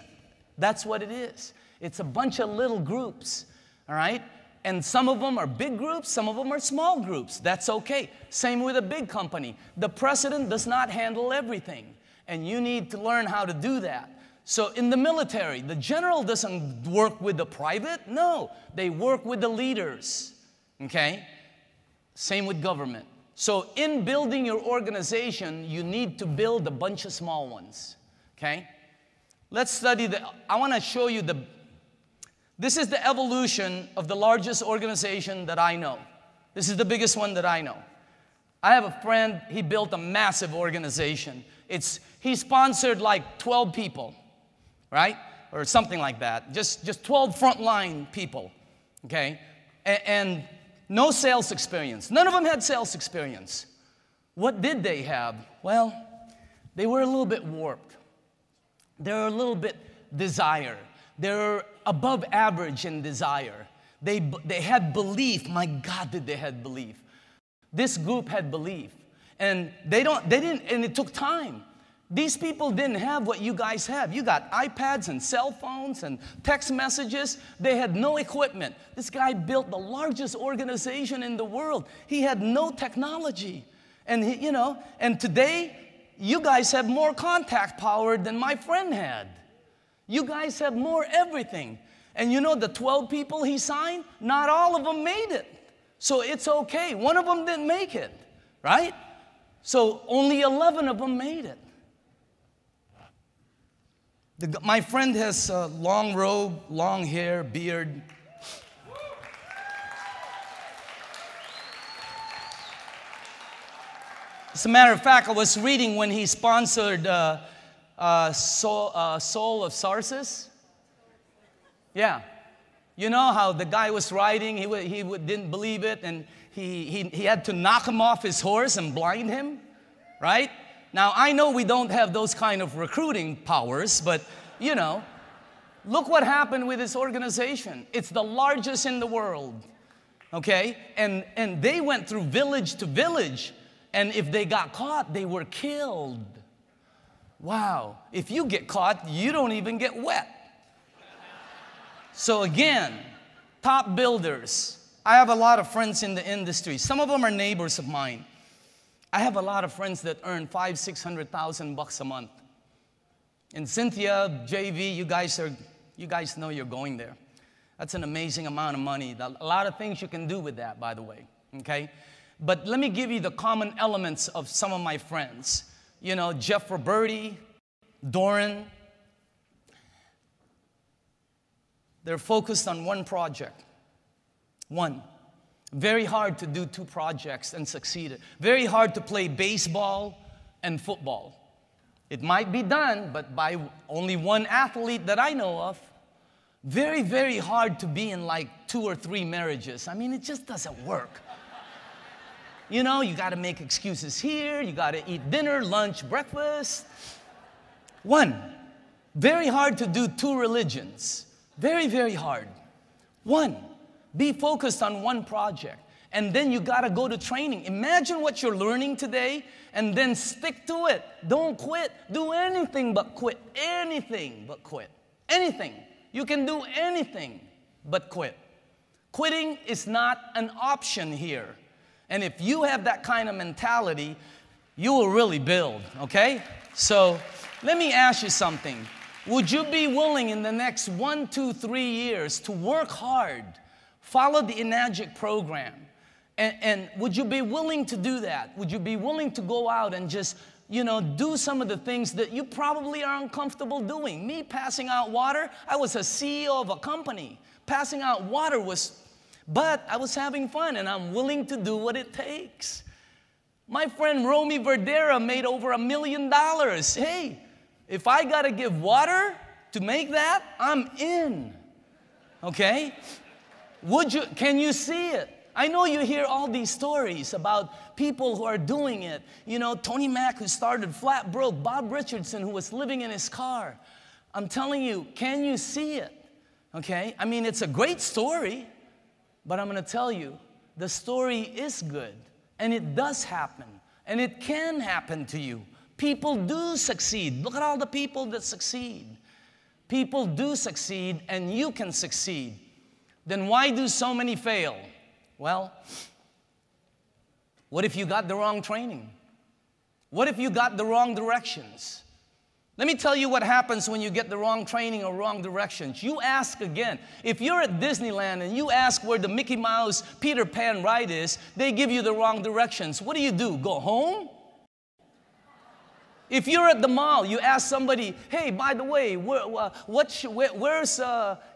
That's what it is. It's a bunch of little groups, all right? And some of them are big groups, some of them are small groups. That's okay. Same with a big company. The president does not handle everything, and you need to learn how to do that. So in the military, the general doesn't work with the private. No, they work with the leaders, okay? Same with government. So in building your organization, you need to build a bunch of small ones, okay? Let's study I want to show you this is the evolution of the largest organization that I know. This is the biggest one that I know. I have a friend, he built a massive organization. He sponsored like 12 people, right? Or something like that. Just 12 frontline people, okay? And no sales experience. None of them had sales experience. What did they have? Well, they were a little bit warped. They were a little bit desire. They were above average in desire. They had belief. My God, did they have belief. This group had belief. And and it took time. These people didn't have what you guys have. You got iPads and cell phones and text messages. They had no equipment. This guy built the largest organization in the world. He had no technology. And and today, you guys have more contact power than my friend had. You guys have more everything. And the 12 people he signed, not all of them made it. So it's okay. One of them didn't make it, right? So only 11 of them made it. My friend has a long robe, long hair, beard. As a matter of fact, I was reading when he sponsored Soul of Sarsis. Yeah. You know how the guy was riding, he didn't believe it, and he had to knock him off his horse and blind him, right? Now, I know we don't have those kind of recruiting powers, but, look what happened with this organization. It's the largest in the world, okay? And they went through village to village, and if they got caught, they were killed. Wow. If you get caught, you don't even get wet. So again, top builders. I have a lot of friends in the industry. Some of them are neighbors of mine. I have a lot of friends that earn $500,000-$600,000 a month. And Cynthia, JV, you guys know you're going there. That's an amazing amount of money. A lot of things you can do with that, by the way, okay? But let me give you the common elements of some of my friends. Jeff Roberti, Doran. They're focused on one project. One. Very hard to do two projects and succeed. Very hard to play baseball and football. It might be done, but by only one athlete that I know of. Very, very hard to be in like 2 or 3 marriages. I mean, it just doesn't work. You know, you got to make excuses here. You got to eat dinner, lunch, breakfast. One, very hard to do two religions. Very, very hard. One, be focused on one project. And then you got to go to training. Imagine what you're learning today and then stick to it. Don't quit. Do anything but quit. Anything but quit. Anything. You can do anything but quit. Quitting is not an option here. And if you have that kind of mentality, you will really build, okay? So let me ask you something. Would you be willing in the next 1, 2, 3 years to work hard, follow the Enagic program, and would you be willing to do that? Would you be willing to go out and just, you know, do some of the things that you probably are uncomfortable doing? Me passing out water, I was a CEO of a company. Passing out water but I was having fun, and I'm willing to do what it takes. My friend Romy Verdera made over $1 million. Hey, if I got to give water to make that, I'm in. Okay? Can you see it? I know you hear all these stories about people who are doing it. You know, Tony Mack, who started flat broke, Bob Richardson, who was living in his car. I'm telling you, can you see it? Okay? I mean, it's a great story, but I'm going to tell you, the story is good, and it does happen, and it can happen to you. People do succeed. Look at all the people that succeed. People do succeed, and you can succeed. Then why do so many fail? Well, what if you got the wrong training? What if you got the wrong directions? Let me tell you what happens when you get the wrong training or wrong directions. You ask again. If you're at Disneyland and you ask where the Mickey Mouse Peter Pan ride is, they give you the wrong directions. What do? Go home? If you're at the mall, you ask somebody, hey, by the way, where's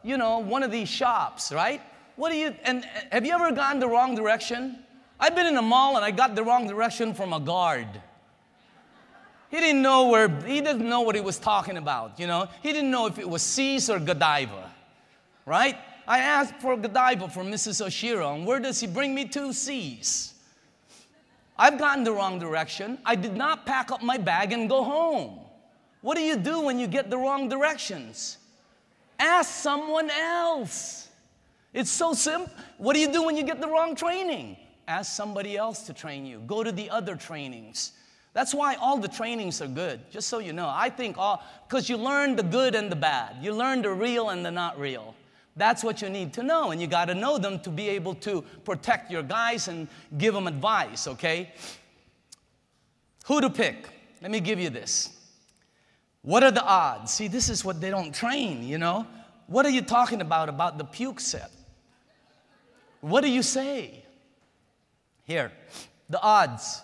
you know, one of these shops, right? And have you ever gone the wrong direction? I've been in a mall and I got the wrong direction from a guard. He didn't know what he was talking about, you know. He didn't know if it was C's or Godiva, right? I asked for Godiva from Mrs. Oshiro, and where does he bring me to? C's. I've gotten the wrong direction. I did not pack up my bag and go home. What do you do when you get the wrong directions? Ask someone else. It's so simple. What do you do when you get the wrong training? Ask somebody else to train you. Go to the other trainings. That's why all the trainings are good, just so you know. I think because you learn the good and the bad. You learn the real and the not real. That's what you need to know, and you got to know them to be able to protect your guys and give them advice, okay? Who to pick? Let me give you this. What are the odds? See, this is what they don't train, you know? What are you talking about the puke set? What do you say? Here, the odds.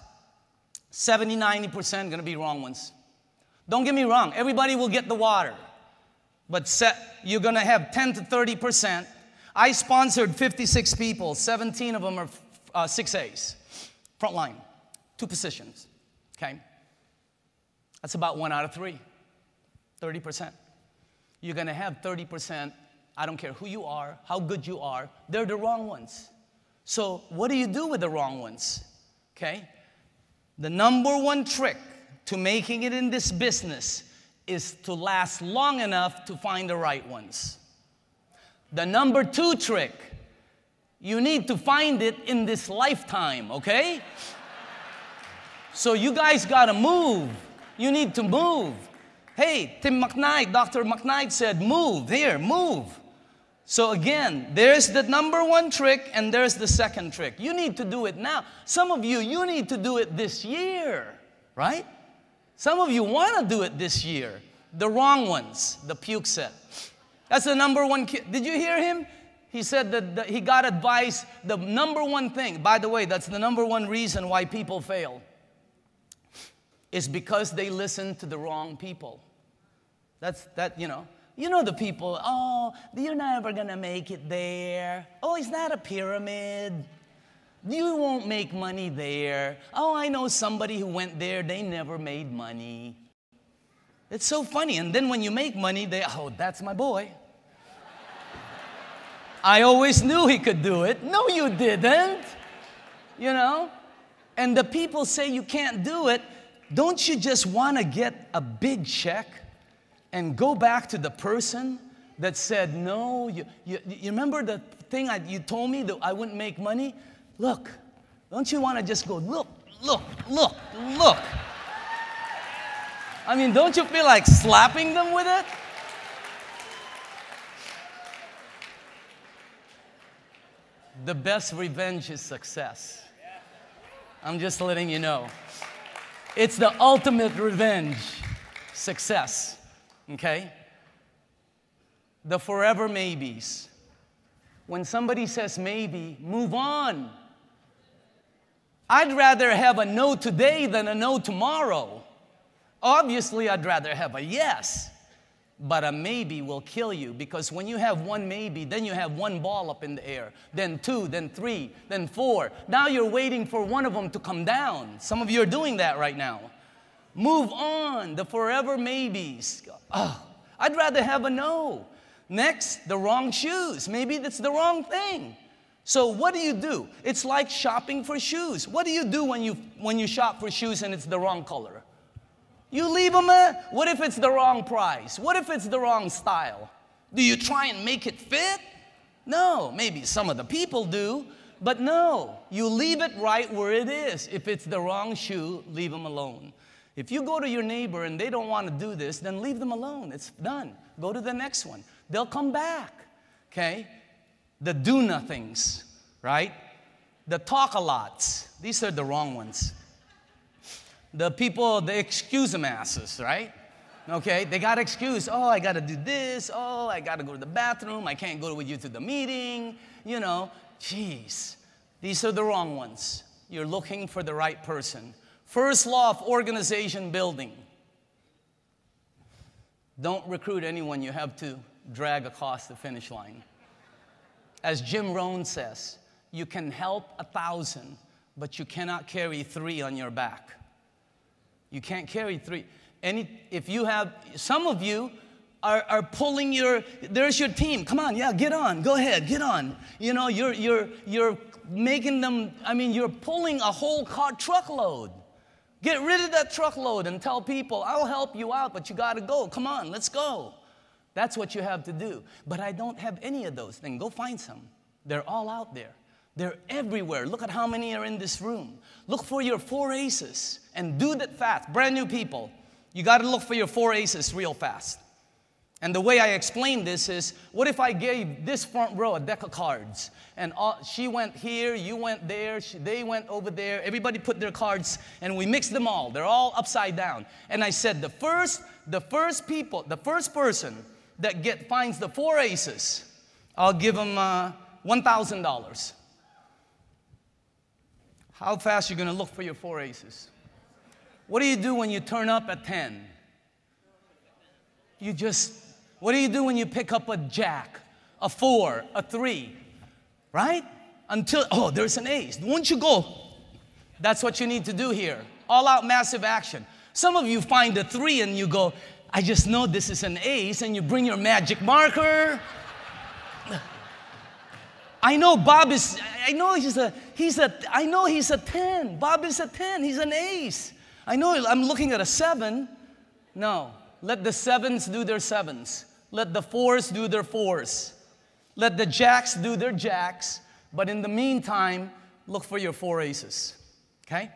70, 90% going to be wrong ones. Don't get me wrong. Everybody will get the water. But you're going to have 10 to 30%. I sponsored 56 people. 17 of them are 6As. Front line. 2 positions. Okay? That's about 1 out of 3. 30%. You're going to have 30%. I don't care who you are, how good you are. They're the wrong ones. So what do you do with the wrong ones? Okay? The number one trick to making it in this business is to last long enough to find the right ones. The number 2 trick, you need to find it in this lifetime, okay? So you guys gotta move. You need to move. Hey, McKnight, Dr. McKnight said, move, here, move. So again, there's the number 1 trick and there's the second trick. You need to do it now. Some of you need to do it this year, right? Some of you want to do it this year. The wrong ones, the puke set. That's the number 1 Did you hear him? He said that he got advice. The number 1 thing, by the way, that's the number 1 reason why people fail, is because they listen to the wrong people. You know. You know the people, oh, you're never going to make it there. Oh, it's not a pyramid. You won't make money there. Oh, I know somebody who went there, they never made money. It's so funny. And then when you make money, oh, that's my boy. I always knew he could do it. No, you didn't. You know? and the people say you can't do it, don't you just want to get a big check and go back to the person that said, no, you remember the thing you told me that I wouldn't make money? Look, don't you want to just go, look, look, look, look. I mean, don't you feel like slapping them with it? The best revenge is success. I'm just letting you know. It's the ultimate revenge, success, okay? The forever maybes. When somebody says maybe, move on. I'd rather have a no today than a no tomorrow. Obviously, I'd rather have a yes. But a maybe will kill you, because when you have one maybe, then you have one ball up in the air, then two, then three, then four. Now you're waiting for one of them to come down. Some of you are doing that right now. Move on, the forever maybes. Oh, I'd rather have a no. Next, the wrong shoes. Maybe that's the wrong thing. So what do? It's like shopping for shoes. What do you do when you shop for shoes and it's the wrong color? You leave them what if it's the wrong price? What if it's the wrong style? Do you try and make it fit? No, maybe some of the people do, but no. You leave it right where it is. If it's the wrong shoe, leave them alone. If you go to your neighbor and they don't want to do this, then leave them alone. It's done. Go to the next one. They'll come back, okay? The do-nothings, right? The talk-a-lots. These are the wrong ones. The people, the excuse-em-asses, right? Okay, they got excuse. Oh, I got to do this. Oh, I got to go to the bathroom. I can't go with you to the meeting. You know, jeez. These are the wrong ones. You're looking for the right person. First law of organization building. Don't recruit anyone you have to drag across the finish line. As Jim Rohn says, you can help 1,000, but you cannot carry 3 on your back. You can't carry 3. If you have, some of you are pulling there's your team. Come on, yeah, get on. Go ahead, get on. You know, you're making them, you're pulling a whole truckload. Get rid of that truckload and tell people, I'll help you out, but you got to go. Come on, let's go. That's what you have to do. But I don't have any of those things. Go find some. They're all out there. They're everywhere. Look at how many are in this room. Look for your 4 aces and do that fast. Brand new people, you got to look for your 4 aces real fast. And the way I explain this is, what if I gave this front row a deck of cards? And she went here, you went there, they went over there. Everybody put their cards, and we mixed them all. They're all upside down. And I said, the first person that finds the 4 aces, I'll give them $1,000. How fast are you going to look for your 4 aces? What do you do when you turn up at 10? What do you do when you pick up a jack, a 4, a 3, right? Until, there's an ace. Won't you go? That's what you need to do here. All out massive action. Some of you find a 3 and you go, I just know this is an ace, and you bring your magic marker. I know Bob is, I know he's a 10. Bob is a 10, he's an ace. I know I'm looking at a 7. No, let the 7s do their 7s. Let the 4s do their 4s. Let the jacks do their jacks. But in the meantime, look for your 4 aces, okay?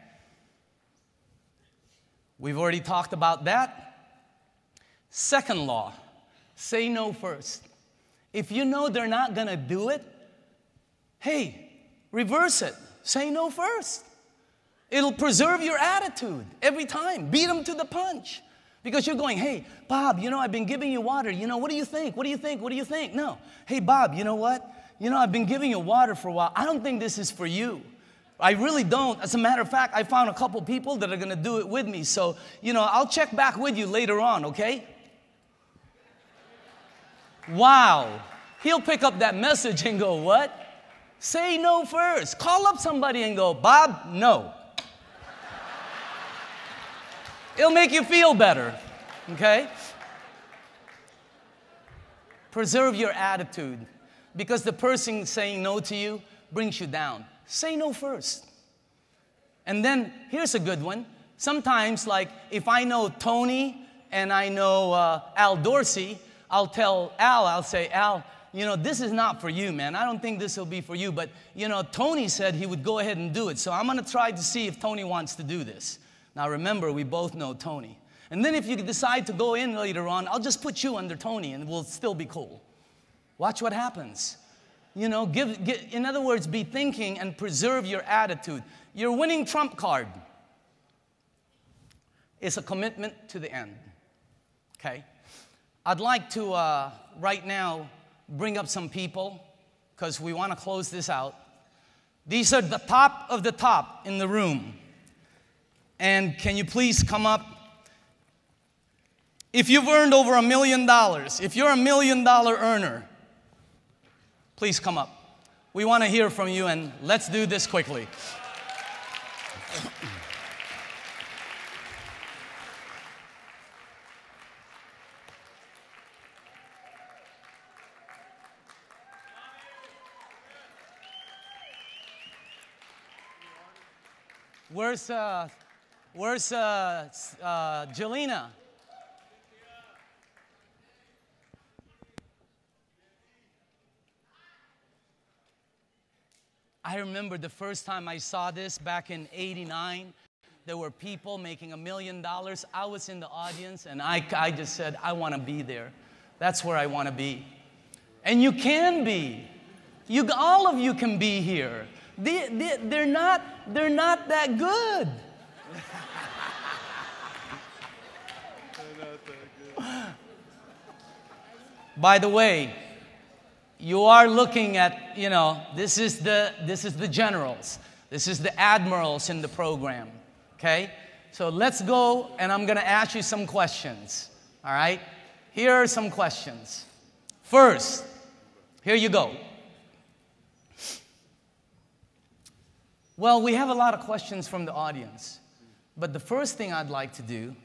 We've already talked about that. Second law, say no first. If you know they're not going to do it, hey, reverse it. Say no first. It'll preserve your attitude every time. Beat them to the punch. Because you're going, hey, Bob, I've been giving you water. What do you think? What do you think? What do you think? No. Hey, Bob, you know what? I've been giving you water for a while. I don't think this is for you. I really don't. As a matter of fact, I found a couple people that are going to do it with me. So, I'll check back with you later on, okay? Wow. He'll pick up that message and go, what? Say no first. Call up somebody and go, Bob, no. It'll make you feel better, okay? Preserve your attitude, because the person saying no to you brings you down. Say no first. And then, here's a good one. Sometimes, like, if I know Tony and I know Al Dorsey, I'll tell Al, I'll say, Al, you know, this is not for you, man. I don't think this will be for you. But, you know, Tony said he would go ahead and do it. So I'm going to try to see if Tony wants to do this. Now, remember, we both know Tony. And then if you decide to go in later on, I'll just put you under Tony and we'll still be cool. Watch what happens. You know, in other words, be thinking and preserve your attitude. Your winning trump card is a commitment to the end. Okay? I'd like to, right now, bring up some people because we want to close this out. These are the top of the top in the room. And can you please come up? If you've earned over $1 million, if you're a $1 million earner, please come up. We want to hear from you, and let's do this quickly. Where's Jelena? I remember the first time I saw this back in '89. There were people making $1 million. I was in the audience, and I just said, I want to be there. That's where I want to be. And you can be. All of you can be here. They're not that good. By the way, you are looking at, you know, this is the generals. This is the admirals in the program, okay? So let's go, and I'm going to ask you some questions, all right? Here are some questions. First, here you go. Well, we have a lot of questions from the audience, but the first thing I'd like to do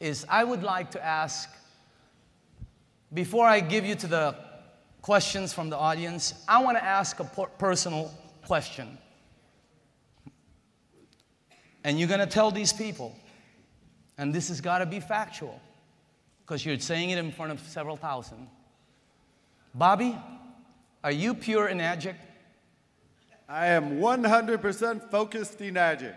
is I would like to ask, before I give you to the questions from the audience, I want to ask a personal question. And you're going to tell these people, and this has got to be factual, because you're saying it in front of several thousand. Bobby, are you pure enagic? I am 100% focused enagic.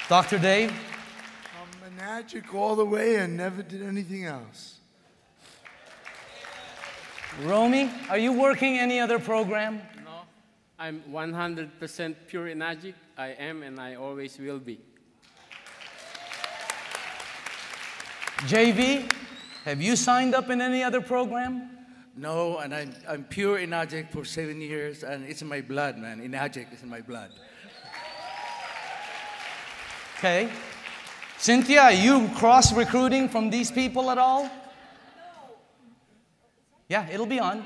Dr. Dave? I'm enagic all the way and never did anything else. Romy, are you working any other program? No, I'm 100% pure enagic. I am and I always will be. JV, have you signed up in any other program? No, and I'm pure enagic for 7 years, and it's in my blood, man. Enagic is in my blood. Okay. Cynthia, are you cross-recruiting from these people at all? No. Yeah, it'll be on. No,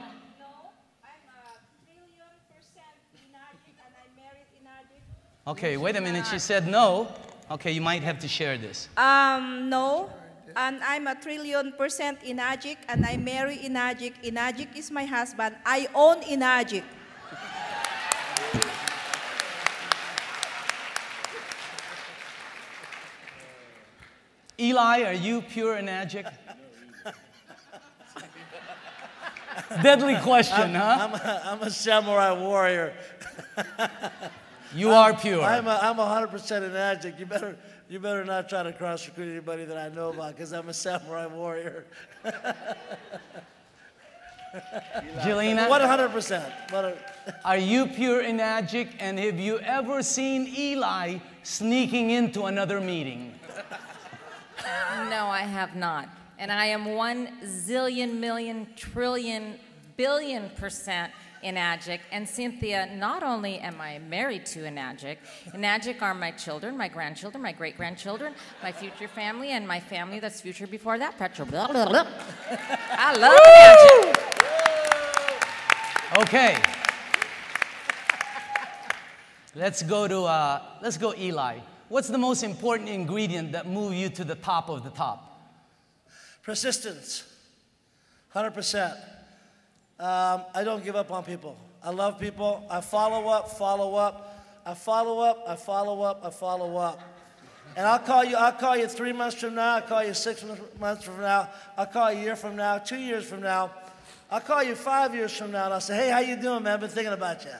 I'm a 1,000,000% enagic, and I married enagic. Okay, wait a minute. She said no. Okay, you might have to share this. No. And I'm a 1,000,000% enagic, and I marry enagic. Enagic is my husband. I own enagic. Eli, are you pure enagic? Deadly question, huh? I'm a samurai warrior. You are pure. I'm 100% enagic. You better not try to cross-recruit anybody that I know about, because I'm a samurai warrior. Jelena? 100%. Are you pure enagic, and have you ever seen Eli sneaking into another meeting? No, I have not. And I am 1,000,000,000,000,000,000,000,000% enagic. And Cynthia, not only am I married to enagic, enagic are my children, my grandchildren, my great-grandchildren, my future family, and my family that's future before that. Petro. Blah, blah, blah. I love enagic. Okay. Let's go Eli. What's the most important ingredient that moves you to the top of the top? Persistence. 100%. I don't give up on people. I love people. I follow up, follow up. I follow up, I follow up, I follow up. And I'll call you 3 months from now, I'll call you 6 months from now, I'll call you a year from now, 2 years from now. I'll call you 5 years from now, and I'll say, hey, how you doing, man? I've been thinking about you.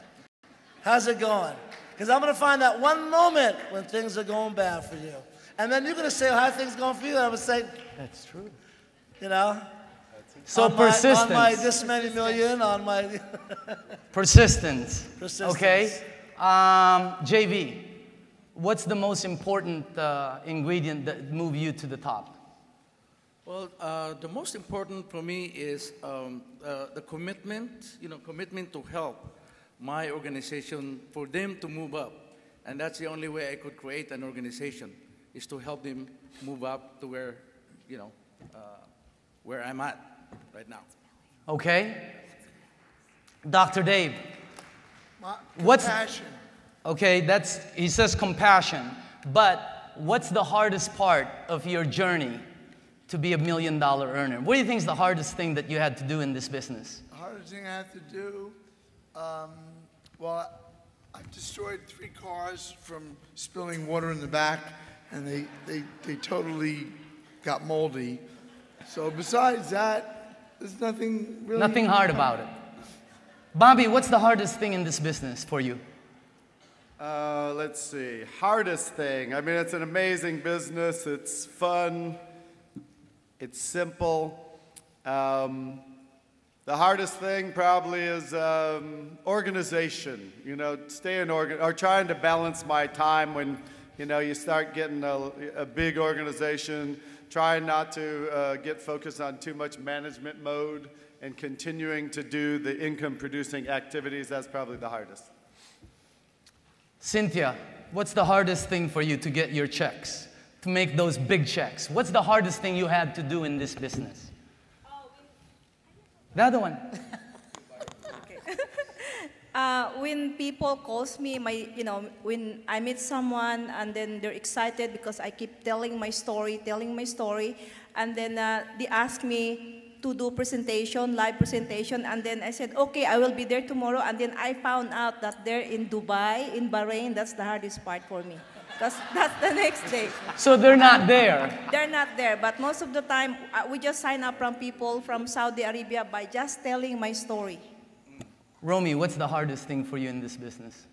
How's it going? Because I'm going to find that one moment when things are going bad for you. And then you're going to say, well, how are things going for you? And I'm going to say, That's true. you know, So persistence. On my this many million, on my... Persistence. Persistence. Okay? JV, what's the most important ingredient that move you to the top? Well, the most important for me is the commitment, commitment to help my organization for them to move up. And that's the only way I could create an organization, is to help them move up to where, where I'm at right now. Okay. Dr. Dave. Compassion. Okay, he says compassion. But what's the hardest part of your journey to be $1 million earner? What do you think is the hardest thing that you had to do in this business? The hardest thing I had to do, well, I've destroyed 3 cars from spilling water in the back, and they totally got moldy. So besides that, there's nothing really... Nothing hard about it. Bobby, what's the hardest thing in this business for you? Let's see. Hardest thing. I mean, it's an amazing business. It's fun. It's simple. The hardest thing probably is organization. Or trying to balance my time when, you start getting a big organization, trying not to get focused on too much management mode and continuing to do the income-producing activities. That's probably the hardest. Cynthia, what's the hardest thing for you to get your checks, to make those big checks? What's the hardest thing you had to do in this business? The other one. When people calls me, when I meet someone and then they're excited because I keep telling my story, and then they ask me to do live presentation, and then I said, okay, I will be there tomorrow, and then I found out that they're in Dubai, in Bahrain. That's the hardest part for me. That's the next day. So they're not there? They're not there, but most of the time, we just sign up from people from Saudi Arabia by just telling my story. Romy, what's the hardest thing for you in this business?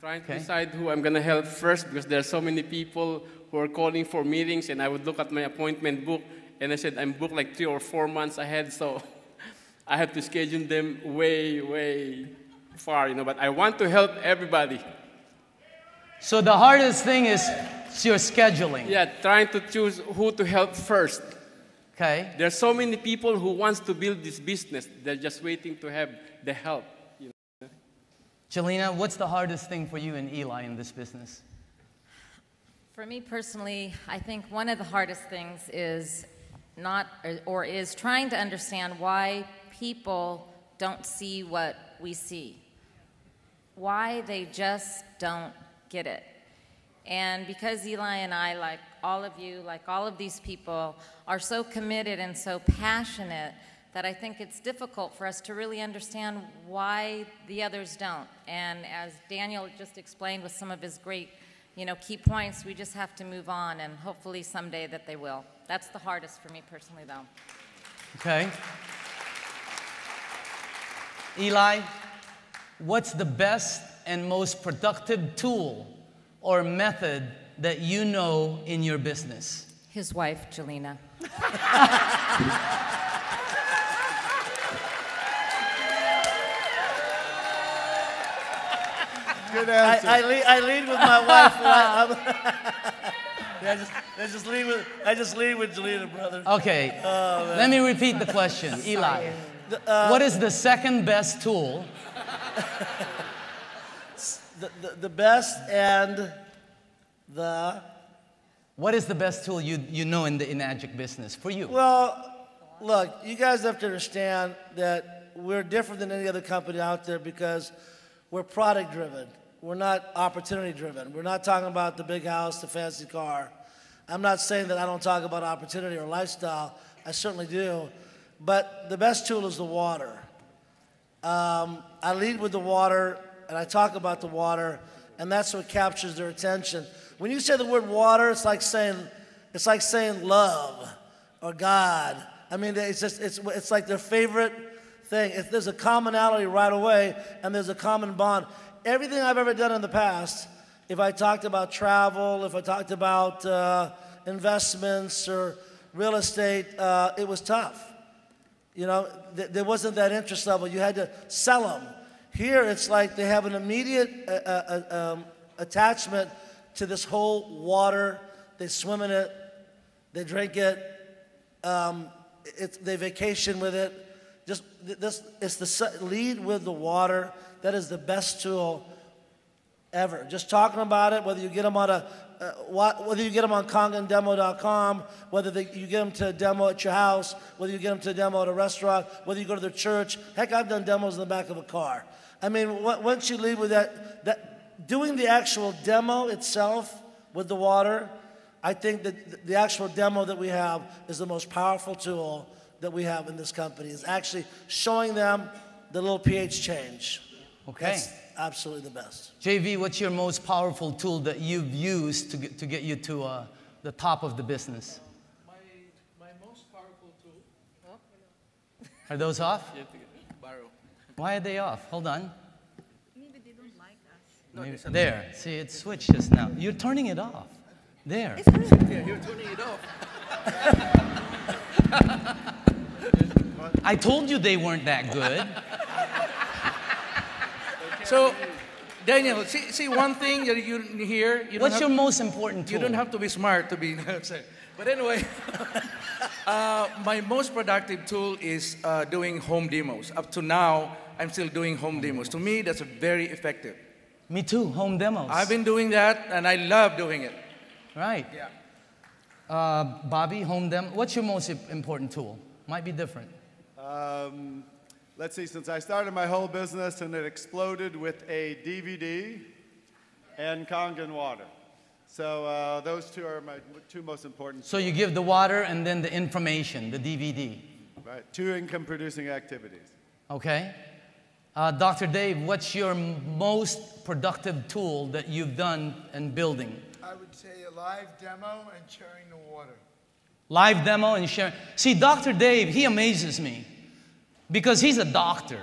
Trying to decide who I'm going to help first, because there are so many people who are calling for meetings, and I would look at my appointment book, and I said I'm booked like 3 or 4 months ahead, so I have to schedule them way, way far, but I want to help everybody. So the hardest thing is your scheduling. Yeah, trying to choose who to help first. Okay. There are so many people who wants to build this business. They're just waiting to have the help. Jelena, what's the hardest thing for you and Eli in this business? For me personally, I think one of the hardest things is is trying to understand why people don't see what we see. Why they just don't get it. And because Eli and I, like all of you, like all of these people, are so committed and so passionate that I think it's difficult for us to really understand why the others don't. And as Daniel just explained with some of his great, key points, we just have to move on, and hopefully someday that they will. That's the hardest for me personally, though. Okay. Eli, what's the best and most productive tool or method that you know in your business? His wife, Jelena. Good answer. I lead with my wife. I just lead with Jelena, brother. Okay. Let me repeat the question. Eli, what is the second best tool? The best and the... What is the best tool you know in the Enagic business for you? Well, look, you guys have to understand that we're different than any other company out there because we're product driven. We're not opportunity driven. We're not talking about the big house, the fancy car. I'm not saying that I don't talk about opportunity or lifestyle. I certainly do. But the best tool is the water. I lead with the water, and I talk about the water, and that's what captures their attention. When you say the word water, it's like saying love or God. I mean, it's like their favorite thing. If there's a commonality right away, and there's a common bond. Everything I've ever done in the past, if I talked about travel, if I talked about investments or real estate, it was tough. You know, there wasn't that interest level. You had to sell them. Here, it's like they have an immediate attachment to this whole water. They swim in it. They drink it. They vacation with it. Lead with the water. That is the best tool ever. Just talking about it, whether you get them on congandemo.com, whether you get them to a demo at your house, whether you get them to a demo at a restaurant, whether you go to their church. Heck, I've done demos in the back of a car. I mean, once you leave with that doing the actual demo itself with the water, I think that the actual demo that we have is the most powerful tool that we have in this company. Is actually showing them the little pH change. Okay. That's absolutely the best. JV, what's your most powerful tool that you've used to get you to the top of the business? My most powerful tool. Are those off? Borrow. Why are they off? Hold on. Maybe they don't like us. Maybe, there. See, it switched just now. You're turning it off. There. Yeah, you're turning it off. I told you they weren't that good. So, Daniel, see one thing that you hear. What's your most important tool? You don't have to be smart to be. But anyway, my most productive tool is doing home demos. Up to now, I'm still doing home demos. To me, that's very effective. Me too, home demos. I've been doing that, and I love doing it. Right. Yeah. Bobby, home demo. What's your most important tool? Might be different. Let's see, since I started my whole business and it exploded with a DVD and Kangen water. So those two are my two most important. So you give the water and then the information, the DVD. Right, two income-producing activities. Okay. Dr. Dave, what's your most productive tool that you've done in building? I would say a live demo and sharing the water. Live demo and sharing. See, Dr. Dave, he amazes me because he's a doctor.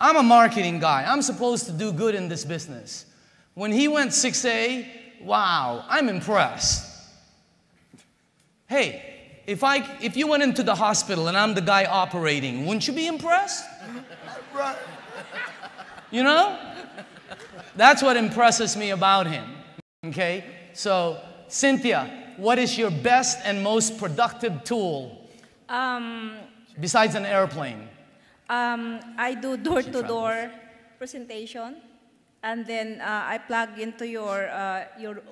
I'm a marketing guy. I'm supposed to do good in this business. When he went 6A, wow, I'm impressed. Hey, if you went into the hospital and I'm the guy operating, wouldn't you be impressed? Right. You know? That's what impresses me about him. Okay? So, Cynthia, what is your best and most productive tool besides an airplane? I do door-to-door presentation, and then I plug into your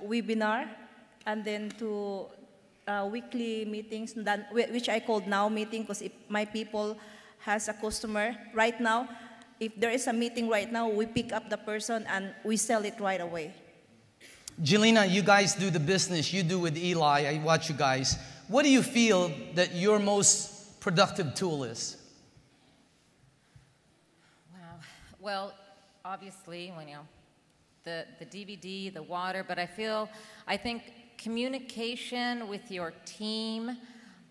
webinar, and then to weekly meetings, which I call now meeting, because if my people has a customer right now, if there is a meeting right now, we pick up the person and we sell it right away. Jelena, you guys do the business you do with Eli. I watch you guys. What do you feel that your most productive tool is? Wow. Well, obviously, the DVD, the water, but I think communication with your team,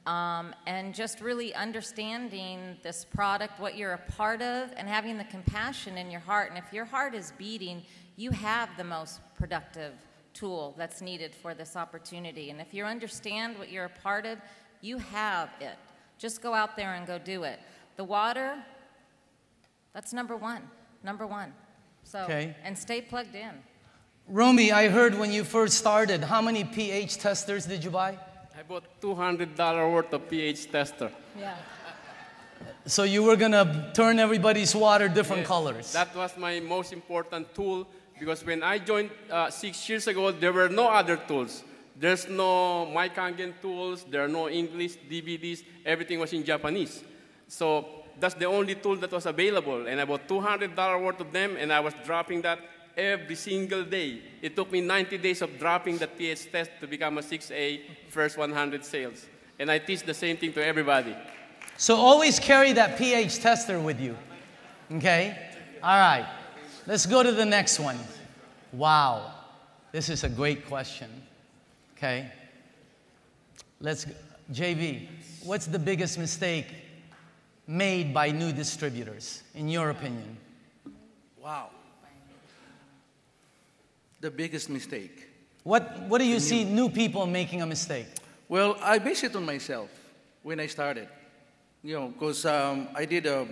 and just really understanding this product, what you're a part of, and having the compassion in your heart. And if your heart is beating, you have the most productive tool that's needed for this opportunity. And if you understand what you're a part of, you have it. Just go out there and go do it. The water, that's number one. So, okay. And stay plugged in. Romy, I heard when you first started, how many pH testers did you buy? I bought $200 worth of pH tester. Yeah. So you were going to turn everybody's water different Yes, colors. That was my most important tool, because when I joined 6 years ago, there were no other tools. There's no MyKangen tools, there are no English DVDs, everything was in Japanese. So that's the only tool that was available, and I bought $200 worth of them, and I was dropping that every single day. It took me 90 days of dropping that pH test to become a 6A first 100 sales. And I teach the same thing to everybody. So always carry that pH tester with you. Okay? All right. Let's go to the next one. Wow. This is a great question. Okay? JV, what's the biggest mistake made by new distributors, in your opinion? Wow. The biggest mistake. What do you see new people making a mistake? Well, I base it on myself when I started. You know, because I did a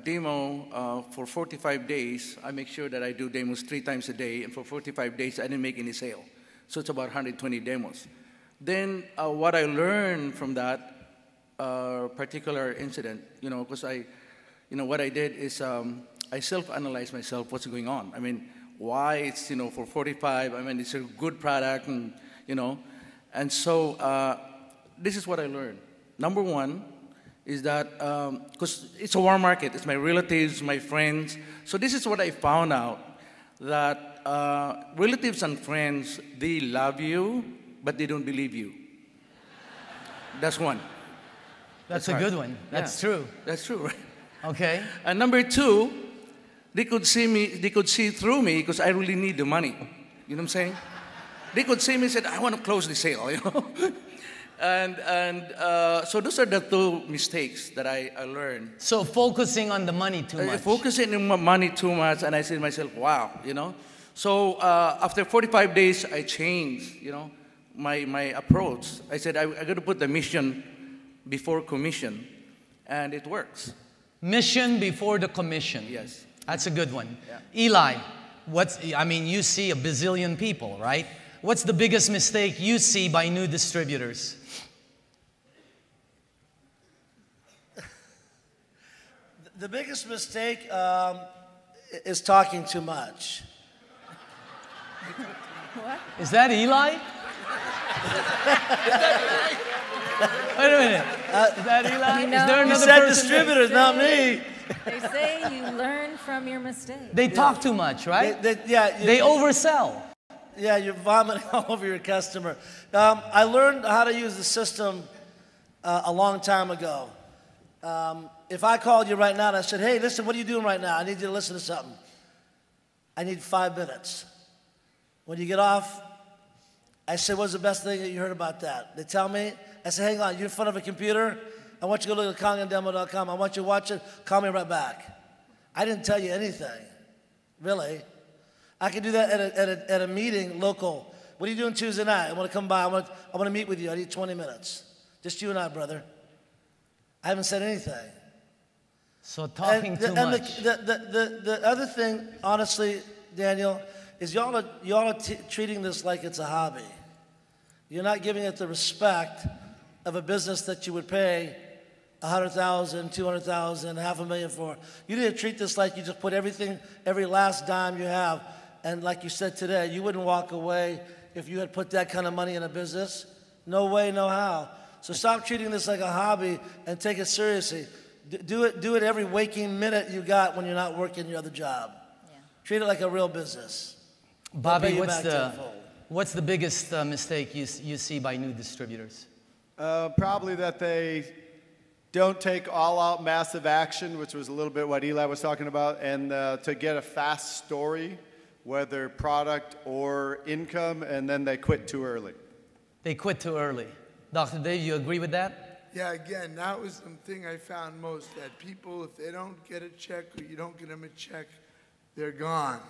demo for 45 days. I make sure that I do demos 3 times a day, and for 45 days, I didn't make any sale. So it's about 120 demos. Then what I learned from that particular incident, you know, because what I did is I self-analyzed myself, what's going on. I mean, why it's, for 45, I mean, it's a good product, and, and so this is what I learned. Number one is that, because it's a warm market, it's my relatives, my friends, so this is what I found out, that relatives and friends, they love you, but they don't believe you. That's one. That's a good one. That's true. That's true, right? Okay. And number two, they could see through me because I really need the money. You know what I'm saying? They could see me and said, I want to close the sale, And so those are the 2 mistakes that I learned. So focusing on the money too much. Focusing on money too much, and I said to myself, wow, So after 45 days, I changed, my approach. I said, I got to put the mission before commission, and it works. Mission before the commission. Yes. That's a good one. Yeah. Eli, you see a bazillion people, right? What's the biggest mistake you see by new distributors? The biggest mistake is talking too much. What? Is that Eli? Wait a minute. Is that Eli? You know, is there You another said person? distributors, not me. They say you learn from your mistakes. They talk too much, right? They oversell. Yeah, you're vomiting all over your customer. I learned how to use the system a long time ago. If I called you right now and I said, hey, listen, what are you doing right now? I need you to listen to something. I need 5 minutes. When you get off, I say, what's the best thing that you heard about that? They tell me. I say, hang on, you're in front of a computer? I want you to go look at CongandDemo.com. I want you to watch it. Call me right back. I didn't tell you anything, really. I can do that at a meeting local. What are you doing Tuesday night? I want to come by. I want to meet with you. I need 20 minutes. Just you and I, brother. I haven't said anything. So talking too much. The other thing, honestly, Daniel, is y'all are treating this like it's a hobby. You're not giving it the respect of a business that you would pay $100,000, $200,000, $500,000 for. You need to treat this like you just put everything, every last dime you have, and like you said today, you wouldn't walk away if you had put that kind of money in a business. No way, no how. So stop treating this like a hobby and take it seriously. Do it every waking minute you got when you're not working your other job. Yeah. Treat it like a real business. Bobby, what's the biggest mistake you see by new distributors? Probably that they don't take all-out massive action, which was a little bit what Eli was talking about, and to get a fast story, whether product or income, and then they quit too early. They quit too early. Dr. Dave, you agree with that? Yeah, again, that was the thing I found most, that people, if they don't get a check or you don't get them a check, they're gone.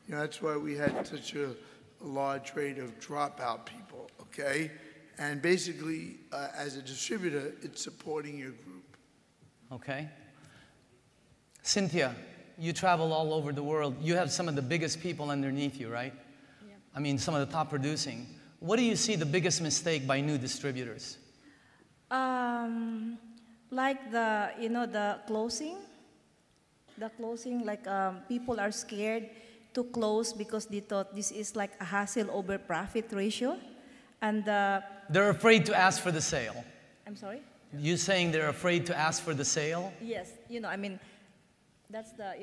That's why we had such a large rate of dropout people, okay? And basically, as a distributor, it's supporting your group. Okay. Cynthia, you travel all over the world. You have some of the biggest people underneath you, right? Yeah. I mean, some of the top producing. What do you see the biggest mistake by new distributors? Like the closing. The closing, like people are scared to close because they thought this is like a hassle over profit ratio. And they're afraid to ask for the sale. I'm sorry? You saying they're afraid to ask for the sale? Yes, that's the,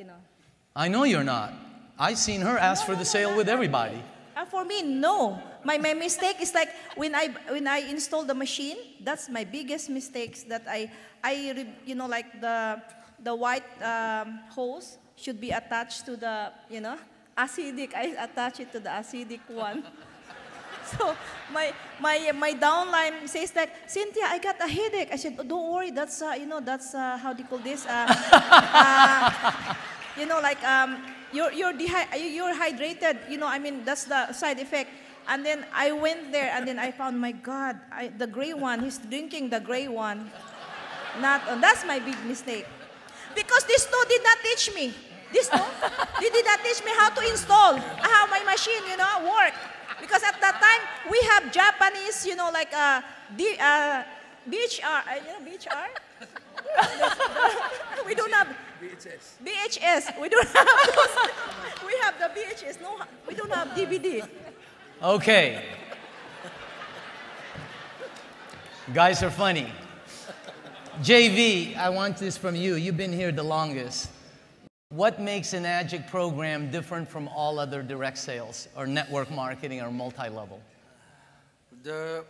I know you're not. I've seen her ask for the sale with everybody. For me, no. My mistake is like when I install the machine, that's my biggest mistakes that like the white hose should be attached to the, acidic. I attach it to the acidic one. So my downline says like, Cynthia, I got a headache. I said, oh, don't worry, that's that's how do you call this? You're hydrated. That's the side effect. And then I went there, and then I found, my God, the gray one. He's drinking the gray one. That's my big mistake, because these two did not teach me. These two, they did not teach me how to install, how my machine, work. Because at that time, we have Japanese, BHR, BHR? We don't have BHS. We don't have those. We have the BHS. No, we don't have DVD. Okay. Guys are funny. JV, I want this from you. You've been here the longest. What makes an AGIC program different from all other direct sales or network marketing or multi-level? The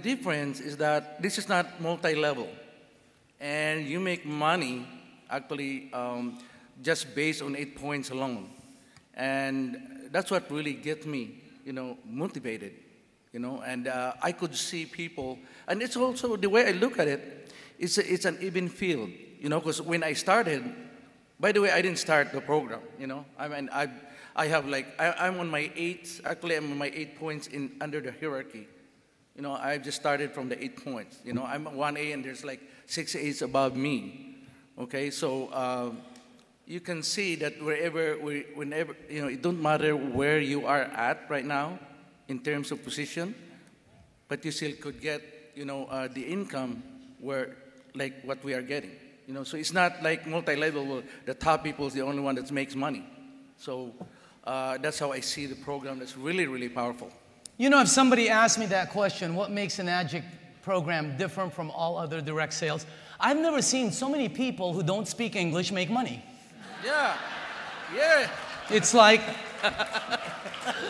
difference is that this is not multi-level, and you make money actually just based on 8 points alone, and that's what really gets me, motivated, and I could see people, and it's also the way I look at it. It's an even field, because when I started. By the way, I didn't start the program, I have I'm on my 8, actually I'm on my 8 points under the hierarchy. I just started from the 8 points. I'm 1A and there's like 6 A's above me. Okay, so you can see that whenever, it don't matter where you are at right now in terms of position, but you still could get, the income like what we are getting. So it's not like multi-level where the top people is the only one that makes money. So that's how I see the program. That's really, really powerful. If somebody asked me that question, what makes an AGIC program different from all other direct sales? I've never seen so many people who don't speak English make money. Yeah. It's like,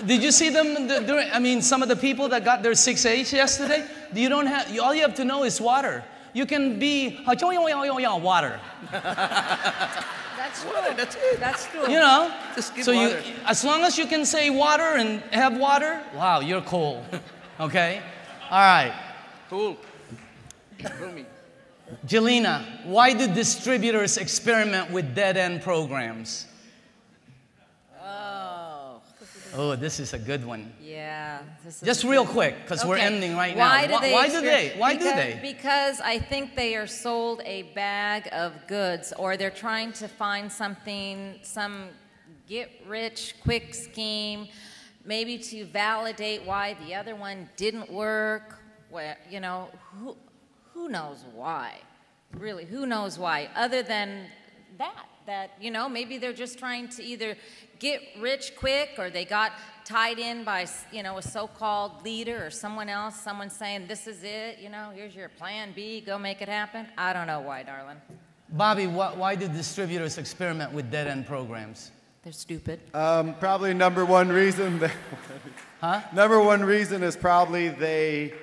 did you see them? Some of the people that got their 6 A's yesterday, all you have to know is water. You can be water. That's true. That's it. That's true. Just give so water. as long as you can say water and have water, wow, you're cool. Okay? All right. Cool. Jelena, why do distributors experiment with dead-end programs? Oh, this is a good one. Yeah. Just real quick, because we're ending right now. Why do they? Because I think they are sold a bag of goods, or they're trying to find something, some get-rich-quick scheme, maybe to validate why the other one didn't work. Who knows why? Really, who knows why? Other than that, maybe they're just trying to either get rich quick, or they got tied in by, a so-called leader or someone saying, this is it, here's your plan B, go make it happen. I don't know why, darling. Bobby, why do distributors experiment with dead-end programs? They're stupid. Probably number one reason. Number one reason is probably they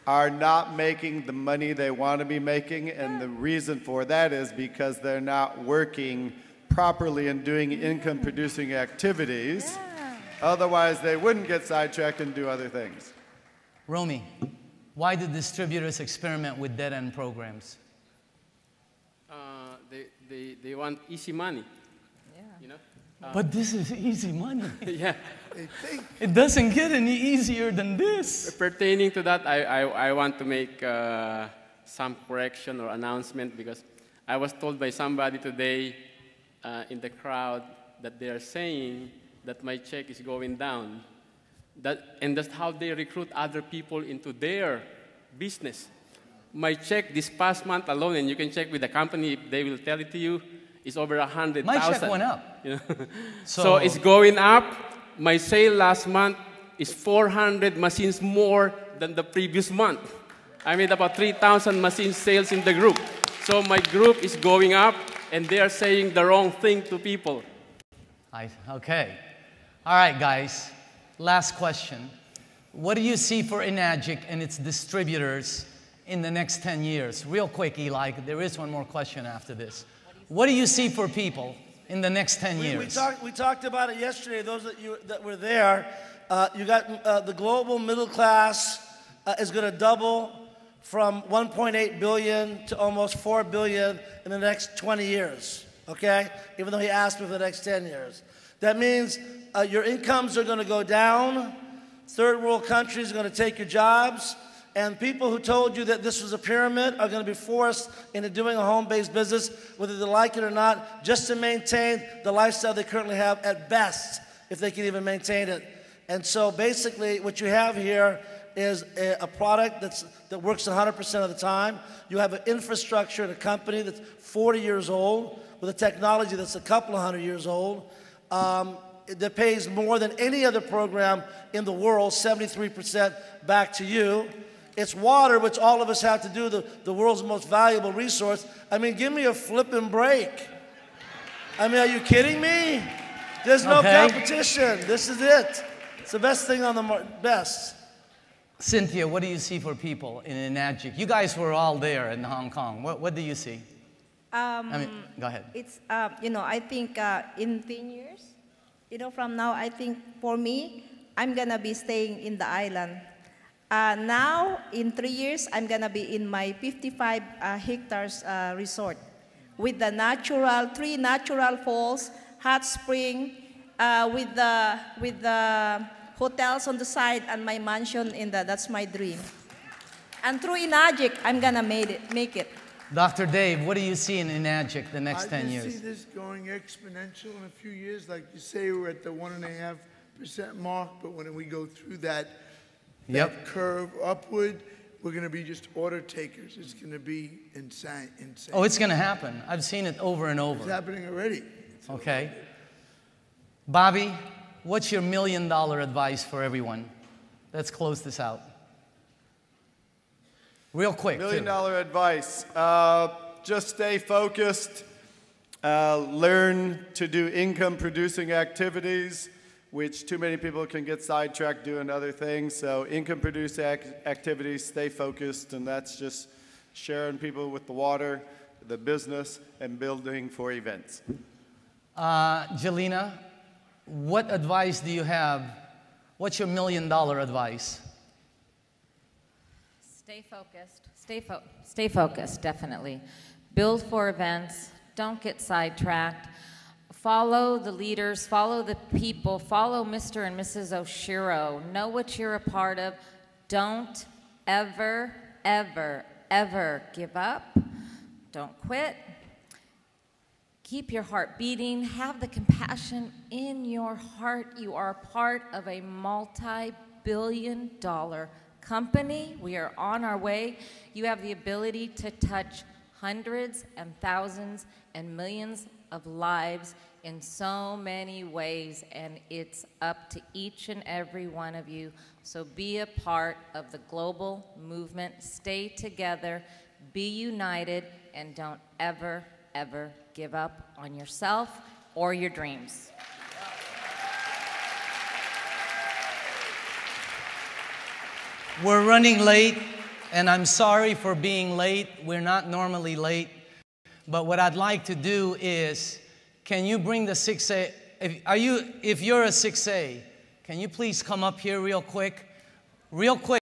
are not making the money they want to be making, and the reason for that is because they're not working properly and doing income-producing activities. Yeah. Otherwise, they wouldn't get sidetracked and do other things. Romy, why do distributors experiment with dead-end programs? They want easy money. Yeah. But this is easy money. Yeah. It doesn't get any easier than this. Pertaining to that, I want to make some correction or announcement, because I was told by somebody today in the crowd that they are saying that my check is going down. And that's how they recruit other people into their business. My check this past month alone, and you can check with the company, they will tell it to you, is over 100,000. My check went up. So it's going up. My sale last month is 400 machines more than the previous month. I made about 3,000 machine sales in the group. So my group is going up, and they are saying the wrong thing to people. Okay. All right, guys. Last question. What do you see for Enagic and its distributors in the next 10 years? Real quick, Eli, there is one more question after this. What do you see for people in the next 10 years? We talked about it yesterday, those that were there. You got the global middle class is going to double from 1.8 billion to almost 4 billion in the next 20 years, okay? Even though he asked me for the next 10 years. That means your incomes are going to go down, third world countries are going to take your jobs, and people who told you that this was a pyramid are going to be forced into doing a home-based business, whether they like it or not, just to maintain the lifestyle they currently have at best, if they can even maintain it. And so basically what you have here is a product that works 100% of the time. You have an infrastructure and a company that's 40 years old with a technology that's a couple of hundred years old that pays more than any other program in the world, 73% back to you. It's water, which all of us have to do, the world's most valuable resource. I mean, give me a flipping break. I mean, are you kidding me? There's no competition. This is it. It's the best thing on the best. Cynthia, what do you see for people in Enagic? You guys were all there in Hong Kong. What do you see? I mean, go ahead. It's, I think in 10 years, from now, I think for me, I'm going to be staying in the island. Now, in 3 years, I'm going to be in my 55 hectares resort with the 3 natural falls, hot spring, with the hotels on the side and my mansion that's my dream. And through Enagic, I'm going to make it. Dr. Dave, what do you see in Enagic the next 10 years? I see this going exponential in a few years. Like you say, we're at the 1.5% mark, but when we go through that curve upward, we're going to be just order takers. It's going to be insane. Oh, it's going to happen. I've seen it over and over. It's happening already. Okay. Bobby, what's your $1 million advice for everyone? Let's close this out. Real quick. $1 million advice. Just stay focused. Learn to do income-producing activities, which too many people can get sidetracked doing other things. So income-producing activities, stay focused, and that's just sharing people with the water, the business, and building for events. Jelena, what advice do you have? What's your $1 million advice? Stay focused. Stay focused, definitely. Build for events. Don't get sidetracked. Follow the leaders. Follow the people. Follow Mr. and Mrs. Oshiro. Know what you're a part of. Don't ever, ever, ever give up. Don't quit. Keep your heart beating. Have the compassion in your heart. You are a part of a multi-billion-dollar company. We are on our way. You have the ability to touch hundreds and thousands and millions of lives in so many ways, and it's up to each and every one of you. So be a part of the global movement. Stay together, be united, and don't ever, ever give up on yourself or your dreams. We're running late, and I'm sorry for being late. We're not normally late. But what I'd like to do is, can you bring the 6A? If you're a 6A, can you please come up here real quick? Real quick.